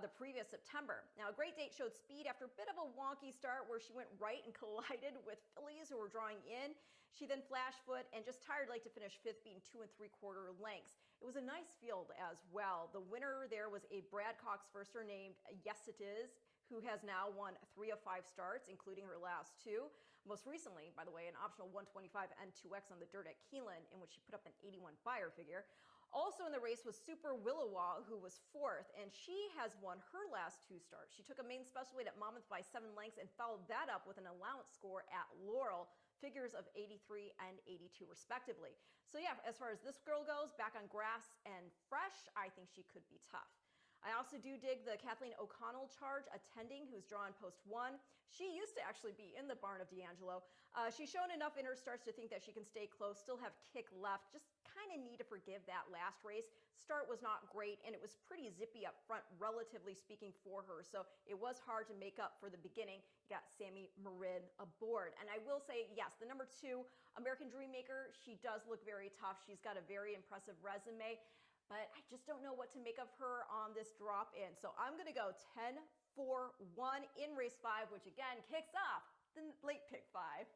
S2: the previous September. Now, A Great Date showed speed after a bit of a wonky start where she went right and collided with fillies who were drawing in. She then flashed foot and just tired late to finish 5th, beating 2 3/4 lengths. It was a nice field as well. The winner there was a Brad Cox firster named Yes It Is, who has now won 3 of 5 starts, including her last 2. Most recently, by the way, an optional 125 N2X on the dirt at Keeneland, in which she put up an 81 buyer figure. Also in the race was Super Willowa, who was 4th, and she has won her last 2 starts. She took a main special weight at Monmouth by 7 lengths and followed that up with an allowance score at Laurel, figures of 83 and 82 respectively. So yeah, as far as this girl goes, back on grass and fresh, I think she could be tough. I also do dig the Kathleen O'Connell charge, attending, who's drawn post 1. She used to actually be in the barn of D'Angelo. She's shown enough in her starts to think that she can stay close, still have kick left, just kind of need to forgive that last race. Start was not great, and it was pretty zippy up front, relatively speaking, for her. So it was hard to make up for the beginning. You got Sammy Marin aboard. And I will say, yes, the number 2, American Dreammaker, she does look very tough. She's got a very impressive resume, but I just don't know what to make of her on this drop in. So I'm going to go 10-4-1 in race 5, which again kicks off the late pick 5.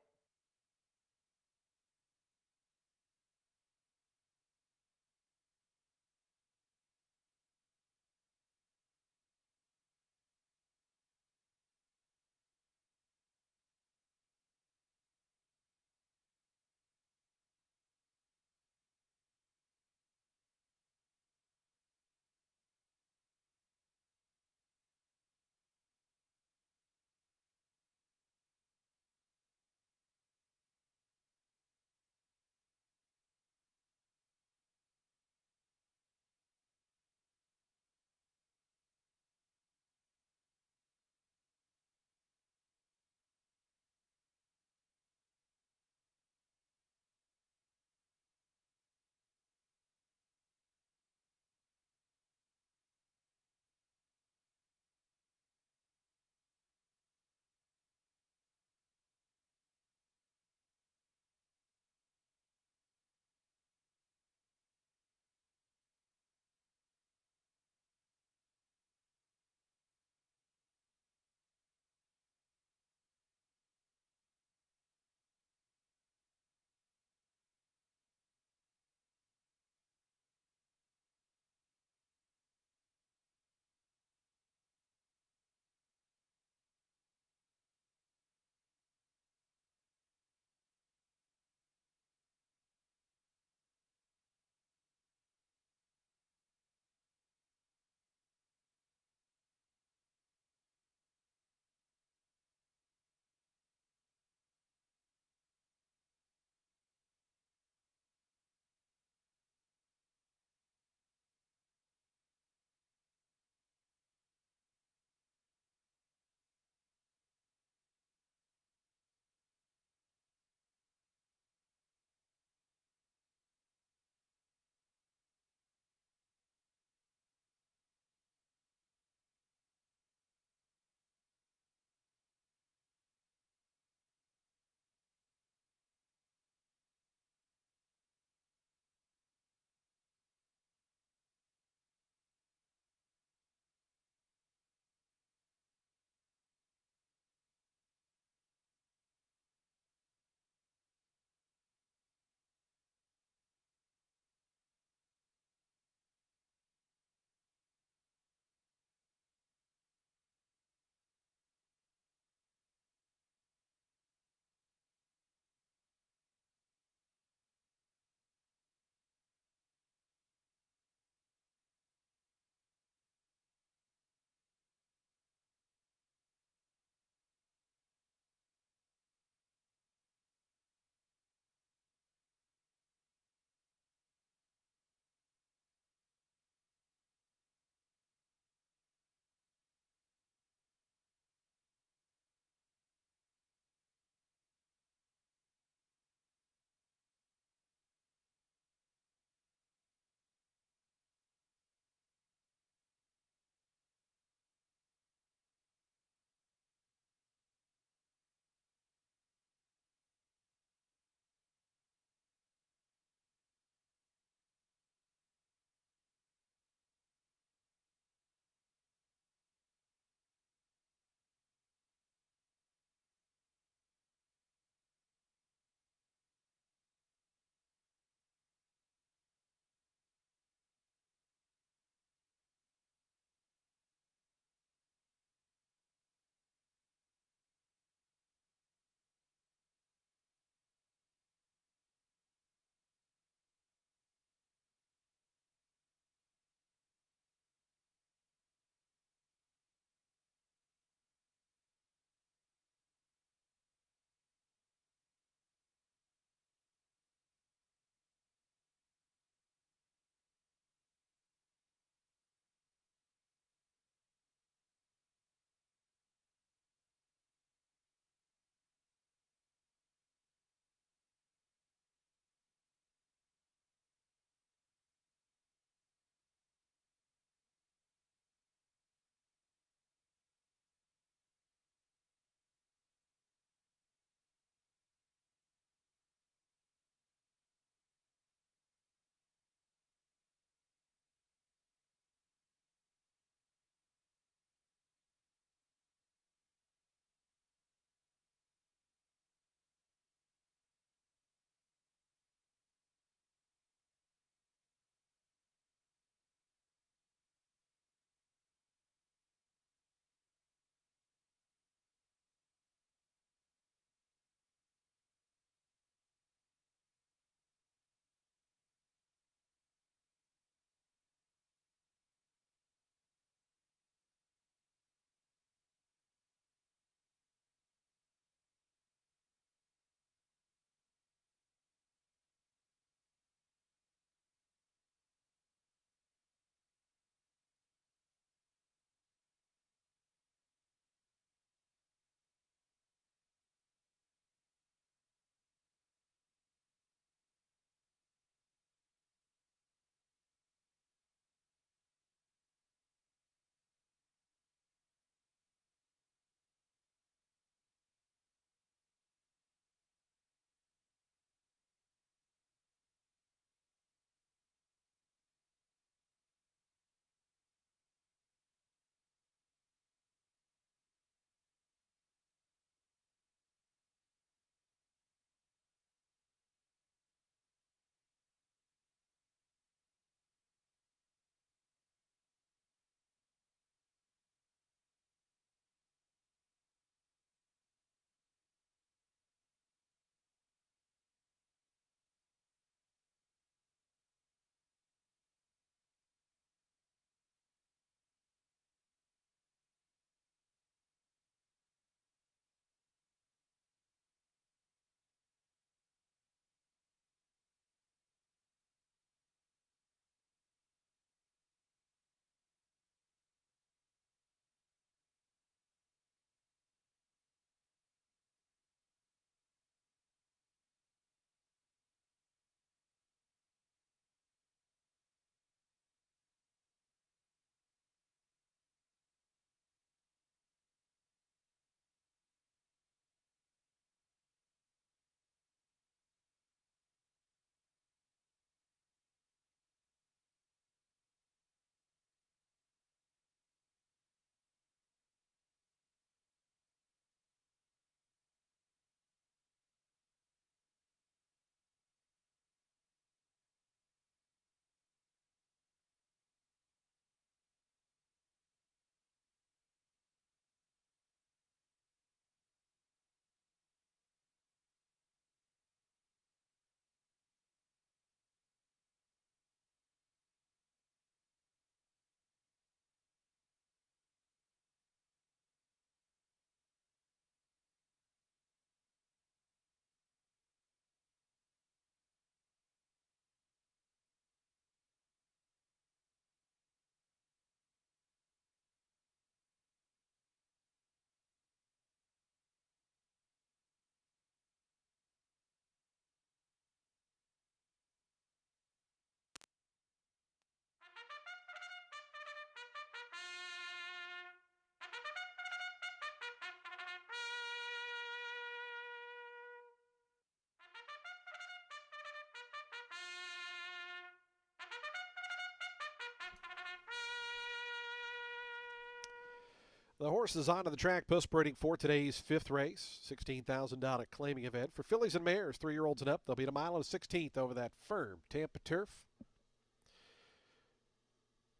S1: The horses onto the track postbraiding for today's fifth race, $16,000 claiming event. For fillies and mares, 3-year-olds and up, they'll be at a mile and a 16th over that firm Tampa turf.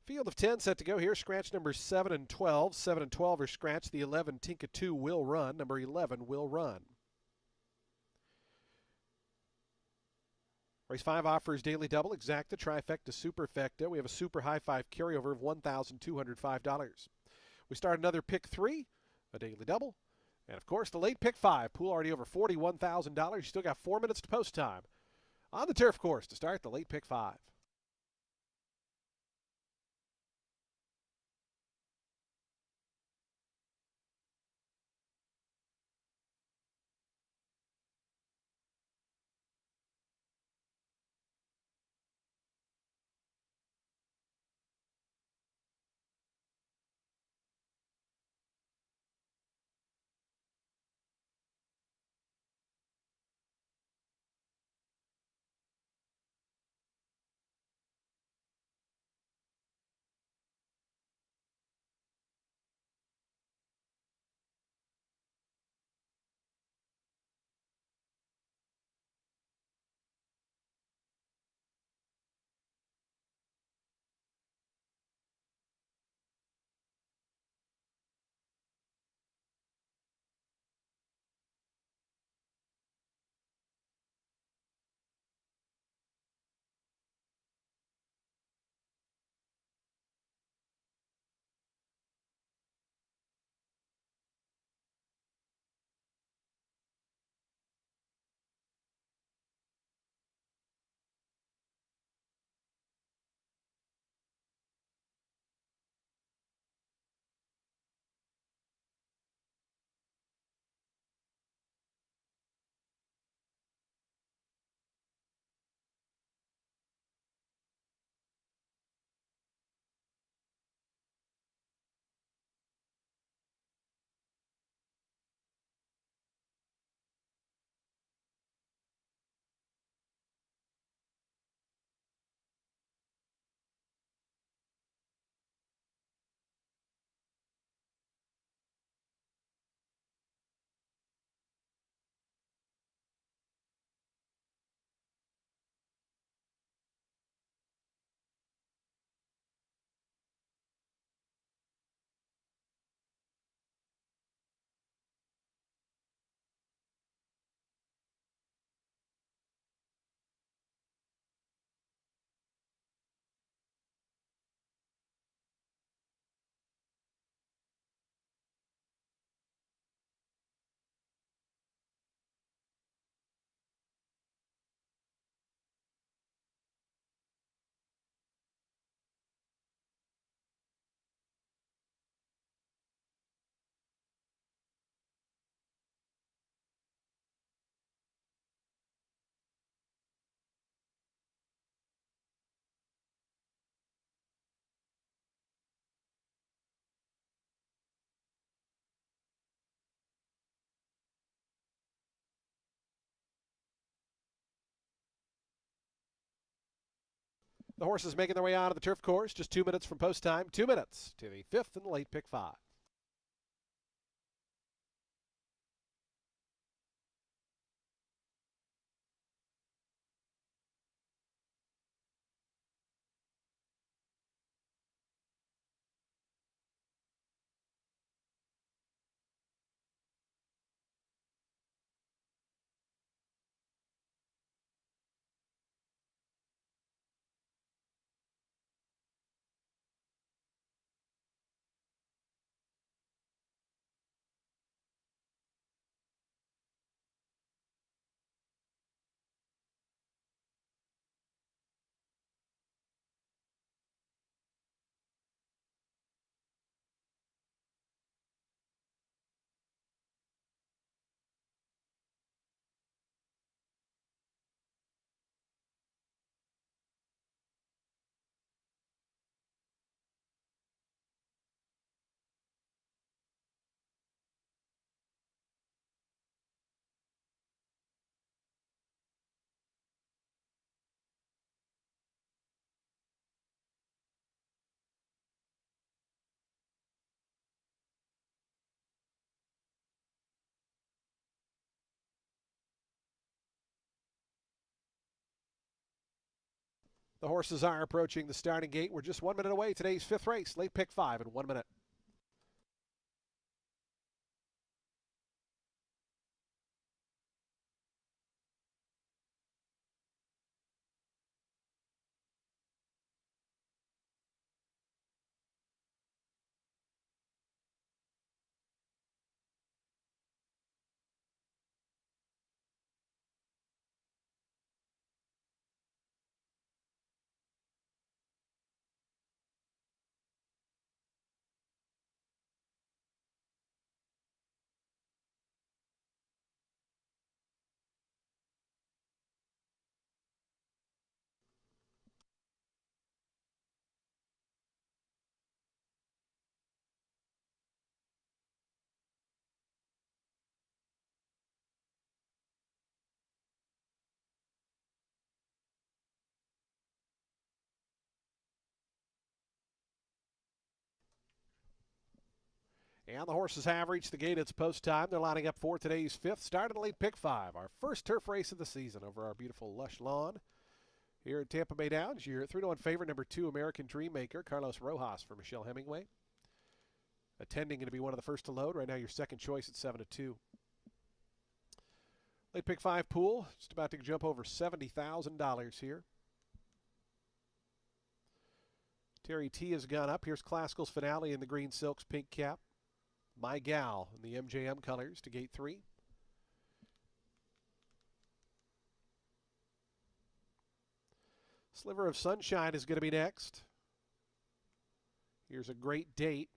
S1: Field of 10 set to go here. Scratch number 7 and 12. 7 and 12 are scratched. The 11, Tinka 2, will run. Number 11 will run. Race 5 offers daily double, exacta, trifecta, superfecta. We have a super high 5 carryover of $1,205. We start another pick 3, a daily double, and of course the late pick 5. Pool already over $41,000. You still got 4 minutes to post time on the turf course to start the late pick 5. The horses making their way onto the turf course, just 2 minutes from post time. 2 minutes to the fifth and the late pick 5. The horses are approaching the starting gate. We're just 1 minute away. Today's fifth race, late pick 5 in 1 minute. And the horses have reached the gate. It's post time. They're lining up for today's fifth start of the late pick 5, our first turf race of the season over our beautiful lush lawn here at Tampa Bay Downs. Your 3-1 favorite, number 2, American Dreammaker, Carlos Rojas for Michelle Hemingway. Attending going to be one of the first to load. Right now, your second choice at 7-2. Late pick 5 pool, just about to jump over $70,000 here. Terry T has gone up. Here's Classical's Finale in the green silks, pink cap. My Gal in the MJM colors to gate 3. Sliver of Sunshine is going to be next. Here's a great date.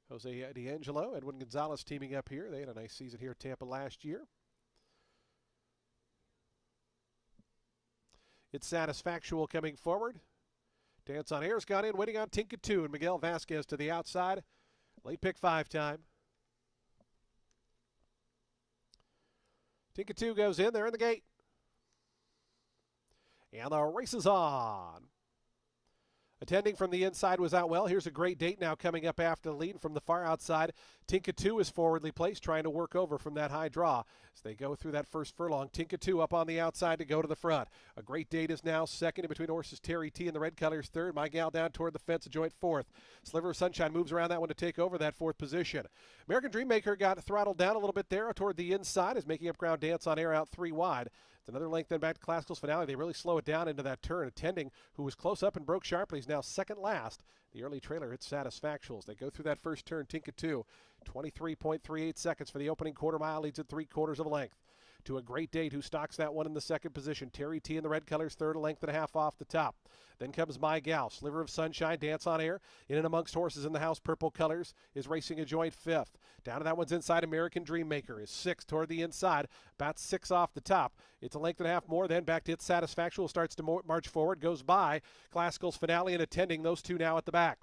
S1: Jose D'Angelo, Edwin Gonzalez teaming up here. They had a nice season here at Tampa last year. It's Satisfactual coming forward. Dance on Air's gone in, waiting on Tinkatu and Miguel Vasquez to the outside. Late pick 5 time. Tinkatu goes in. They're in the gate. And the race is on. Attending from the inside was out well. Here's a great date now coming up after the lead from the far outside. Tinkatu is forwardly placed, trying to work over from that high draw as they go through that first furlong. Tinkatu up on the outside to go to the front. A great date is now second in between horses. Terry T in the red colors third. My Gal down toward the fence, a joint fourth. Sliver of Sunshine moves around that one to take over that fourth position. American Dreammaker got throttled down a little bit there toward the inside, is making up ground. Dance on Air out 3 wide. It's another length then back to Classical's Finale. They really slow it down into that turn. Attending, who was close up and broke sharply, is now second last. The early trailer hits Satisfactuals. They go through that first turn. Tinkatu, 23.38 seconds for the opening quarter mile. Leads at 3/4 of a length to a great date who stocks that one in the second position. Terry T in the red colors third, a length and a half off the top. Then comes My Gal, Sliver of Sunshine, Dance on Air, in and amongst horses in the house purple colors, is racing a joint fifth. Down to that one's inside. American Dreammaker is sixth toward the inside, about 6 off the top. It's a length and a half more, then back to It's Satisfactual, starts to march forward, goes by Classical's Finale and Attending, those two now at the back.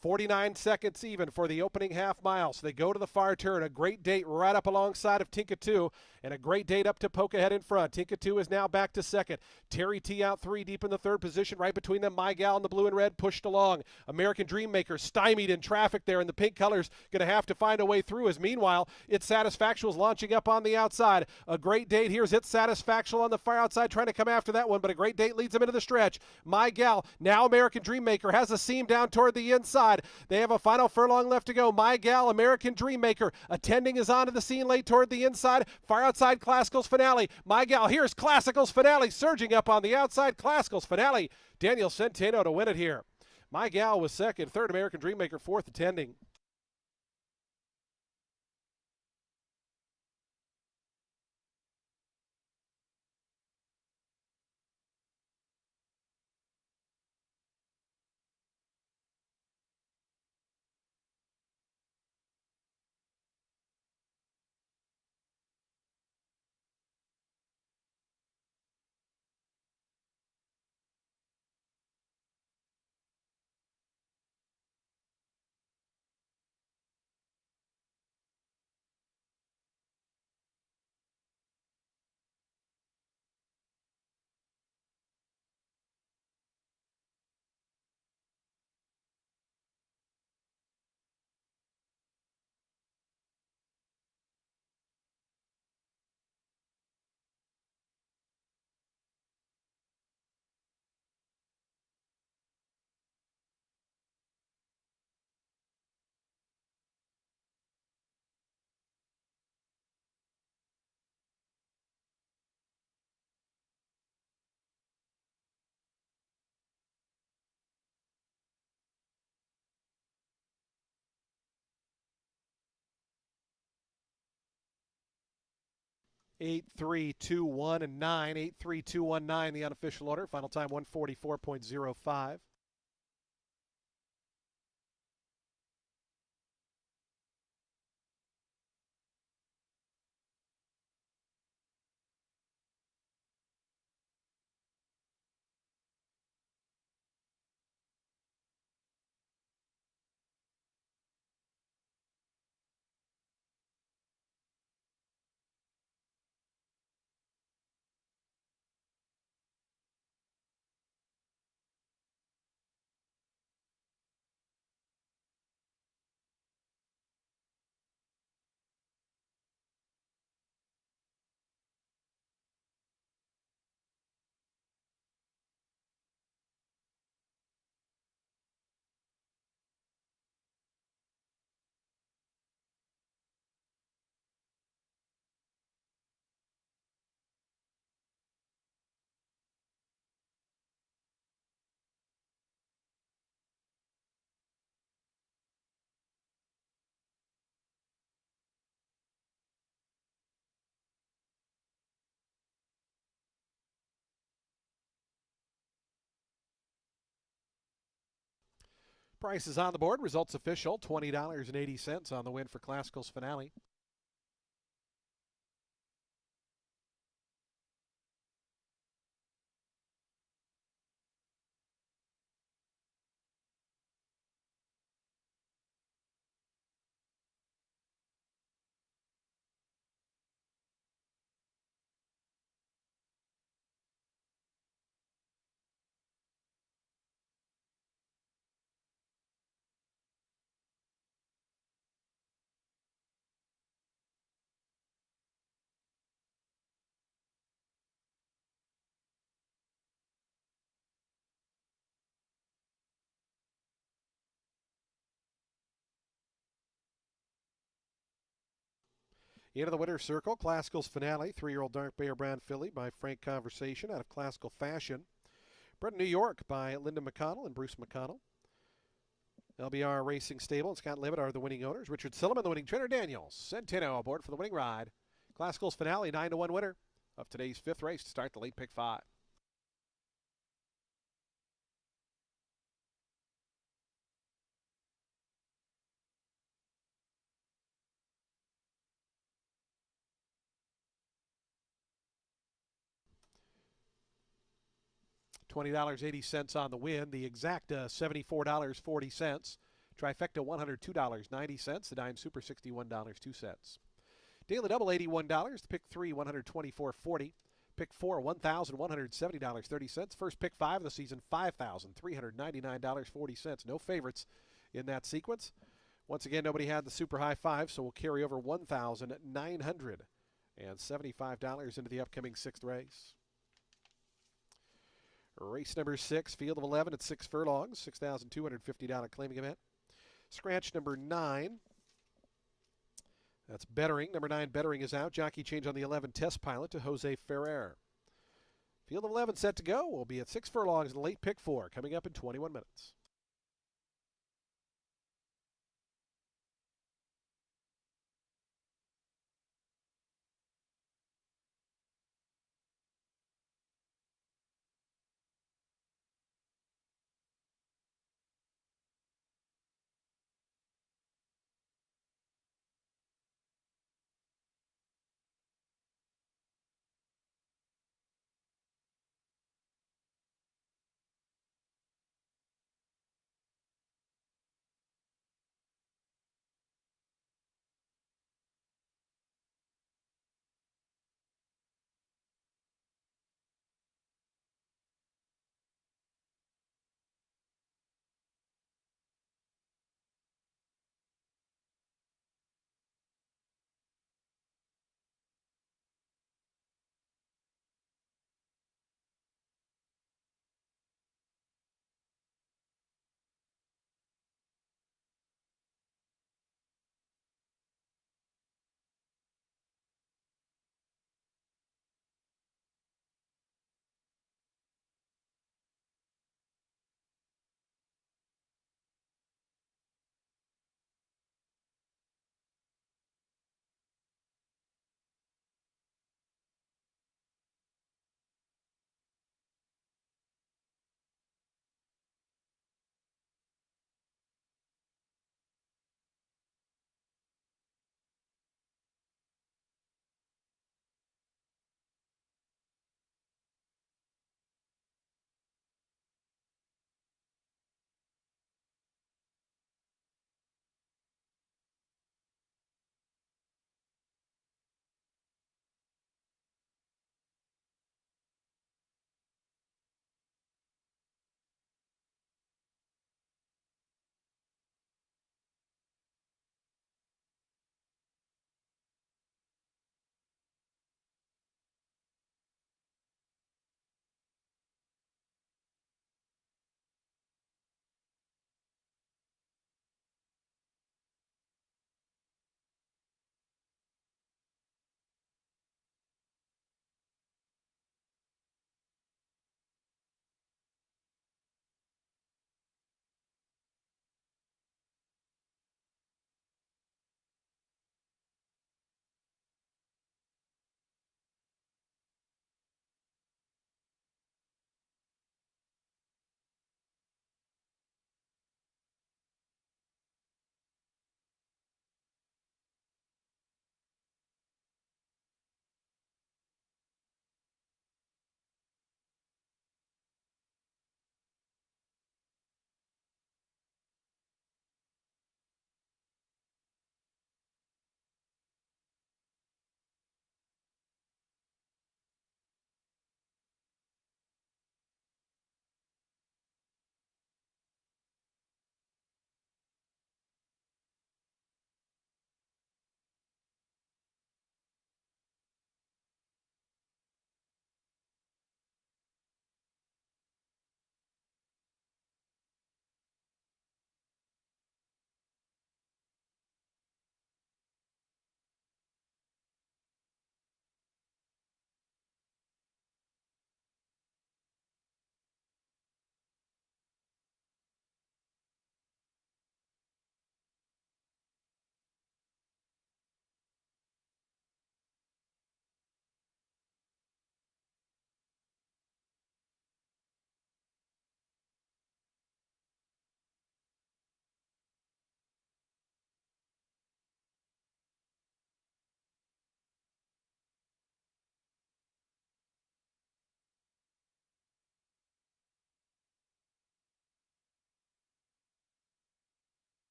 S1: 49 seconds even for the opening half mile. So they go to the far turn. A great date right up alongside of Tinkatu, and a great date up to Poke Ahead in front. Tinkatu is now back to second. Terry T out 3 deep in the third position. Right between them, My Gal in the blue and red pushed along. American Dreammaker stymied in traffic there in the pink colors. Going to have to find a way through as meanwhile, It's Satisfactual is launching up on the outside. A great date. Here's It's Satisfactual on the far outside trying to come after that one, but a great date leads him into the stretch. My Gal, now American Dreammaker, has a seam down toward the inside. They have a final furlong left to go. My Gal, American Dreammaker, Attending is onto the scene late toward the inside. Far outside, Classical's Finale. My Gal, here's Classical's Finale, surging up on the outside. Classical's Finale, Daniel Centeno to win it here. My Gal was second, third American Dreammaker, fourth Attending. 8-3-2-1 and 9. 8-3-2-1-9, the unofficial order. Final time 144.05. Prices on the board. Results official. $20.80 on the win for Classical's finale. Into the winner's circle, Classical's finale, 3-year-old Dark Bear Brown filly by Frank Conversation out of Classical Fashion. Bred in New York by Linda McConnell and Bruce McConnell. LBR Racing Stable and Scott Levitt are the winning owners. Richard Silliman, the winning trainer. Daniel Centeno aboard for the winning ride. Classical's finale, 9-1 winner of today's fifth race to start the late pick 5. $20.80 on the win. The exacta $74.40. Trifecta $102.90. The dime super $61.02. Daily double $81. The pick 3 $124.40. Pick 4 $1,170.30. First pick 5 of the season $5,399.40. No favorites in that sequence. Once again, nobody had the super high 5, so we'll carry over $1,975 into the upcoming 6th race. Race number 6, field of 11 at 6 furlongs, $6,250 claiming event. Scratch number 9. That's Bettering. Number 9, Bettering is out. Jockey change on the 11, Test Pilot to Jose Ferrer. Field of 11 set to go. We'll be at 6 furlongs in the late pick 4, coming up in 21 minutes.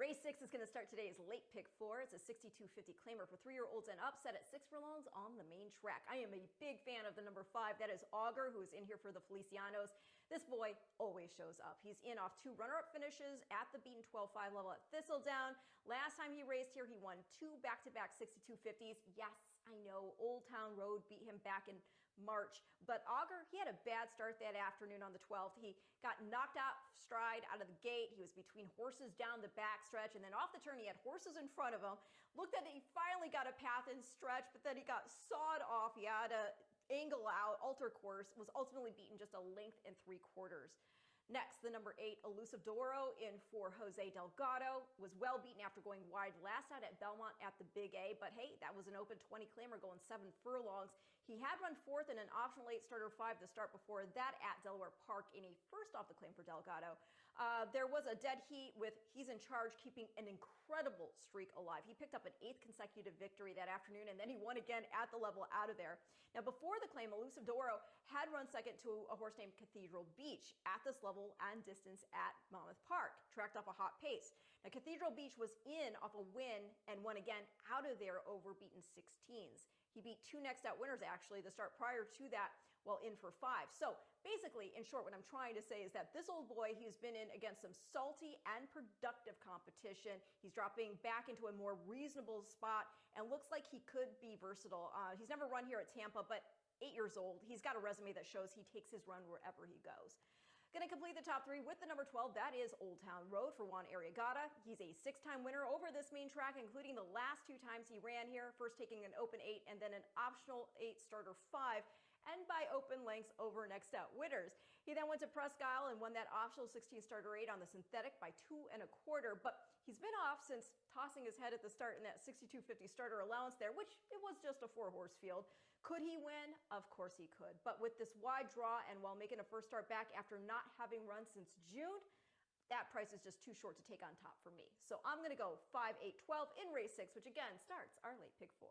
S2: Race 6 is going to start today as late pick 4. It's a 6250 claimer for 3-year-olds and up, set at 6 furlongs on the main track. I am a big fan of the number 5. That is Augur, who is in here for the Felicianos. This boy always shows up. He's in off 2 runner-up finishes at the beaten 12-5 level at Thistledown. Last time he raced here, he won 2 back-to-back 6250s. Yes, I know Old Town Road beat him back in March, but Augur, he had a bad start that afternoon on the 12th. He got knocked out stride out of the gate. He was between horses down the backstretch, and then off the turn he had horses in front of him. Looked at it, he finally got a path and stretch, but then he got sawed off. He had to angle out, alter course, was ultimately beaten just a length and 3/4. Next, the number 8, Elusive Doro, in for Jose Delgado, was well beaten after going wide last out at Belmont at the Big A, but hey, that was an open 20 claimer going 7 furlongs. He had run 4th in an optional 8 starter 5 the start before that at Delaware Park in a first off the claim for Delgado. There was a dead heat with He's in Charge keeping an incredible streak alive. He picked up an 8th consecutive victory that afternoon, and then he won again at the level out of there. Now, before the claim, Elusive Doro had run second to a horse named Cathedral Beach at this level and distance at Monmouth Park, tracked off a hot pace. Now, Cathedral Beach was in off a win and won again out of there over beaten 16s. He beat 2 next out winners, actually, the start prior to that, while in for 5. So basically, in short, what I'm trying to say is that this old boy, he's been in against some salty and productive competition. He's dropping back into a more reasonable spot and looks like he could be versatile. He's never run here at Tampa, but 8 years old. He's got a resume that shows he takes his run wherever he goes. Going to complete the top 3 with the number 12. That is Old Town Road for Juan Arriagada. He's a 6-time winner over this main track, including the last 2 times he ran here, first taking an open 8 and then an optional 8 starter 5, and by open lengths over next out winners. He then went to Presque Isle and won that optional 16 starter 8 on the synthetic by 2 1/4, but he's been off since tossing his head at the start in that 6250 starter allowance there, which it was just a 4-horse field. Could he win? Of course he could. But with this wide draw and while making a first start back after not having run since June, that price is just too short to take on top for me. So I'm going to go 5, 8, 12 in race 6, which again starts our late pick 4.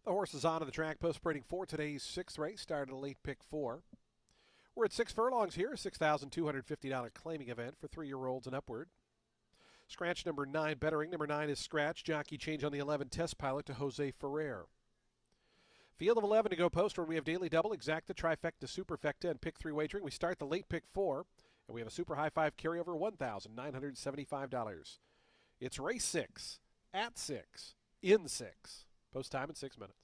S1: The horses on the track post sprinting for today's sixth race started a late pick four. We're at 6 furlongs here, a $6,250 claiming event for 3-year-olds and upward. Scratch number 9, Bettering. Number 9 is Scratch. Jockey change on the 11, Test Pilot to Jose Ferrer. Field of 11 to go post where we have Daily Double, Exacta, Trifecta, Superfecta, and Pick 3 wagering. We start the late pick 4, and we have a Super High 5 carryover, $1,975. It's race 6, at 6, in 6. Post time in 6 minutes.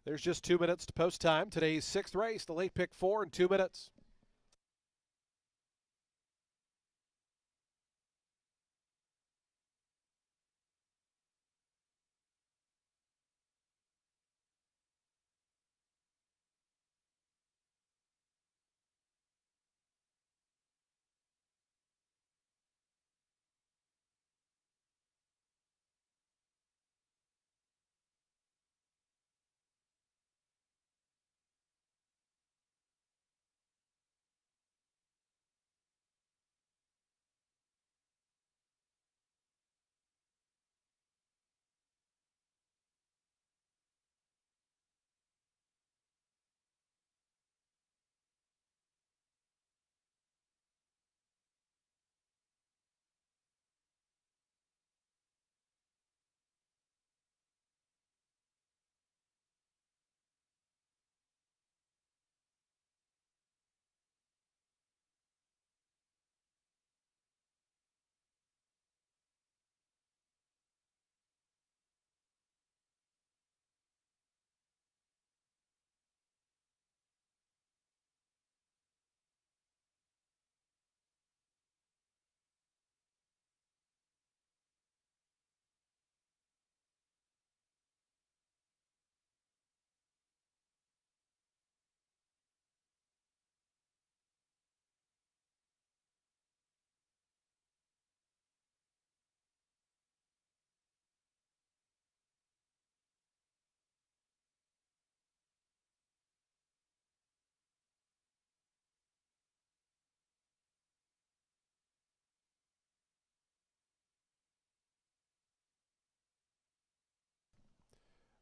S1: There's just 2 minutes to post time. Today's sixth race, the late pick 4 in 2 minutes.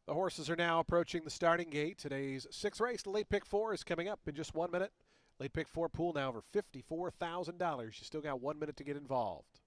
S1: The horses are now approaching the starting gate. Today's sixth race, the late pick 4, is coming up in just 1 minute. Late pick 4 pool now over $54,000. You still got 1 minute to get involved.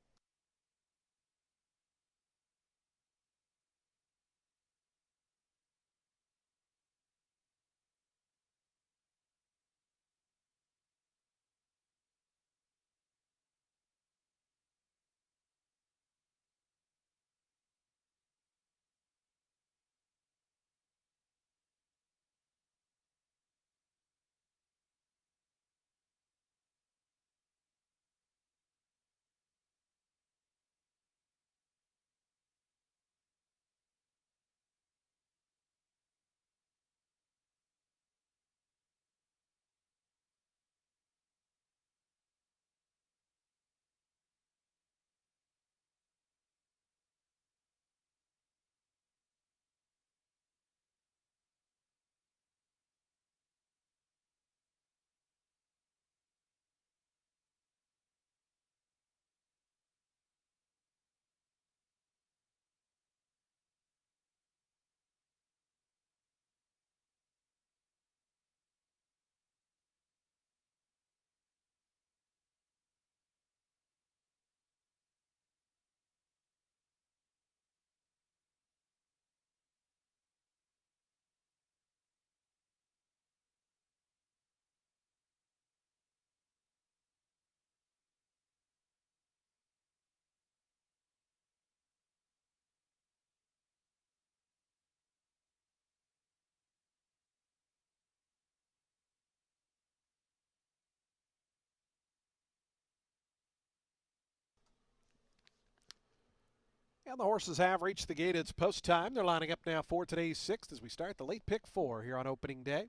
S1: And the horses have reached the gate. It's post time. They're lining up now for today's sixth as we start the late pick 4 here on opening day.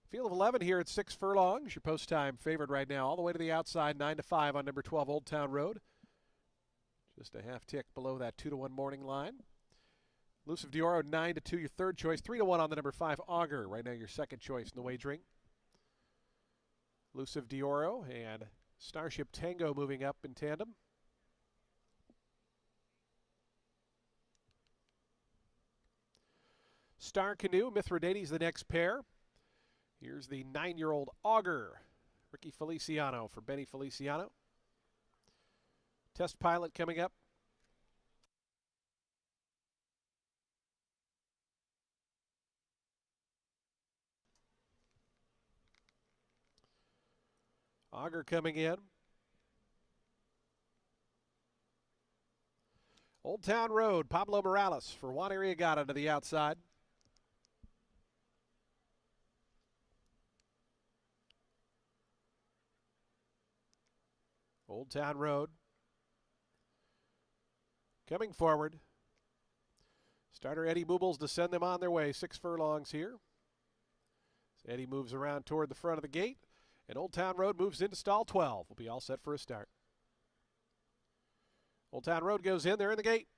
S1: Field of 11 here at 6 furlongs. Your post time favored right now all the way to the outside, 9-5 on number 12 Old Town Road. Just a half tick below that 2-1 morning line. Elusive Dioro 9-2, your third choice. 3-1 on the number 5 Augur. Right now your second choice in the wagering. Elusive Dioro and Starship Tango moving up in tandem. Star Canoe, Mithridates the next pair. Here's the 9-year-old Augur, Ricky Feliciano for Benny Feliciano. Test Pilot coming up. Augur coming in. Old Town Road, Pablo Morales for Juan Arriagada to the outside. Old Town Road. Coming forward. Starter Eddie Boobles to send them on their way. 6 furlongs here. As Eddie moves around toward the front of the gate. And Old Town Road moves into stall 12. We'll be all set for a start. Old Town Road goes in. They're in the gate.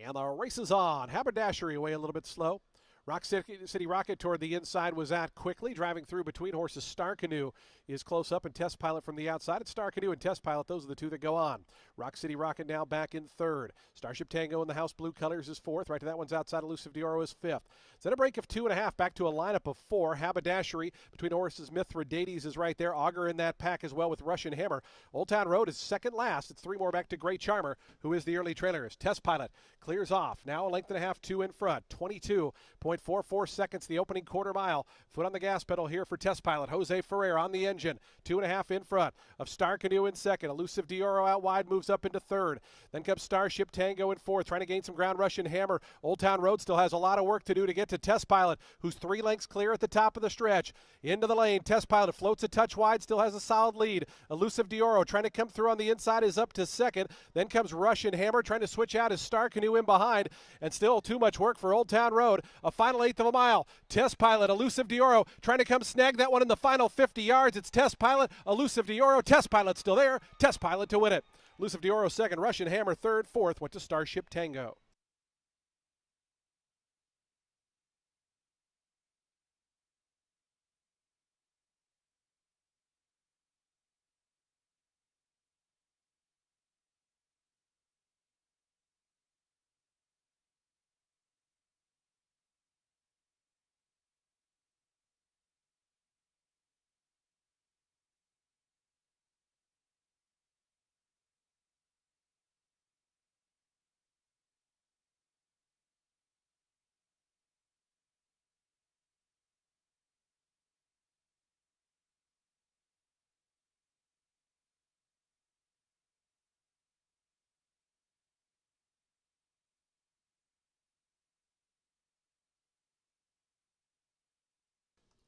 S1: And the race is on. Haberdashery away a little bit slow. Rock City Rocket toward the inside was at quickly. Driving through between horses. Star Canoe is close up, and Test Pilot from the outside. It's Star Canoe and Test Pilot. Those are the two that go on. Rock City Rocket now back in third. Starship Tango in the house blue colors is fourth. Right to that one's outside. Elusive Dioro is fifth. It's at a break of 2.5 back to a lineup of 4. Haberdashery between horses. Mithridates is right there. Augur in that pack as well with Russian Hammer. Old Town Road is second last. It's 3 more back to Great Charmer, who is the early trailer. Test Pilot clears off. Now a length and a half, 2 in front. 22.44 seconds the opening quarter mile. Foot on the gas pedal here for Test Pilot. Jose Ferrer on the engine. 2.5 in front of Star Canoe in second. Elusive Dioro out wide, moves up into third. Then comes Starship Tango in fourth, trying to gain some ground. Russian Hammer. Old Town Road still has a lot of work to do to get to Test Pilot, who's 3 lengths clear at the top of the stretch. Into the lane. Test Pilot floats a touch wide, still has a solid lead. Elusive Dioro trying to come through on the inside is up to second. Then comes Russian Hammer trying to switch out as Star Canoe in behind. And still too much work for Old Town Road. A final eighth of a mile. Test Pilot, Elusive Dioro trying to come snag that one in the final 50 yards. It's Test Pilot, Elusive Dioro. Test Pilot still there. Test Pilot to win it. Elusive Dioro second, Russian Hammer third, fourth went to Starship Tango.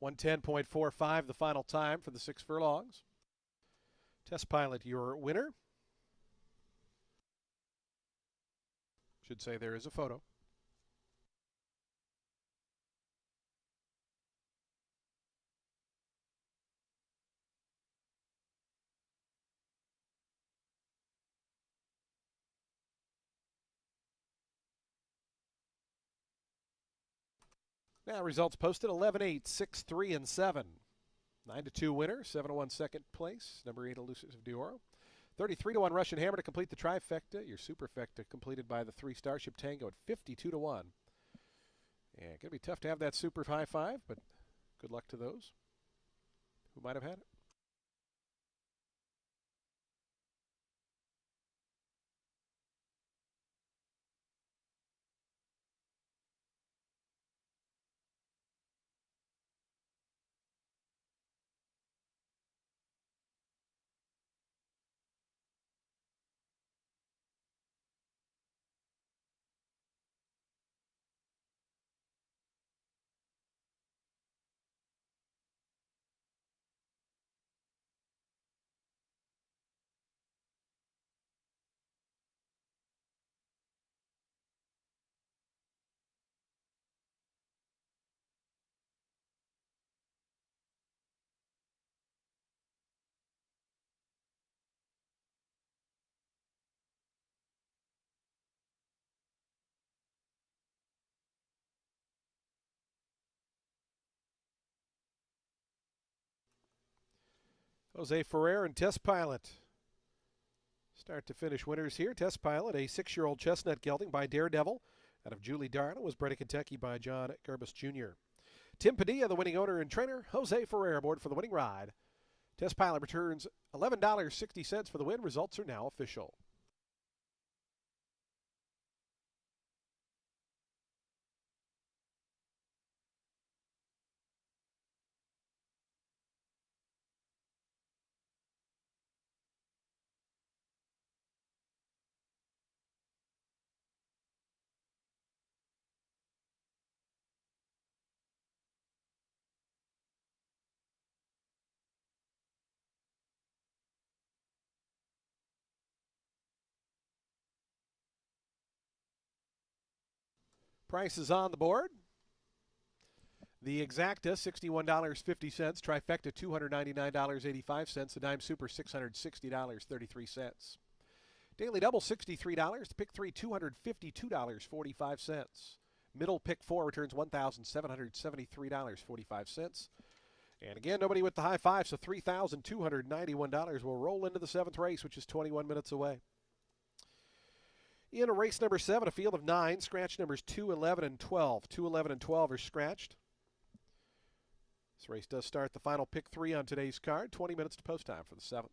S1: 110.45 the final time for the 6 furlongs. Test Pilot, your winner. Should say there is a photo. Now results posted 11-8, 6, 3, and 7. 9-2 winner, 7-1 second place. Number 8 Elusive Dioro. 33-1 Russian Hammer to complete the trifecta. Your superfecta completed by the 3 Starship Tango at 52-1. And going to be tough to have that super high five, but good luck to those who might have had it. Jose Ferrer and Test Pilot. Start to finish winners here. Test Pilot, a 6-year-old chestnut gelding by Daredevil out of Julie Darla, was bred in Kentucky by John Gerbus Jr. Tim Padilla, the winning owner and trainer. Jose Ferrer aboard for the winning ride. Test Pilot returns $11.60 for the win. Results are now official. Prices on the board. The Exacta, $61.50. Trifecta, $299.85. The Dime Super, $660.33. Daily Double, $63. The Pick 3, $252.45. Middle Pick 4 returns $1,773.45. And again, nobody with the high five, so $3,291 will roll into the 7th race, which is 21 minutes away. In race number 7, a field of 9, scratch numbers 2, 11, and 12. 2, 11, and 12 are scratched. This race does start the final pick 3 on today's card. 20 minutes to post time for the 7th.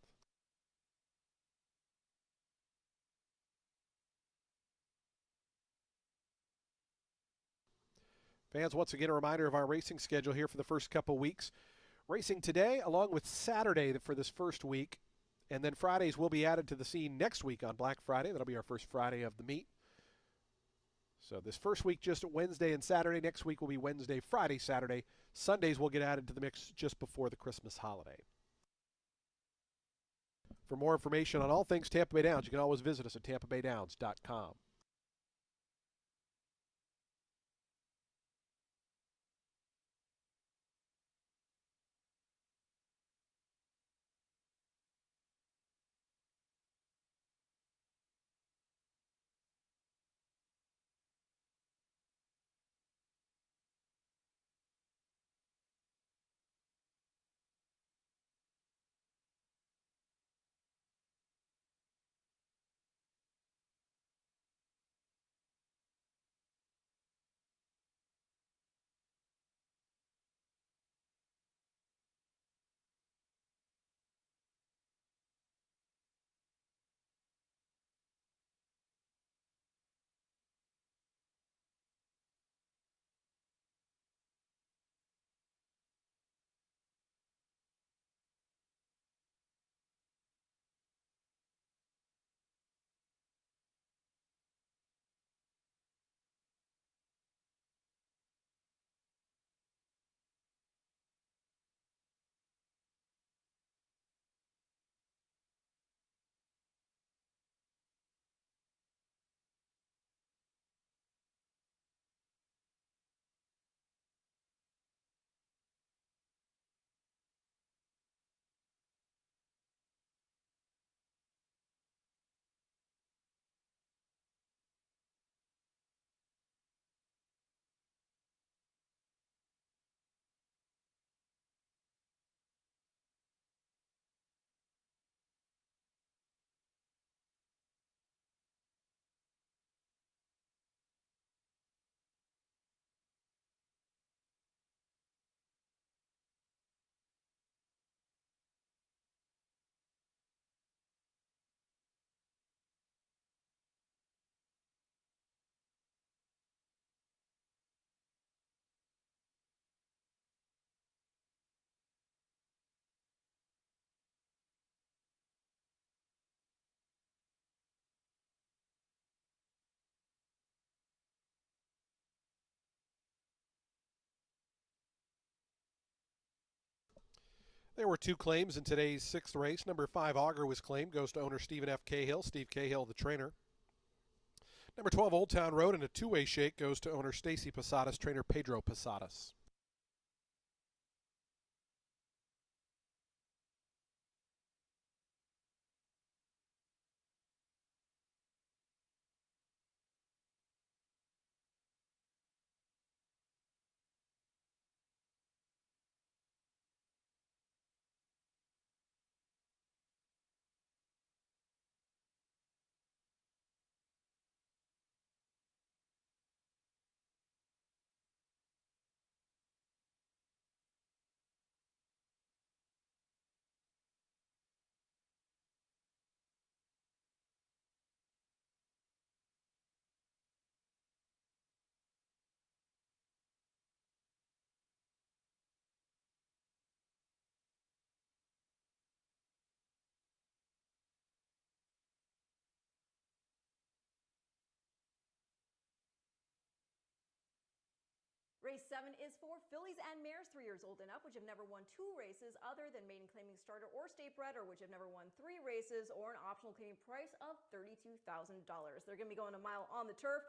S1: Fans, once again, a reminder of our racing schedule here for the first couple weeks. Racing today, along with Saturday for this first week. And then Fridays will be added to the scene next week on Black Friday. That'll be our first Friday of the meet. So this first week, just Wednesday and Saturday. Next week will be Wednesday, Friday, Saturday. Sundays will get added to the mix just before the Christmas holiday. For more information on all things Tampa Bay Downs, you can always visit us at tampabaydowns.com. There were two claims in today's sixth race. Number 5, Auger, was claimed, goes to owner Stephen F. Cahill. Steve Cahill, the trainer. Number 12, Old Town Road, and a two-way shake goes to owner Stacy Posadas, trainer Pedro Posadas.
S2: Race 7 is for fillies and mares 3 years old and up, which have never won 2 races other than maiden claiming starter or state bred, or which have never won 3 races, or an optional claiming price of $32,000. They're going to be going a mile on the turf.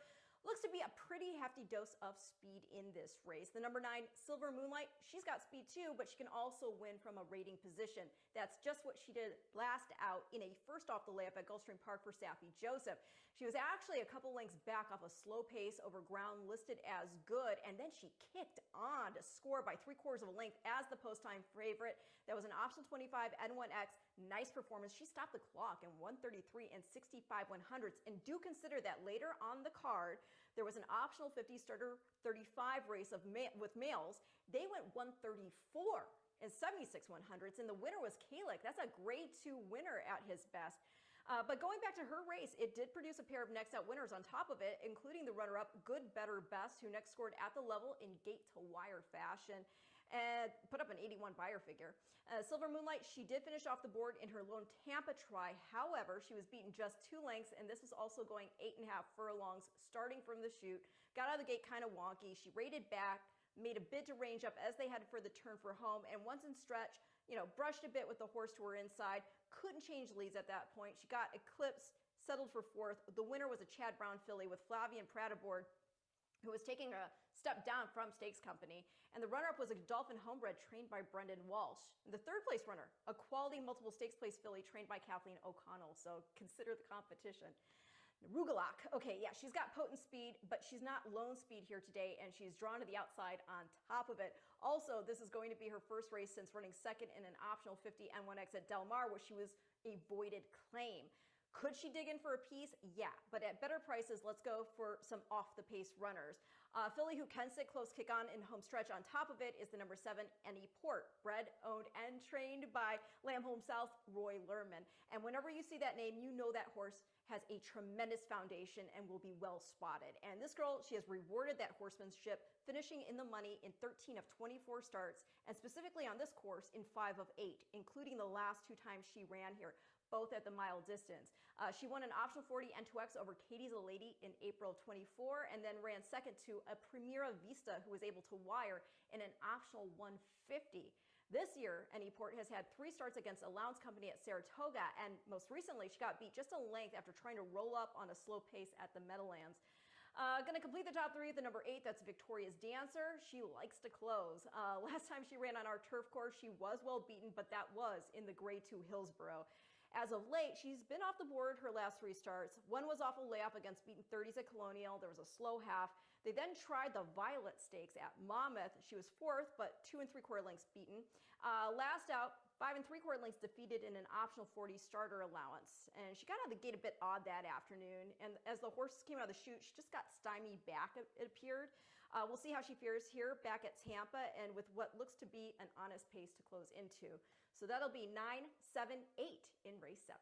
S2: Looks to be a pretty hefty dose of speed in this race. The number 9, Silver Moonlight, she's got speed too, but she can also win from a rating position. That's just what she did last out in a first off the layup at Gulfstream Park for Saffie Joseph. She was actually a couple lengths back off a slow pace over ground listed as good, and then she kicked on to score by 3/4 of a length as the post time favorite. That was an optional 25 N1X. Nice performance. She stopped the clock in 1:33 and 65/100ths. And do consider that later on the card, there was an optional 50 starter 35 race with males. They went 1:34 and 76/100ths, and the winner was Kalik. That's a grade 2 winner at his best. But going back to her race, it did produce a pair of next out winners on top of it, including the runner-up Good, Better, Best, who next scored at the level in gate-to-wire fashion and put up an 81 buyer figure. Silver Moonlight, she did finish off the board in her lone Tampa try. However, she was beaten just 2 lengths, and this was also going 8.5 furlongs starting from the chute. Got out of the gate kind of wonky. She rated back, made a bid to range up as they headed for the turn for home, and once in stretch, brushed a bit with the horse to her inside. Couldn't change leads at that point. She got eclipsed, settled for 4th. The winner was a Chad Brown filly with Flavian Pratt aboard, who was taking a step down from Stakes Company. And the runner-up was a Godolphin homebred trained by Brendan Walsh. The third place runner, a quality multiple stakes place filly trained by Kathleen O'Connell. So consider the competition. Rugelach. Okay, yeah, she's got potent speed, but she's not lone speed here today, and she's drawn to the outside on top of it. Also, this is going to be her first race since running second in an optional 50 N1X at Del Mar, where she was a voided claim. Could she dig in for a piece? Yeah, but at better prices, let's go for some off-the-pace runners. Filly who can sit close kick on in home stretch on top of it is the number 7, Any Port, bred, owned, and trained by Lamb South Roy Lerman. And whenever you see that name, you know that horse has a tremendous foundation and will be well spotted. And this girl, she has rewarded that horsemanship, finishing in the money in 13 of 24 starts, and specifically on this course in 5 of 8, including the last 2 times she ran here, both at the mile distance. She won an optional 40 N2X over Katie's a Lady in April of 24, and then ran second to a Primera Vista, who was able to wire in an optional 150. This year, Any Port has had 3 starts against Allowance Company at Saratoga, and most recently she got beat just a length after trying to roll up on a slow pace at the Meadowlands. Going to complete the top 3 with the number 8, that's Victoria's Dancer. She likes to close. Last time she ran on our turf course, she was well beaten, but that was in the grade 2 Hillsborough. As of late, she's been off the board her last 3 starts. One was off a layoff against beaten 30s at Colonial. There was a slow half. They then tried the Violet Stakes at Monmouth. She was 4th, but 2 3/4 lengths beaten. Last out, 5 3/4 lengths defeated in an optional 40 starter allowance. And she got out of the gate a bit odd that afternoon. And as the horse came out of the chute, she just got stymied back, it appeared. We'll see how she fares here back at Tampa and with what looks to be an honest pace to close into. So that'll be 9, 7, 8 in race 7.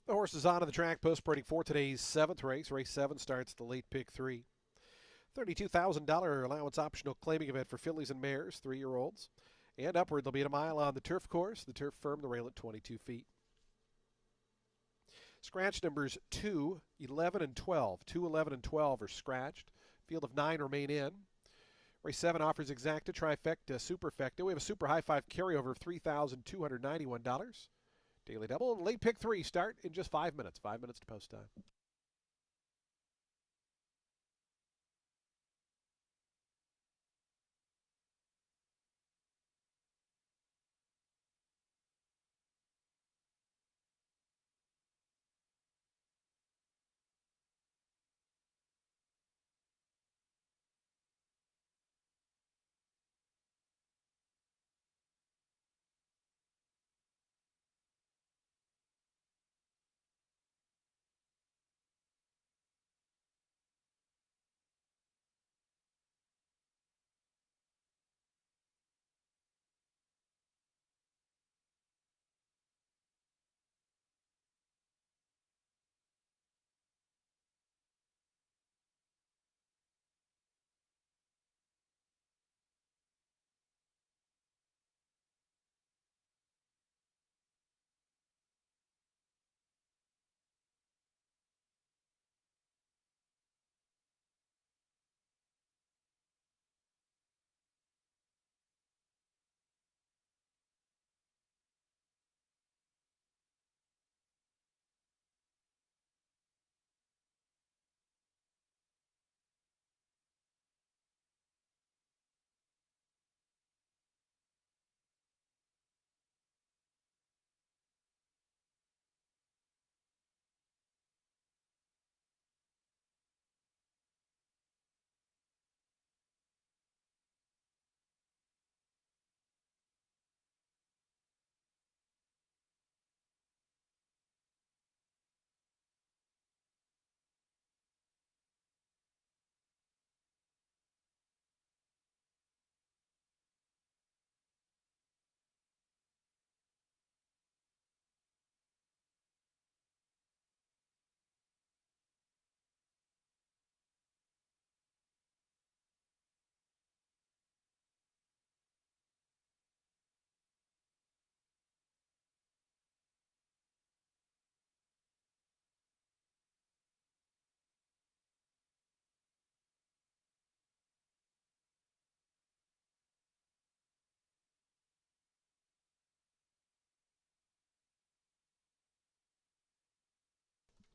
S1: The horse is on the track, post sprinting for today's seventh race. Race 7 starts the late pick 3. $32,000 allowance optional claiming event for fillies and mares, 3-year-olds. And upward, there'll be a mile on the turf course. The turf firm, the rail at 22 feet. Scratch numbers 2, 11, and 12. 2, 11, and 12 are scratched. Field of 9 remain in. Race 7 offers exacta, trifecta, superfecta. We have a super high five carryover of $3,291. Daily double and late pick 3 start in just 5 minutes. 5 minutes to post time.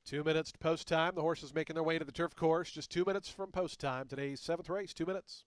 S1: Two minutes to post time. The horses making their way to the turf course. Just 2 minutes from post time. Today's seventh race, 2 minutes.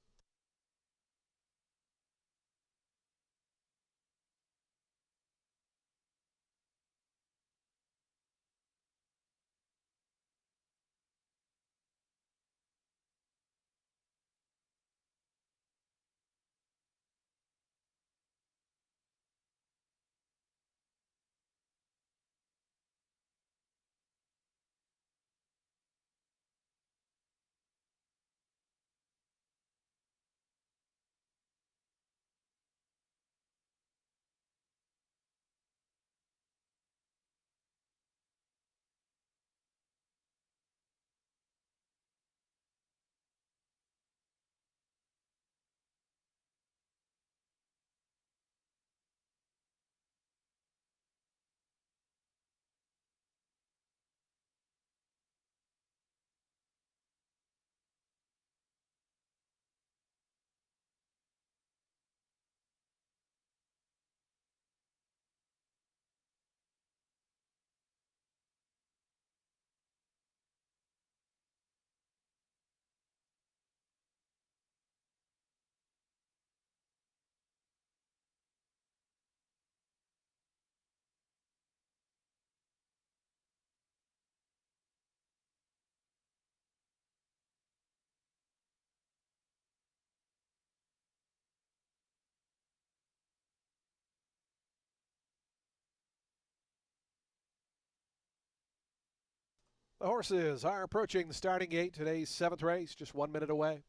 S1: The horses are approaching the starting gate. Today's seventh race, just 1 minute away.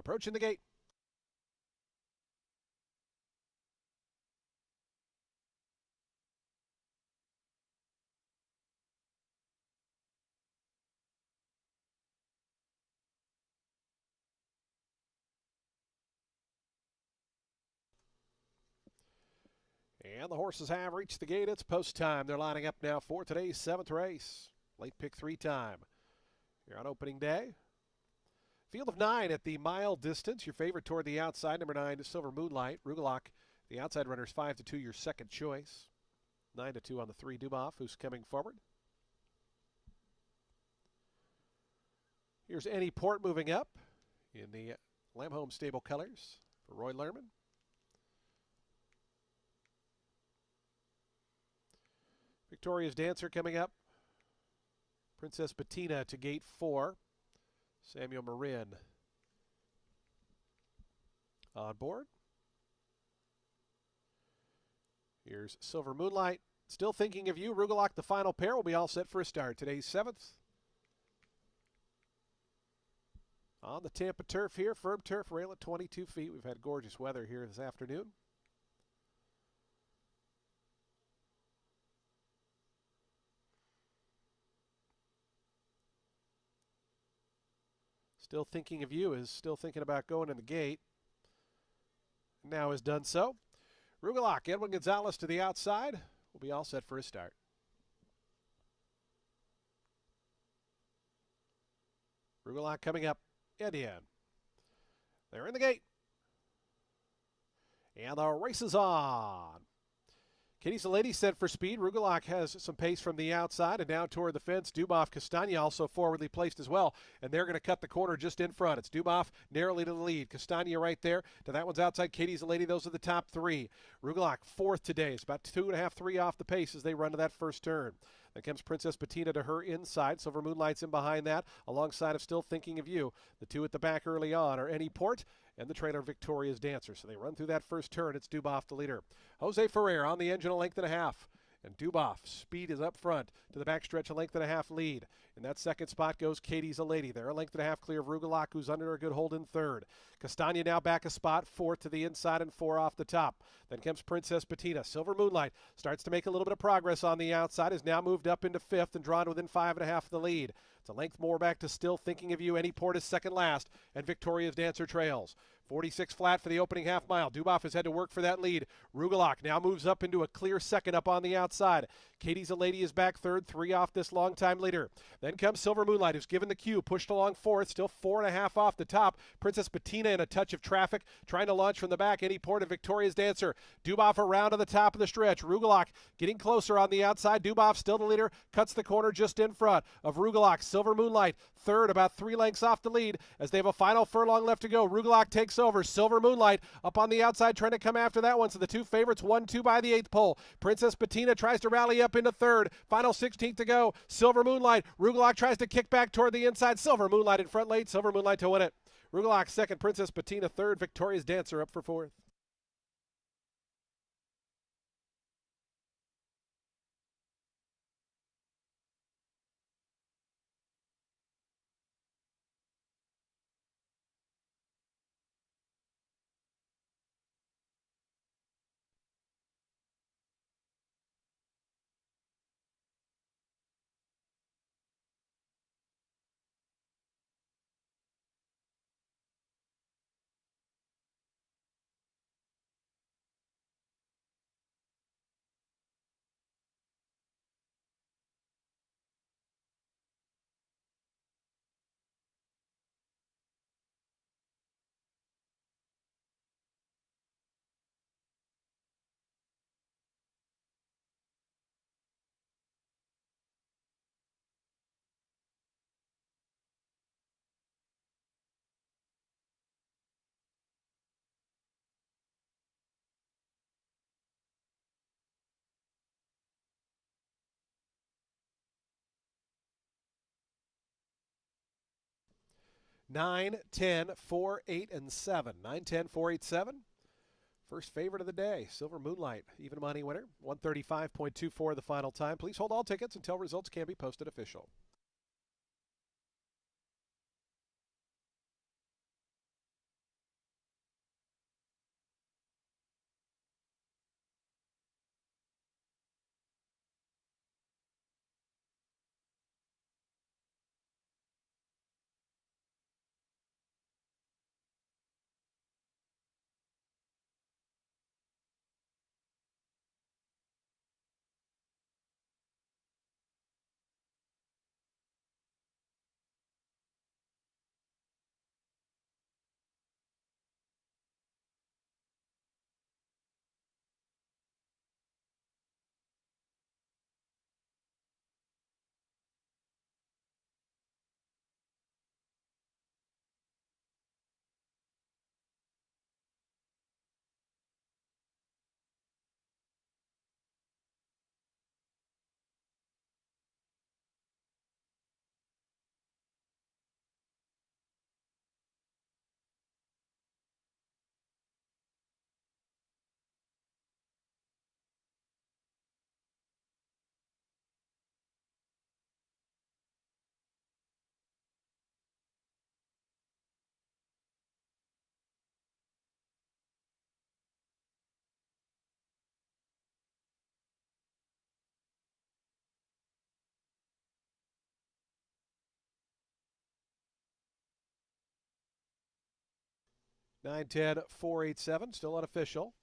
S1: Approaching the gate. And the horses have reached the gate. It's post time. They're lining up now for today's 7th race. Late pick 3 time. Here on opening day. Field of 9 at the mile distance. Your favorite toward the outside, number 9, Silver Moonlight. Rugelach, the outside runner, is 5-2, your second choice. 9-2 on the 3, Duboff, who's coming forward. Here's Any Port moving up in the Lamb Stable colors for Roy Lerman. Victoria's Dancer coming up. Princess Bettina to gate 4. Samuel Marin on board. Here's Silver Moonlight. Still Thinking of You. Rugelach, the final pair, will be all set for a start. Today's 7th. On the Tampa turf here. Firm turf, rail at 22 feet. We've had gorgeous weather here this afternoon. Still Thinking of You is still thinking about going in the gate. Now has done so. Rugelach, Edwin Gonzalez to the outside. Will be all set for his start. Rugelach coming up and in. They're in the gate. And the race is on. Katie's the lady set for speed. Rugelach has some pace from the outside and down toward the fence. Duboff Castagna also forwardly placed as well. And they're going to cut the corner just in front. It's Duboff narrowly to the lead. Castagna right there. To that one's outside. Katie's the lady. Those are the top 3. Rugelach 4th today. It's about 2.5, 3 off the pace as they run to that first turn. Then comes Princess Bettina to her inside. Silver Moonlight's in behind that, alongside of Still Thinking of You. The 2 at the back early on are Any Port and the trailer Victoria's Dancer. So they run through that first turn. It's Duboff the leader. Jose Ferrer on the engine, a length and a half. And Duboff, speed is up front to the backstretch, a length and a half lead. In that second spot goes Katie's a Lady. They're a length and a half clear of Rugelach, who's under a good hold in 3rd. Castagna now back a spot, 4th to the inside and 4 off the top. Then comes Princess Bettina. Silver Moonlight starts to make a little bit of progress on the outside, is now moved up into 5th and drawn within 5.5 of the lead. It's a length more back to Still Thinking of You. Any Port is second last, and Victoria's Dancer trails. 46 flat for the opening half mile. Duboff has had to work for that lead. Rugelach now moves up into a clear second up on the outside. Katie's a Lady is back 3rd, 3 off this longtime leader. Then comes Silver Moonlight, who's given the cue, pushed along 4th, still 4.5 off the top. Princess Bettina in a touch of traffic, trying to launch from the back. Any Port of Victoria's Dancer. Duboff around to the top of the stretch. Rugelach getting closer on the outside. Duboff still the leader, cuts the corner just in front of Rugelach. Silver Moonlight 3rd, about 3 lengths off the lead as they have a final furlong left to go. Rugelach takes over. Silver Moonlight up on the outside trying to come after that one. So the 2 favorites 1-2 by the 8th pole. Princess Bettina tries to rally up into 3rd. Final 16th to go. Silver Moonlight. Rugelach tries to kick back toward the inside. Silver Moonlight in front late. Silver Moonlight to win it. Rugelach 2nd. Princess Bettina 3rd. Victoria's Dancer up for 4th. Nine, 10, 4, 8, and 7. 9, 10, 4, 8, 7. First favorite of the day, Silver Moonlight, even money winner, 135.24 the final time. Please hold all tickets until results can be posted official. 910 487, still unofficial.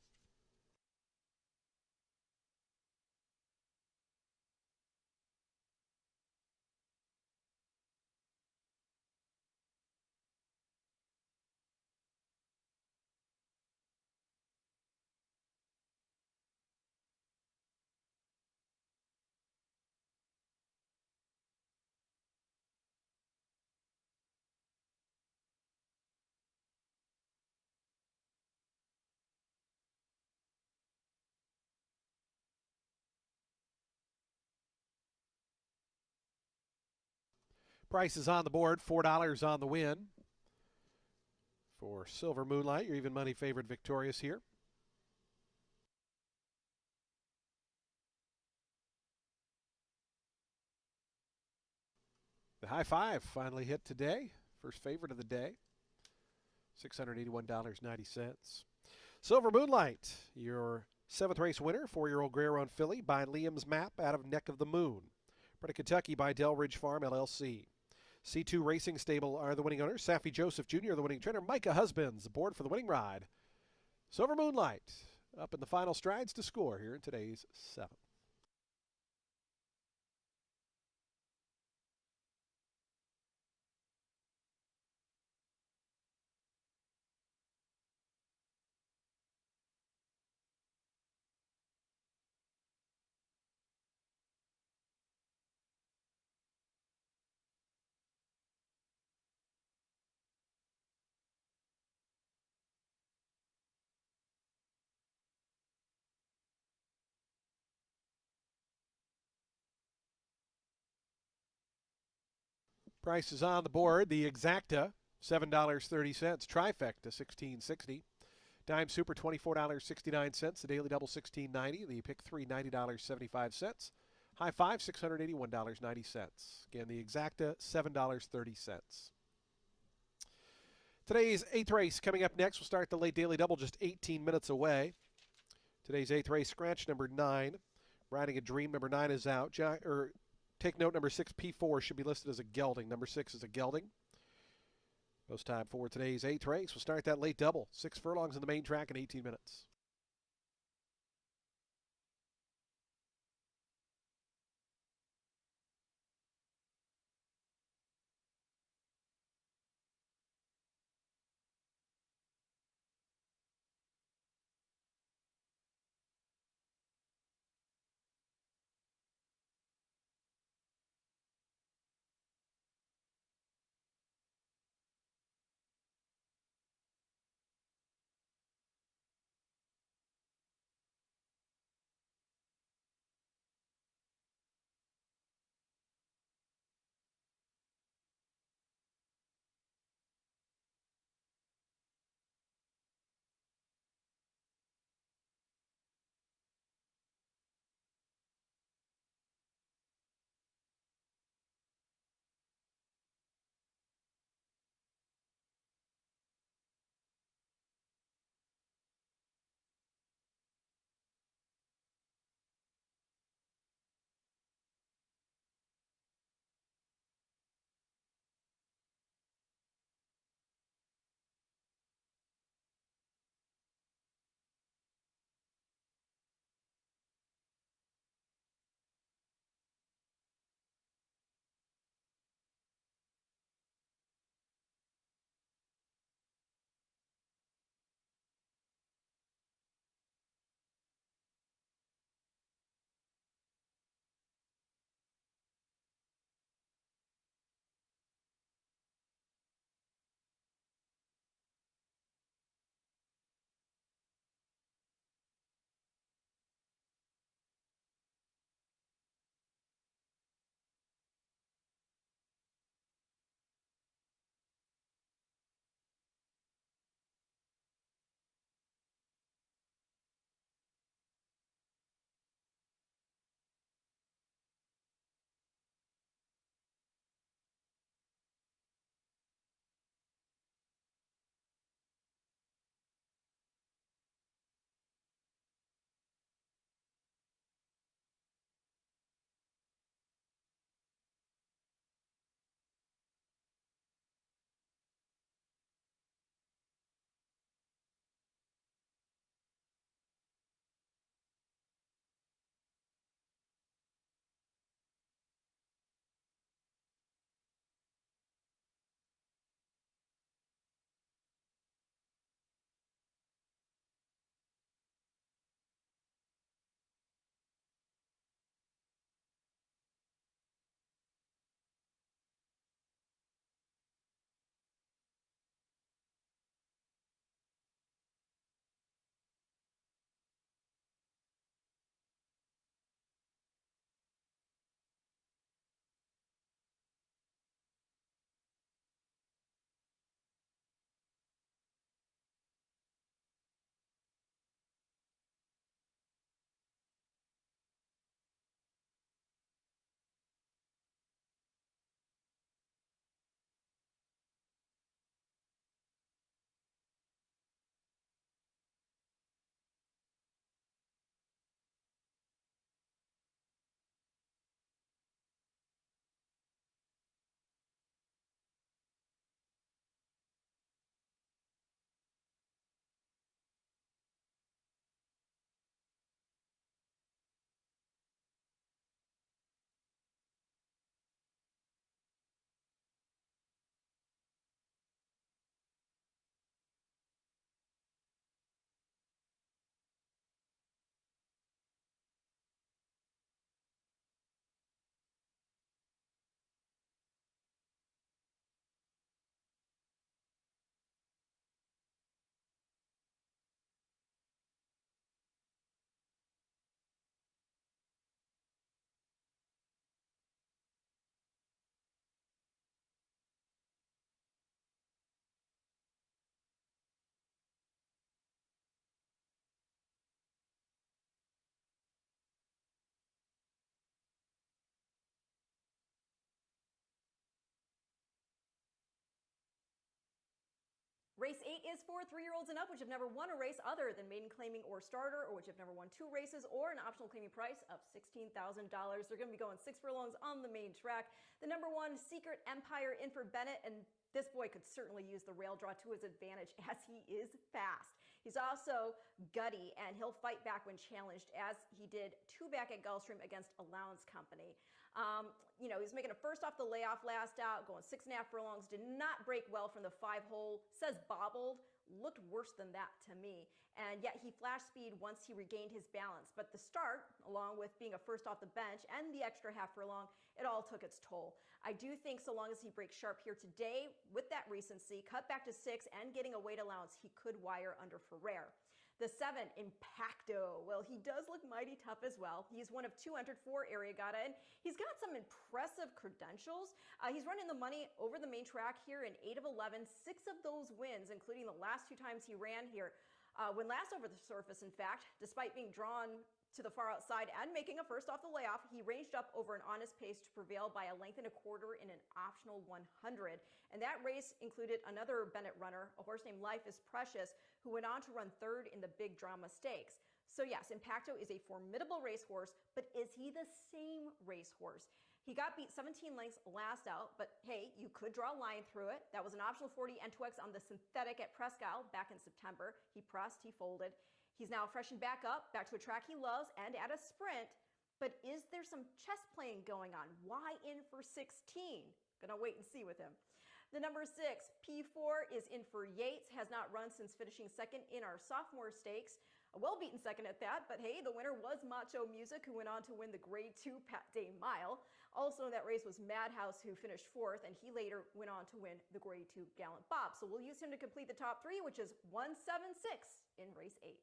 S1: Prices on the board, $4 on the win. For Silver Moonlight, your even money favorite Victorious here. The high five finally hit today. First favorite of the day. $681.90. Silver Moonlight, your 7th race winner, 4-year-old Greyhound filly by Liam's Map out of Neck of the Moon. Bred of Kentucky by Delridge Farm, LLC. C2 Racing Stable are the winning owners. Saffy Joseph Jr., the winning trainer. Micah Husbands aboard for the winning ride. Silver Moonlight up in the final strides to score here in today's 7th. Prices on the board. The Exacta, $7.30. Trifecta, $16.60. Dime Super, $24.69. The Daily Double, $16.90. The Pick 3, $90.75. High Five, $681.90. Again, the Exacta, $7.30. Today's 8th race coming up next. We'll start the late Daily Double just 18 minutes away. Today's 8th race, scratch number 9. Riding a Dream, number 9 is out. Take note, number 6, P4, should be listed as a gelding. Number 6 is a gelding. Post time for today's 8th race. We'll start that late double. 6 furlongs in the main track in 18 minutes.
S2: Race 8 is for 3-year-olds and up, which have never won a race other than maiden claiming or starter, or which have never won 2 races, or an optional claiming price of $16,000. They're going to be going 6 furlongs on the main track. The number 1, Secret Empire, in for Bennett, and this boy could certainly use the rail draw to his advantage as he is fast. He's also gutty, and he'll fight back when challenged, as he did 2 back at Gulfstream against Allowance Company. He's making a first off the layoff last out, going 6.5 furlongs, did not break well from the 5-hole, says bobbled, looked worse than that to me. And yet he flashed speed once he regained his balance. But the start, along with being a first off the bench and the extra half furlong, it all took its toll. I do think so long as he breaks sharp here today, with that recency, cut back to 6 and getting a weight allowance, he could wire under Ferrer. The 7, Impacto. Well, he does look mighty tough as well. He's one of 2 entered for Ariegata, and he's got some impressive credentials. He's running the money over the main track here in 8 of 11, 6 of those wins, including the last 2 times he ran here. When last over the surface, in fact, despite being drawn to the far outside and making a first off the layoff, he ranged up over an honest pace to prevail by 1.25 lengths in an optional 100. And that race included another Bennett runner, a horse named Life is Precious, who went on to run 3rd in the Big Drama Stakes. So yes, Impacto is a formidable racehorse, but is he the same racehorse? He got beat 17 lengths last out, but hey, you could draw a line through it. That was an optional 40 N2X on the synthetic at Presque Isle back in September. He pressed, he folded. He's now freshened back up, back to a track he loves, and at a sprint. But is there some chess playing going on? Why in for 16? Gonna wait and see with him. The number 6, P4, is in for Yates, has not run since finishing 2nd in our sophomore stakes. A well-beaten 2nd at that, but hey, the winner was Macho Music, who went on to win the Grade 2 Pat Day Mile. Also in that race was Madhouse, who finished 4th, and he later went on to win the Grade 2 Gallant Bob. So we'll use him to complete the top 3, which is 176 in race 8.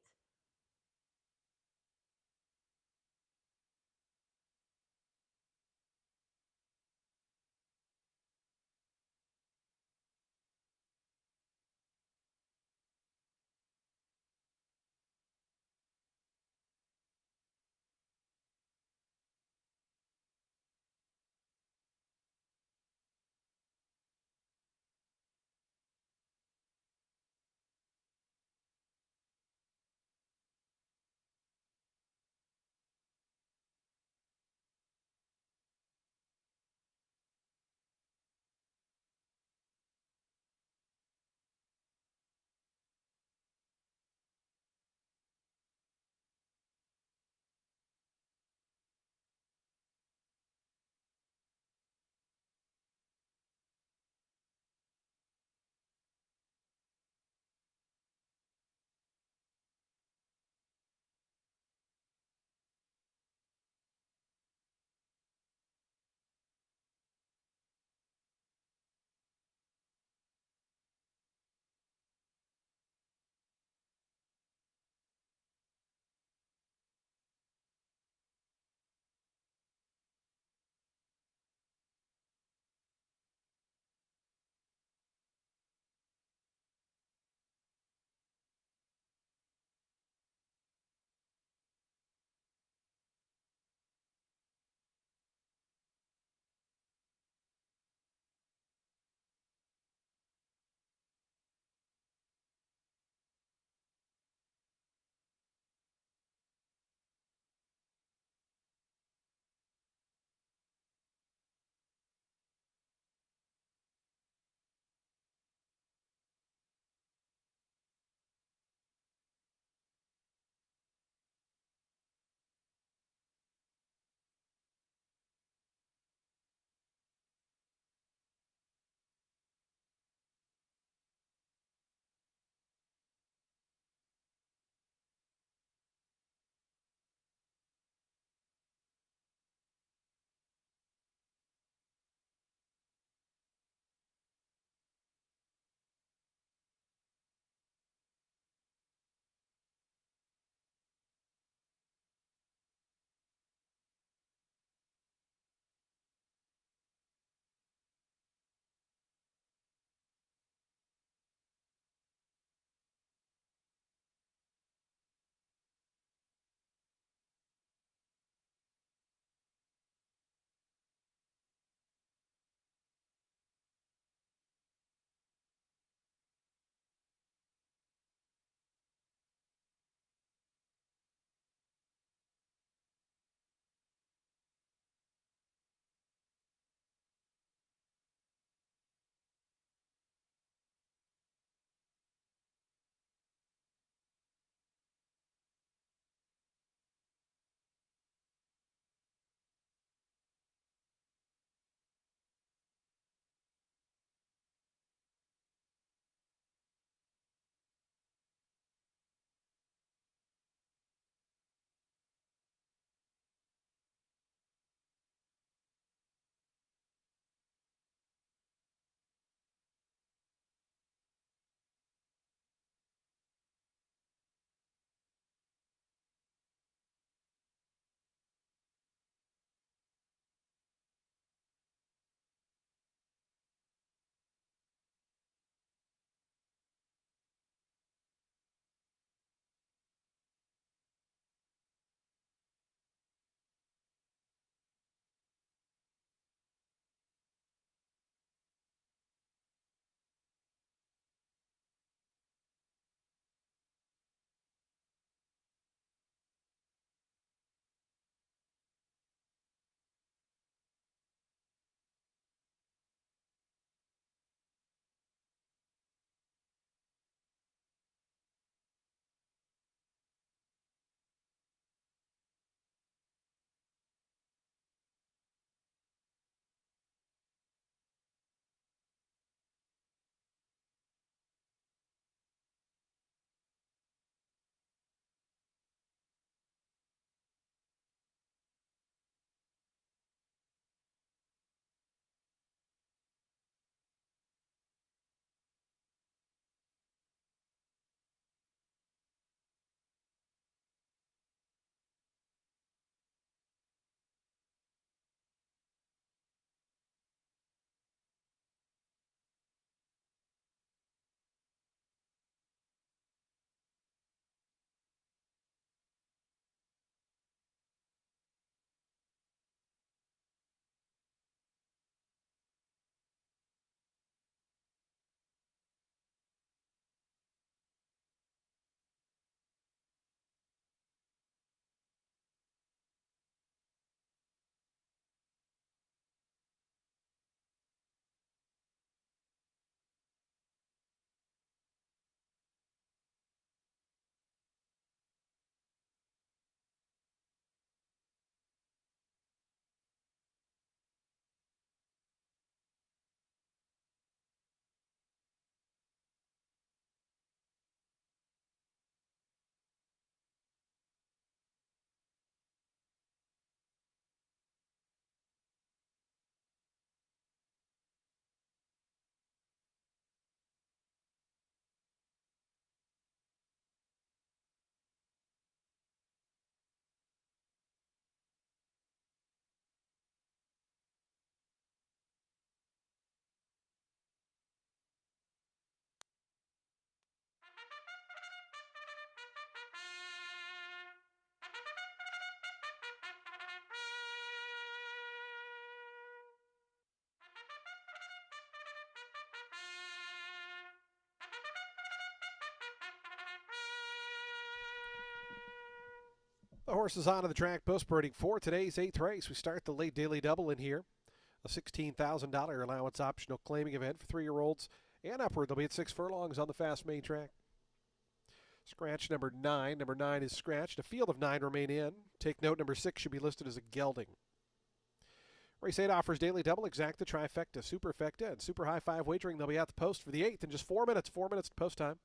S1: The horse is onto the track, post birding for today's 8th race. We start the late daily double in here. A $16,000 allowance optional claiming event for 3-year-olds and upward. They'll be at 6 furlongs on the fast main track. Scratch number 9. Number 9 is scratched. A field of 9 remain in. Take note, number 6 should be listed as a gelding. Race 8 offers daily double, exacta, trifecta, superfecta, and super high 5 wagering. They'll be at the post for the 8th in just 4 minutes. 4 minutes to post time.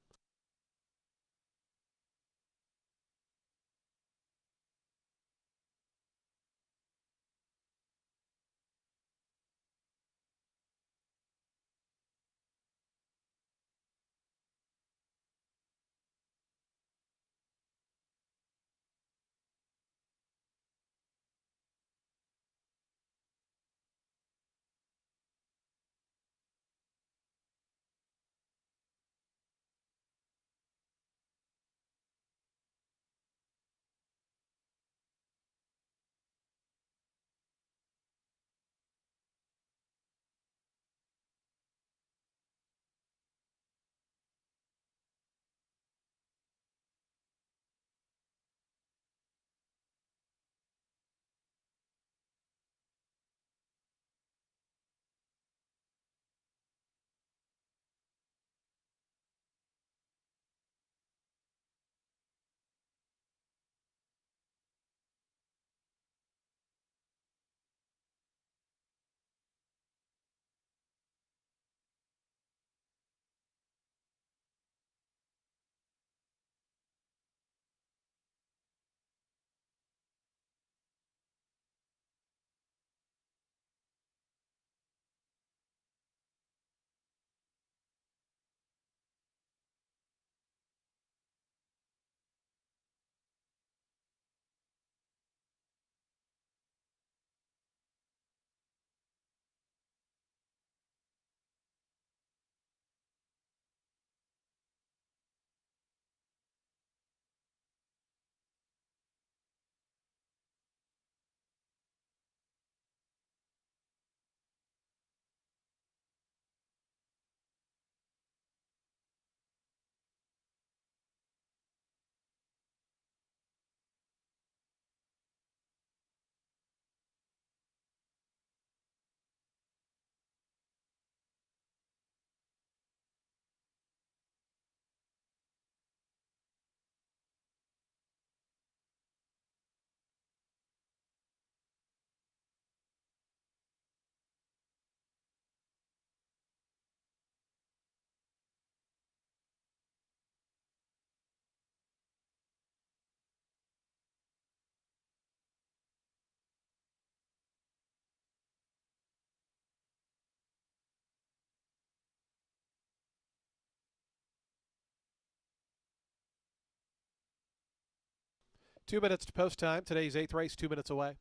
S1: Two minutes to post time. Today's 8th race, 2 minutes away.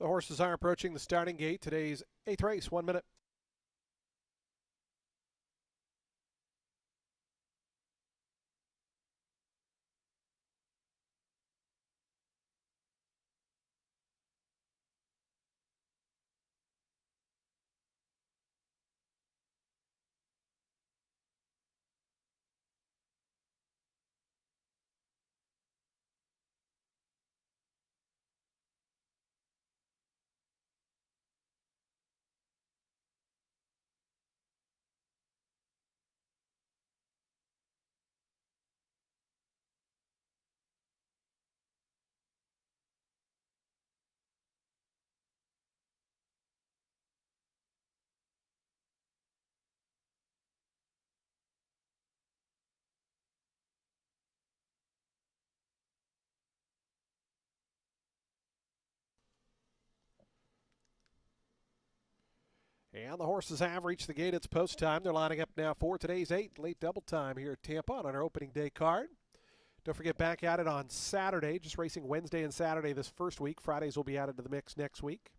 S1: The horses are approaching the starting gate. Today's 8th race, 1 minute. And the horses have reached the gate. It's post time. They're lining up now for today's 8 late double time here at Tampa on our opening day card. Don't forget, back at it on Saturday. Just racing Wednesday and Saturday this first week. Fridays will be added to the mix next week.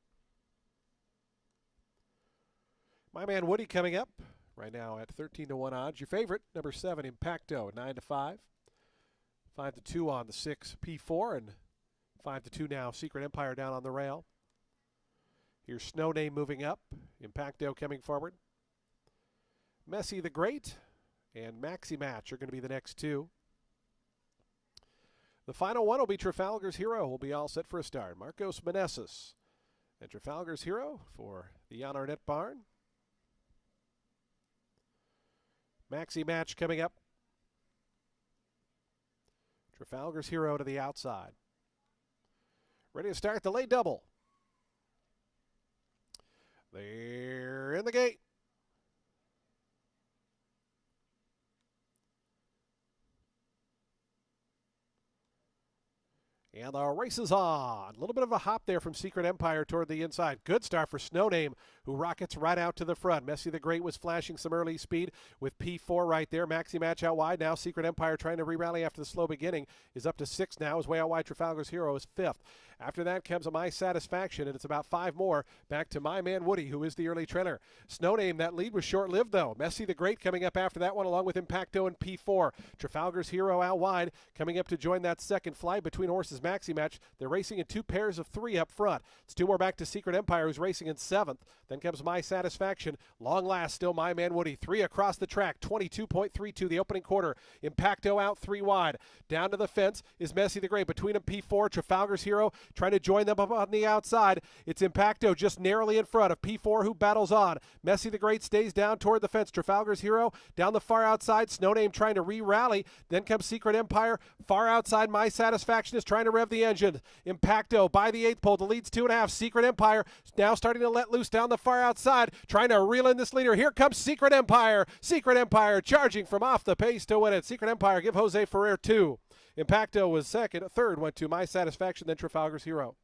S1: My Man Woody coming up right now at 13-1 odds. Your favorite, number 7, Impacto, 9-5. 5-2 on the 6, P4, and 5-2 now, Secret Empire down on the rail. Here's Snow Name moving up. Impacto coming forward. Messi the Great and Maxi Match are going to be the next two. The final one will be Trafalgar's Hero. Will be all set for a start. Marcos Meneses and Trafalgar's Hero for the Jan Arnett barn. Maxi Match coming up. Trafalgar's Hero to the outside. Ready to start the late double. They're in the gate. And the race is on. A little bit of a hop there from Secret Empire toward the inside. Good start for Snow Name, who rockets right out to the front. Messi the Great was flashing some early speed with P4 right there. Maxi Match out wide. Now Secret Empire trying to re-rally after the slow beginning is up to 6 now. His way out wide, Trafalgar's Hero is 5th. After that comes a My Satisfaction, and it's about 5 more back to My Man Woody, who is the early trailer. Snow Name, that lead was short-lived, though. Messi the Great coming up after that one, along with Impacto and P4. Trafalgar's Hero out wide, coming up to join that second flight between horses. Maxi Match, they're racing in 2 pairs of 3 up front. It's 2 more back to Secret Empire, who's racing in 7th. Then comes My Satisfaction. Long last, still My Man Woody. 3 across the track, 22.32 the opening quarter. Impacto out 3 wide. Down to the fence is Messi the Great. Between them, P4, Trafalgar's Hero trying to join them up on the outside. It's Impacto just narrowly in front of P4, who battles on. Messi the Great stays down toward the fence. Trafalgar's Hero down the far outside. Snow Name trying to re-rally. Then comes Secret Empire. Far outside, My Satisfaction is trying to rev the engine. Impacto by the 8th pole. The lead's 2.5. Secret Empire now starting to let loose down the far outside. Trying to reel in this leader. Here comes Secret Empire. Secret Empire charging from off the pace to win it. Secret Empire give Jose Ferrer 2. Impacto was second. Third went to My Satisfaction, then Trafalgar's Hero.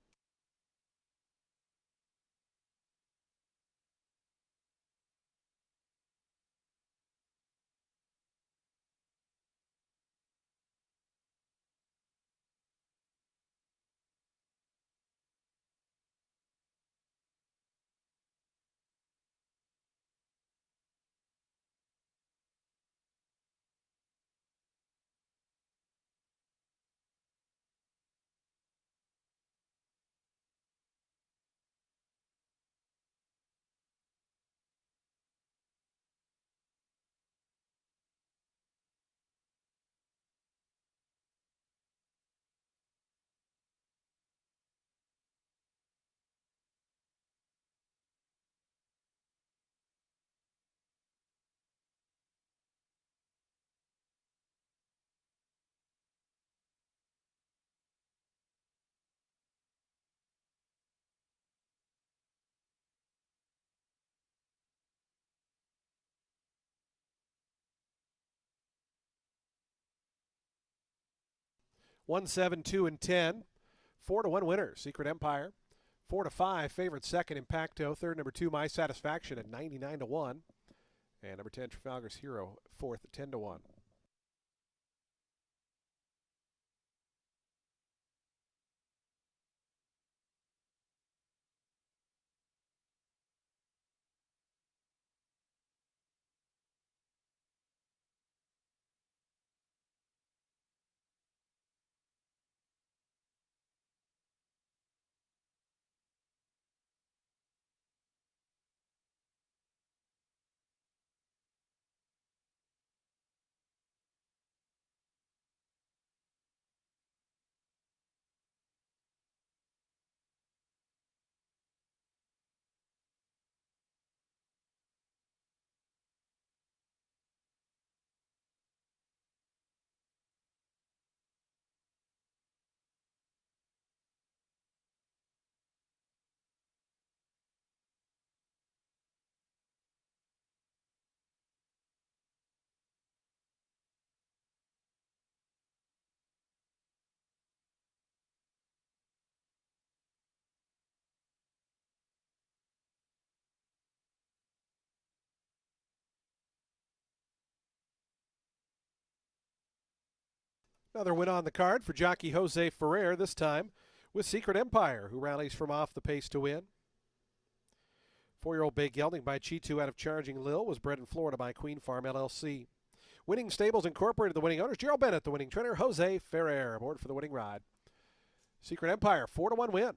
S1: One, 7, 2, and 10. 4-1 winner, Secret Empire. 4-5 favorite second, Impacto. Third, number 2, My Satisfaction at 99-1. And number 10, Trafalgar's Hero, fourth at 10-1. Another win on the card for jockey Jose Ferrer, this time with Secret Empire, who rallies from off the pace to win. 4-year-old Bay Gelding by Chitu out of Charging Lil was bred in Florida by Queen Farm LLC. Winning Stables Incorporated, the winning owners, Gerald Bennett, the winning trainer, Jose Ferrer, aboard for the winning ride. Secret Empire, 4-1 win.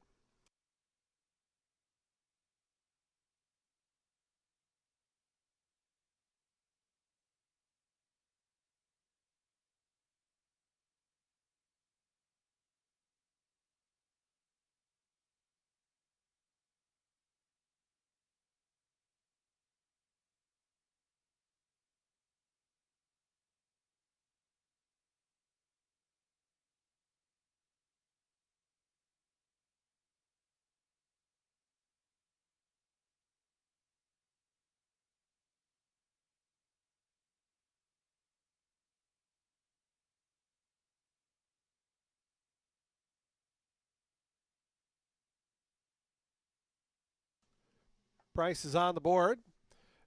S1: Price is on the board.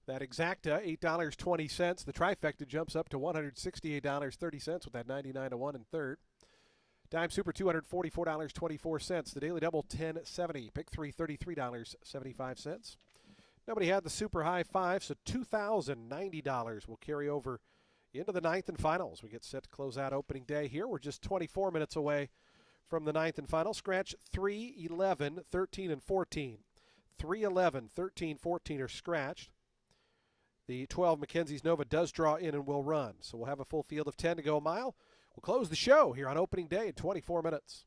S1: That exacta, $8.20. The trifecta jumps up to $168.30 with that 99 to 1 in third. Dime Super, $244.24. The daily double, $10.70. Pick 3, $33.75. Nobody had the super high five, so $2,090 will carry over into the ninth and finals. We get set to close out opening day here. We're just 24 minutes away from the ninth and final. Scratch 3, 11, 13, and 14. 3, 11, 13, 14 are scratched. The 12 Mackenzie's Nova does draw in and will run. So we'll have a full field of 10 to go a mile. We'll close the show here on opening day in 24 minutes.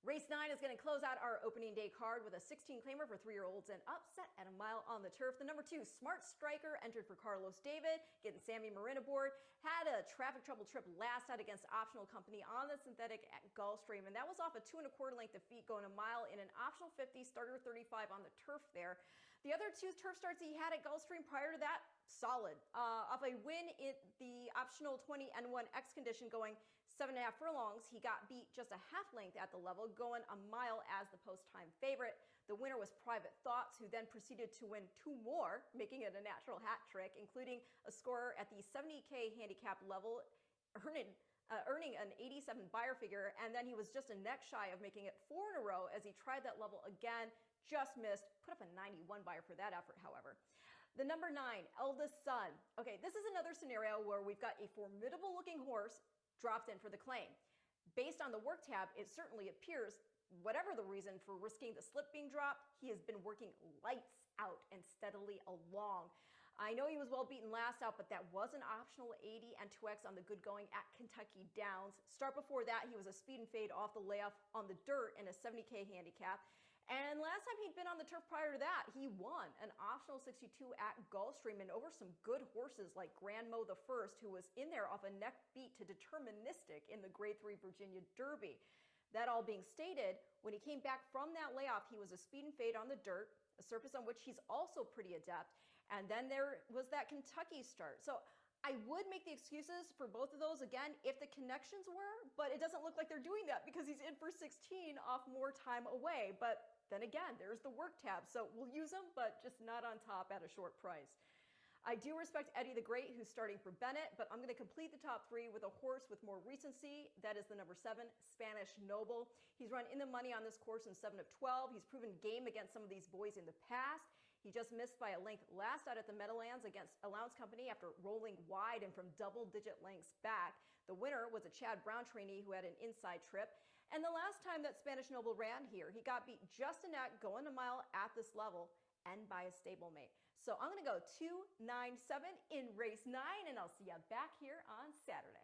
S2: Race 9 is going to close out our opening day card with a 16 claimer for 3-year-olds and up, set at a mile on the turf. The number 2, Smart Striker, entered for Carlos David, getting Sammy Marin aboard. Had a traffic trouble trip last out against Optional Company on the synthetic at Gulfstream, and that was off a 2 1/4 length of feet going a mile in an optional 50, starter 35 on the turf there. The other 2 turf starts he had at Gulfstream prior to that, solid. Off a win in the optional 20 N1 X condition going 7.5 furlongs, he got beat just a half length at the level, going a mile as the post-time favorite. The winner was Private Thoughts, who then proceeded to win 2 more, making it a natural hat trick, including a score at the 70K handicap level, earning an 87 buyer figure, and then he was just a neck shy of making it 4 in a row as he tried that level again, just missed, put up a 91 buyer for that effort, however. The number 9, Eldest Son. Okay, this is another scenario where we've got a formidable looking horse dropped in for the claim. Based on the work tab, it certainly appears, whatever the reason for risking the slip being dropped, he has been working lights out and steadily along. I know he was well beaten last out, but that was an optional 80 and 2X on the good going at Kentucky Downs. Start before that, he was a speed and fade off the layoff on the dirt in a 70K handicap. And last time he'd been on the turf prior to that, he won an optional 62 at Gulfstream and over some good horses like Grand Mo the First, who was in there off a neck beat to Deterministic in the Grade 3 Virginia Derby. That all being stated, when he came back from that layoff, he was a speed and fade on the dirt, a surface on which he's also pretty adept. And then there was that Kentucky start. So I would make the excuses for both of those again if the connections were, but it doesn't look like they're doing that because he's in for 16 off more time away. But then again, there's the work tab, so we'll use them, but just not on top at a short price. I do respect Eddie the Great, who's starting for Bennett, but I'm going to complete the top 3 with a horse with more recency. That is the number 7, Spanish Noble. He's run in the money on this course in 7 of 12. He's proven game against some of these boys in the past. He just missed by a length last out at the Meadowlands against Allowance Company after rolling wide and from double-digit lengths back. The winner was a Chad Brown trainee who had an inside trip. And the last time that Spanish Noble ran here, he got beat just a neck going a mile at this level and by a stablemate. So I'm going to go 2-9-7 in race 9, and I'll see you back here on Saturday.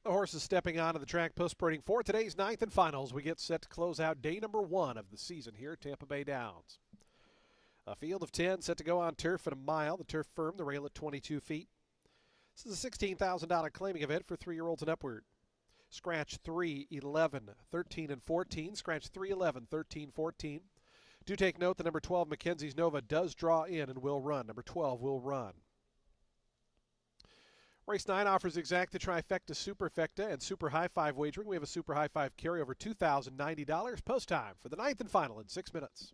S1: The horses stepping onto the track post-sprinting for today's ninth and finals. We get set to close out day number 1 of the season here at Tampa Bay Downs. A field of 10 set to go on turf at a mile. The turf firm, the rail at 22 feet. This is a $16,000 claiming event for 3-year-olds and upward. Scratch 3, 11, 13, and 14. Scratch 3, 11, 13, 14. Do take note the number 12, Mackenzie's Nova, does draw in and will run. Number 12 will run. Race 9 offers exacta, trifecta, superfecta, and super high five wagering. We have a super high five carryover, $2,090. Post time for the ninth and final in 6 minutes.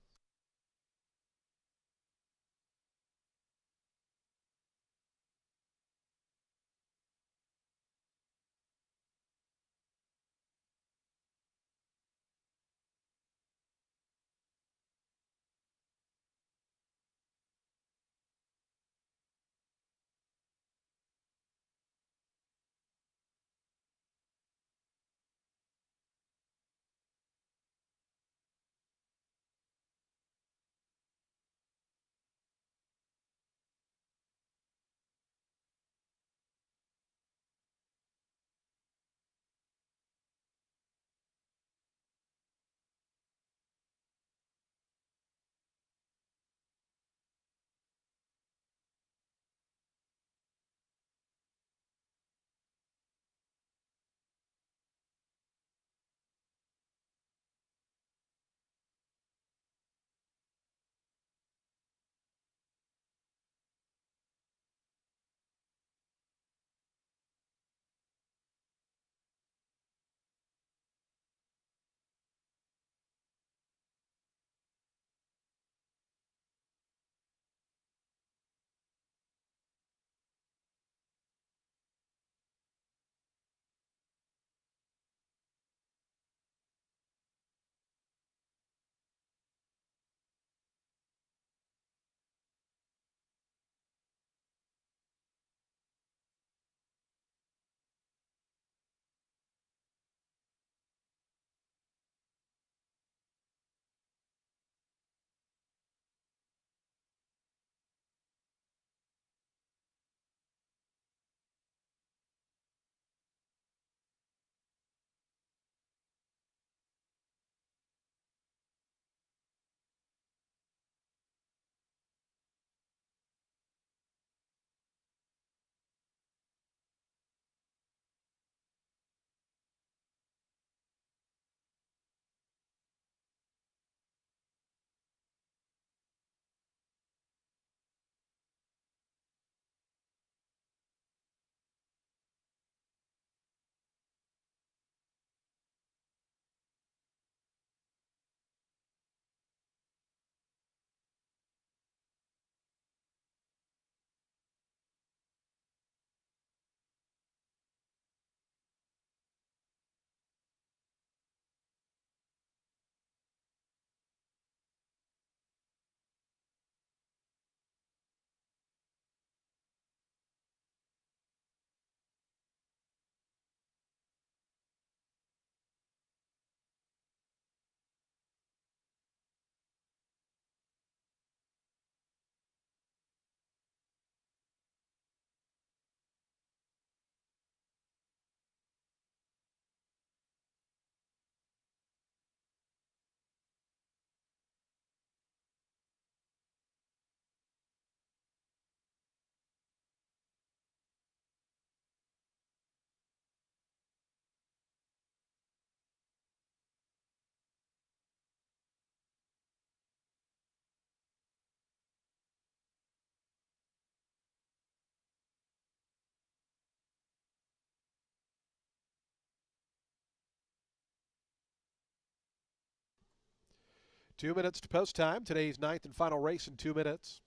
S1: Two minutes to post time. Today's ninth and final race in 2 minutes.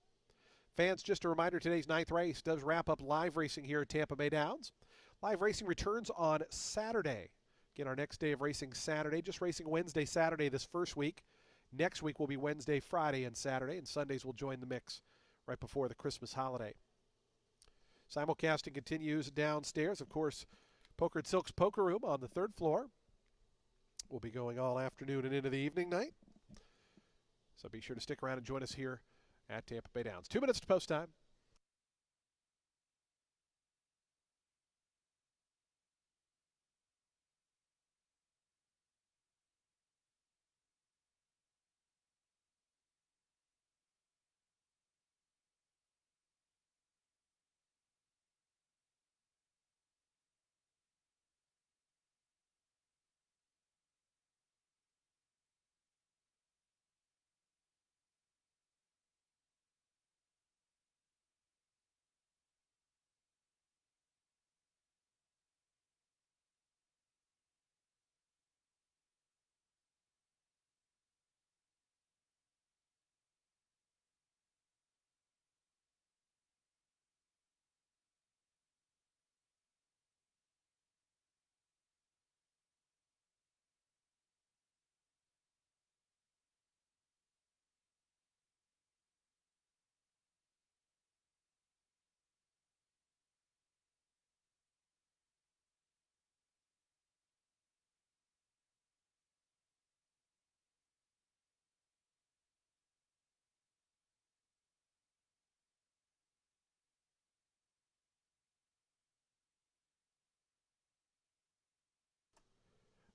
S1: Fans, just a reminder, today's ninth race does wrap up live racing here at Tampa Bay Downs. Live racing returns on Saturday. Again, our next day of racing Saturday. Just racing Wednesday, Saturday this first week. Next week will be Wednesday, Friday, and Saturday, and Sundays will join the mix right before the Christmas holiday. Simulcasting continues downstairs. Of course, Poker and Silk's Poker Room on the 3rd floor. We'll be going all afternoon and into the evening night. So be sure to stick around and join us here at Tampa Bay Downs. 2 minutes to post time.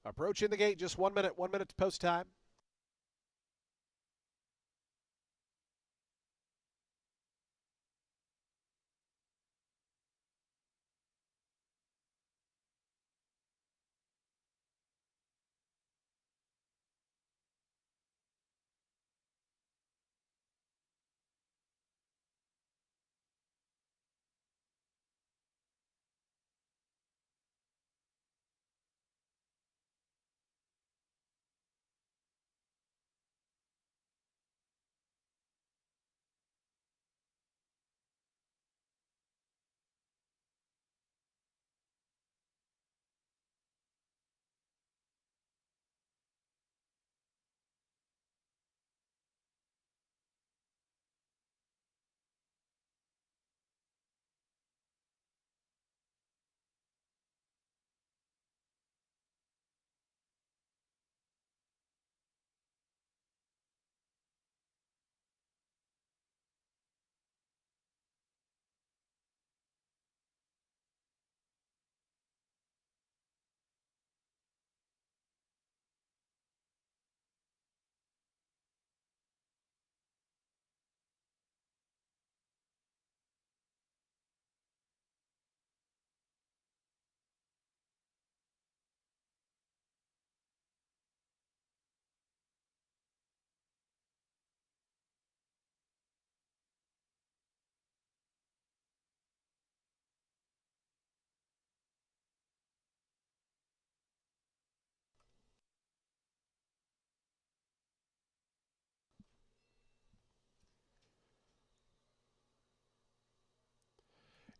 S1: Approaching the gate, just 1 minute, 1 minute to post time.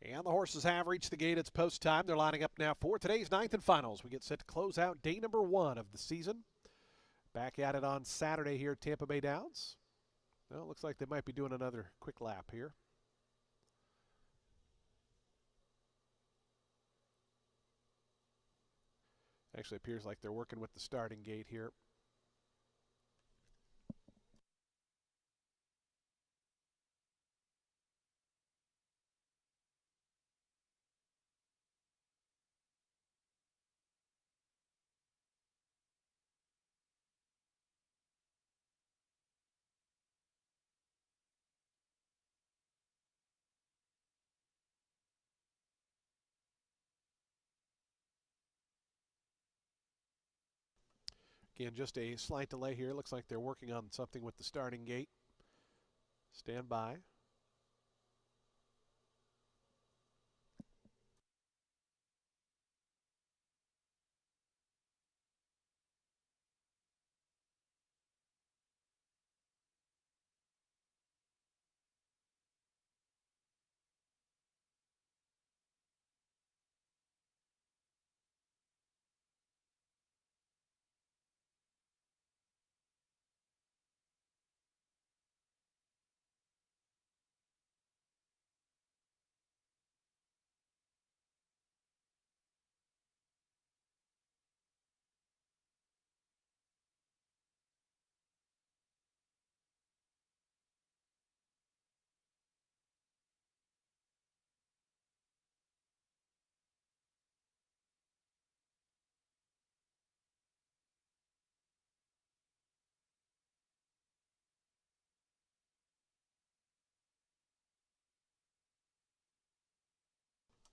S1: And the horses have reached the gate. It's post time. They're lining up now for today's ninth and finals. We get set to close out day number 1 of the season. Back at it on Saturday here at Tampa Bay Downs. Well, it looks like they might be doing another quick lap here. Actually appears like they're working with the starting gate here. Again, just a slight delay here. Looks like they're working on something with the starting gate. Stand by.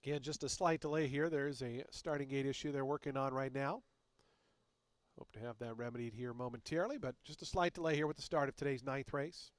S1: Again, just a slight delay here. There's a starting gate issue they're working on right now. Hope to have that remedied here momentarily, but just a slight delay here with the start of today's ninth race.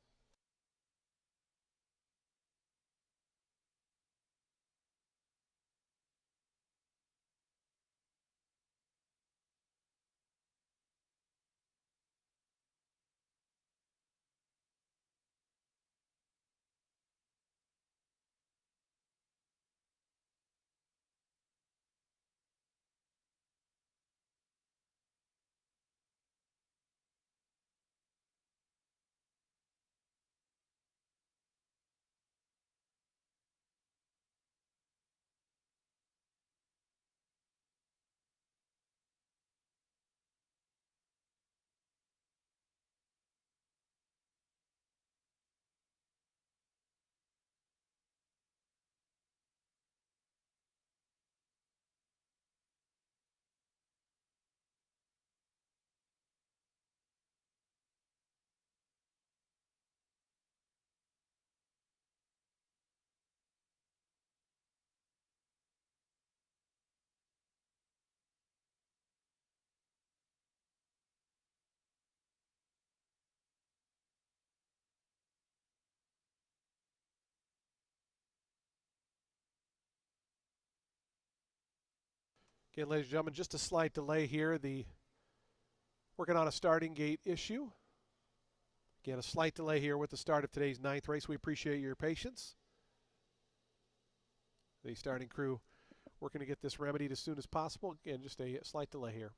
S1: Again, ladies and gentlemen, just a slight delay here. Working on a starting gate issue. Again, a slight delay here with the start of today's 9th race. We appreciate your patience. The starting crew working to get this remedied as soon as possible. Again, just a slight delay here.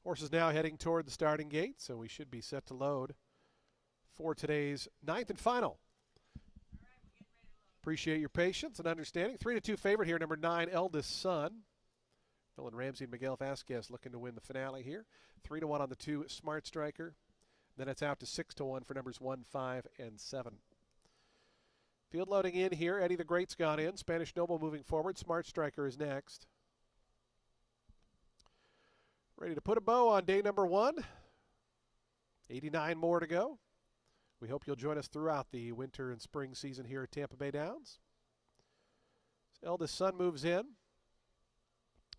S1: Horses now heading toward the starting gate, so we should be set to load for today's 9th and final. Appreciate your patience and understanding. 3-2 favorite here, number 9, Eldest Son. Dylan Ramsey and Miguel Vasquez looking to win the finale here. 3-1 on the 2, Smart Striker. Then it's out to 6-1 for numbers 1, 5, and 7. Field loading in here. Eddie the Great's gone in. Spanish Noble moving forward. Smart Striker is next. Ready to put a bow on day number 1. 89 more to go. We hope you'll join us throughout the winter and spring season here at Tampa Bay Downs. Eldest Son moves in.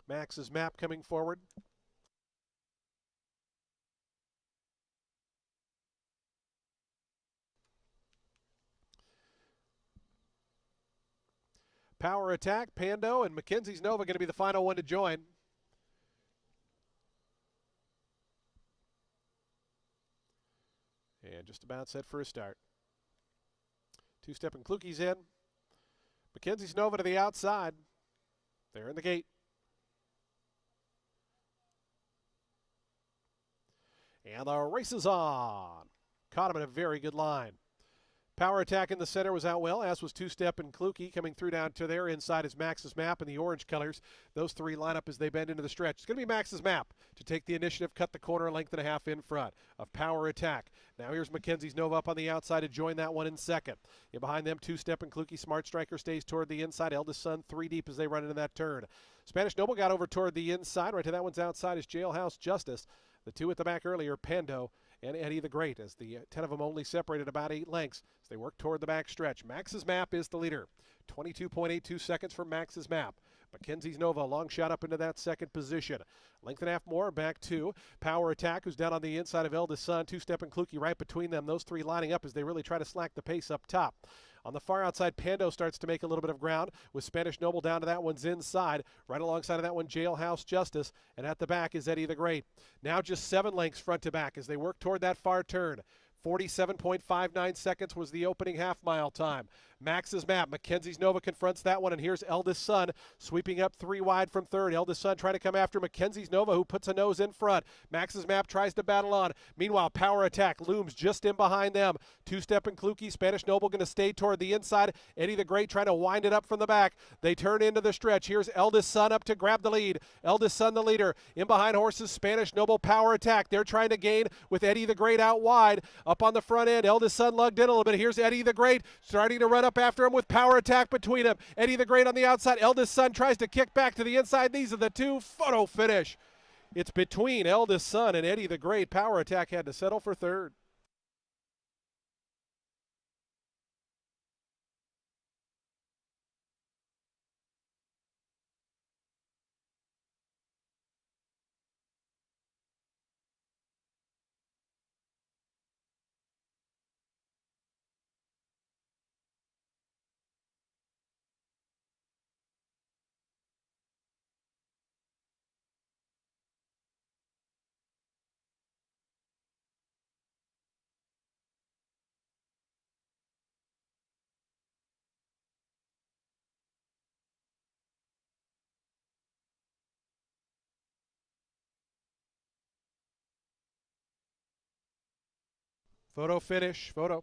S1: Max's Map coming forward. Power Attack, Pando, and Mackenzie's Nova going to be the final one to join. And just about set for a start. Two-step and Klukie's in. Mackenzie's Nova to the outside. They're in the gate. And the race is on. Caught him in a very good line. Power Attack in the center was out well, as was Two-Step and Klukie. Coming through down to their inside is Max's Map in the orange colors. Those three line up as they bend into the stretch. It's going to be Max's Map to take the initiative, cut the corner, length and a half in front of Power Attack. Now here's Mackenzie's Nova up on the outside to join that one in second. In behind them, Two-Step and Klukie. Smart Striker stays toward the inside. Eldest Son 3 deep as they run into that turn. Spanish Noble got over toward the inside. Right to that one's outside is Jailhouse Justice. The 2 at the back earlier, Pando and Eddie the Great, as the 10 of them only separated about 8 lengths as they work toward the back stretch. Max's Map is the leader. 22.82 seconds for Max's Map. Mackenzie's Nova, long shot up into that second position. Length and a half more, back 2. Power Attack, who's down on the inside of Eldest Son. Two-Step and Klukie right between them. Those 3 lining up as they really try to slack the pace up top. On the far outside, Pando starts to make a little bit of ground with Spanish Noble down to that one's inside. Right alongside of that one, Jailhouse Justice. And at the back is Eddie the Great. Now just 7 lengths front to back as they work toward that far turn. 47.59 seconds was the opening half-mile time. Max's Map. Mackenzie's Nova confronts that one, and here's Eldest Son sweeping up 3 wide from third. Eldest Son trying to come after Mackenzie's Nova, who puts a nose in front. Max's Map tries to battle on. Meanwhile, Power Attack looms just in behind them. Two-Step and Klukie. Spanish Noble going to stay toward the inside. Eddie the Great trying to wind it up from the back. They turn into the stretch. Here's Eldest Son up to grab the lead. Eldest Son the leader. In behind horses, Spanish Noble, Power Attack. They're trying to gain with Eddie the Great out wide. Up on the front end, Eldest Son lugged in a little bit. Here's Eddie the Great starting to run up after him with Power Attack between him. Eddie the Great on the outside. Eldest Son tries to kick back to the inside. These are the 2. Photo finish. It's between Eldest Son and Eddie the Great. Power Attack had to settle for third. Photo finish. Photo.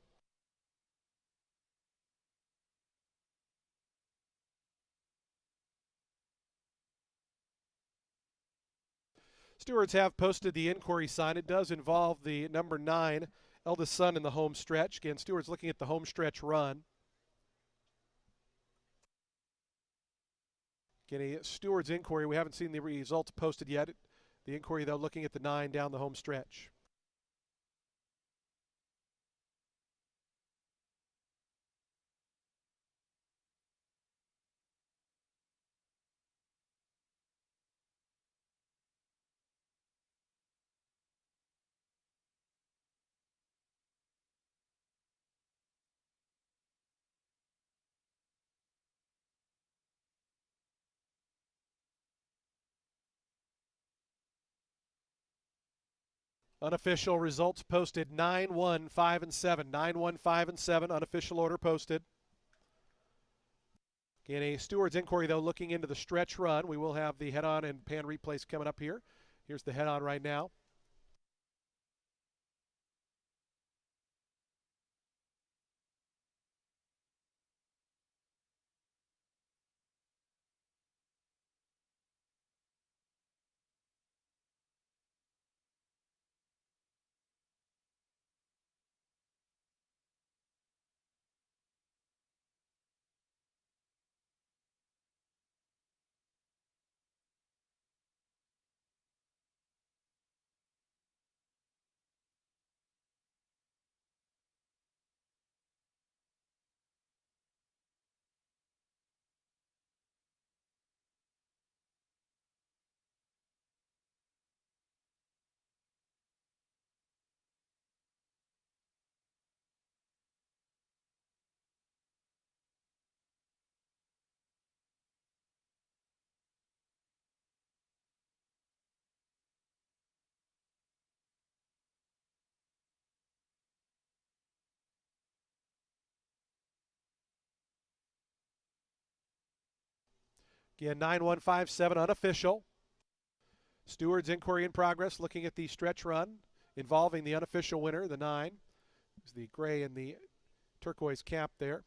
S1: Stewards have posted the inquiry sign. It does involve the number 9, eldest son in the home stretch. Again, Stewards looking at the home stretch run. Again, a Stewards inquiry. We haven't seen the results posted yet. The inquiry, though, looking at the 9 down the home stretch. Unofficial results posted 9-1, 5 and 7. 9-1, 5 and 7. Unofficial order posted. Again, a Stewards inquiry, though, looking into the stretch run. We will have the head-on and pan replays coming up here. Here's the head-on right now. Again, 9-1-5-7 unofficial. Stewards inquiry in progress, looking at the stretch run involving the unofficial winner, the 9. There's the gray and the turquoise cap there.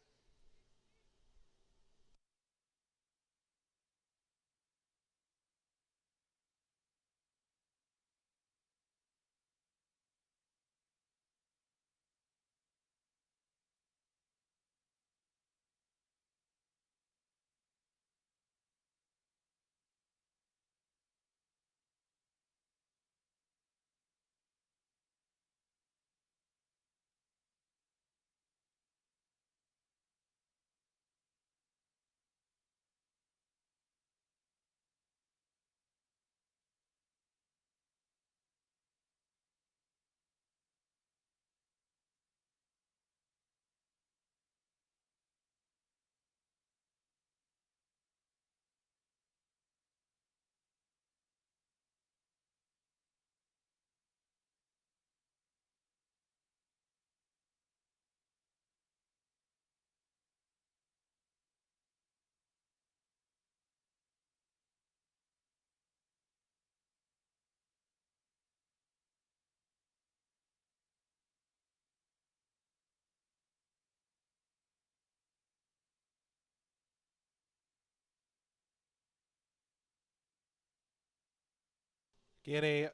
S1: Again, a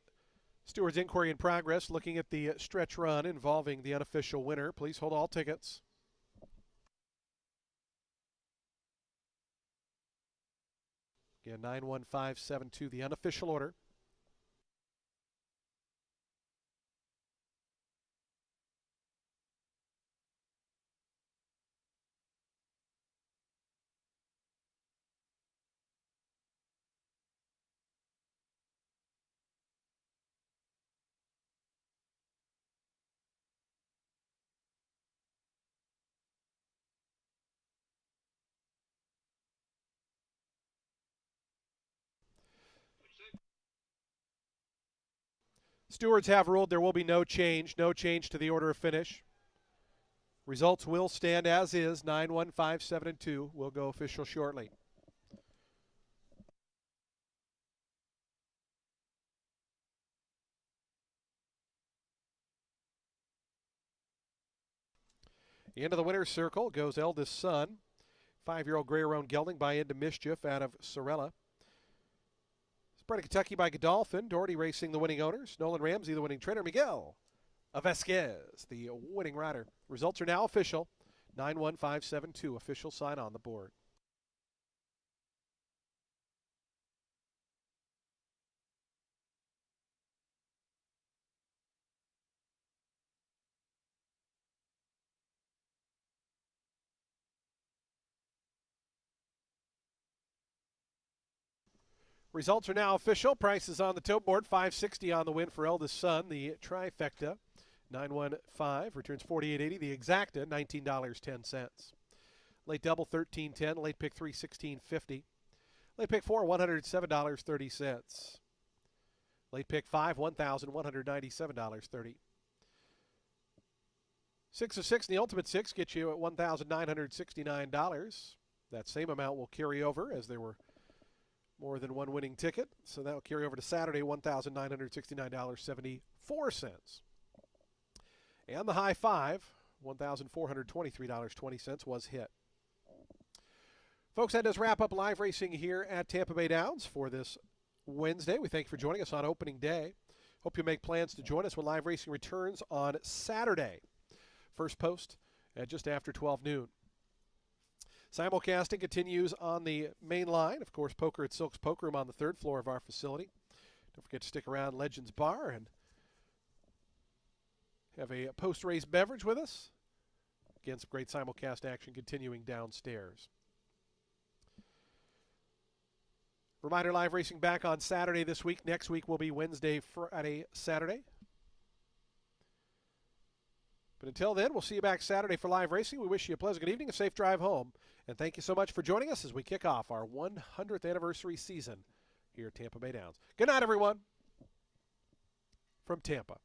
S1: Stewards inquiry in progress, looking at the stretch run involving the unofficial winner. Please hold all tickets. Again, 9-1-5-7-2, the unofficial order. Stewards have ruled there will be no change to the order of finish. Results will stand as is, 9-1-5-7-2. Will go official shortly. Into the winner's circle goes eldest son. 5-year-old Gray Roan Gelding by Into Mischief out of Sorella. Spread of Kentucky by Godolphin. Doherty racing the winning owners. Nolan Ramsey the winning trainer. Miguel Vasquez the winning rider. Results are now official. 91572 official sign on the board. Results are now official. Prices on the tote board. $560 on the win for eldest son. The trifecta, 915, returns $48.80. The exacta, $19.10. Late double, $13.10. Late pick 3, $16.50. Late pick 4, $107.30. Late pick 5, $1,197.30. 6 of 6 in the ultimate 6 gets you at $1,969. That same amount will carry over as there were more than one winning ticket. So that will carry over to Saturday, $1,969.74. And the high 5, $1,423.20 was hit. Folks, that does wrap up live racing here at Tampa Bay Downs for this Wednesday. We thank you for joining us on opening day. Hope you make plans to join us when live racing returns on Saturday. First post at just after 12 noon. Simulcasting continues on the main line. Of course, poker at Silk's Poker Room on the 3rd floor of our facility. Don't forget to stick around Legends Bar and have a post-race beverage with us. Again, some great simulcast action continuing downstairs. Reminder, live racing back on Saturday this week. Next week will be Wednesday, Friday, Saturday. But until then, we'll see you back Saturday for live racing. We wish you a pleasant good evening, a safe drive home. And thank you so much for joining us as we kick off our 100th anniversary season here at Tampa Bay Downs. Good night, everyone, from Tampa.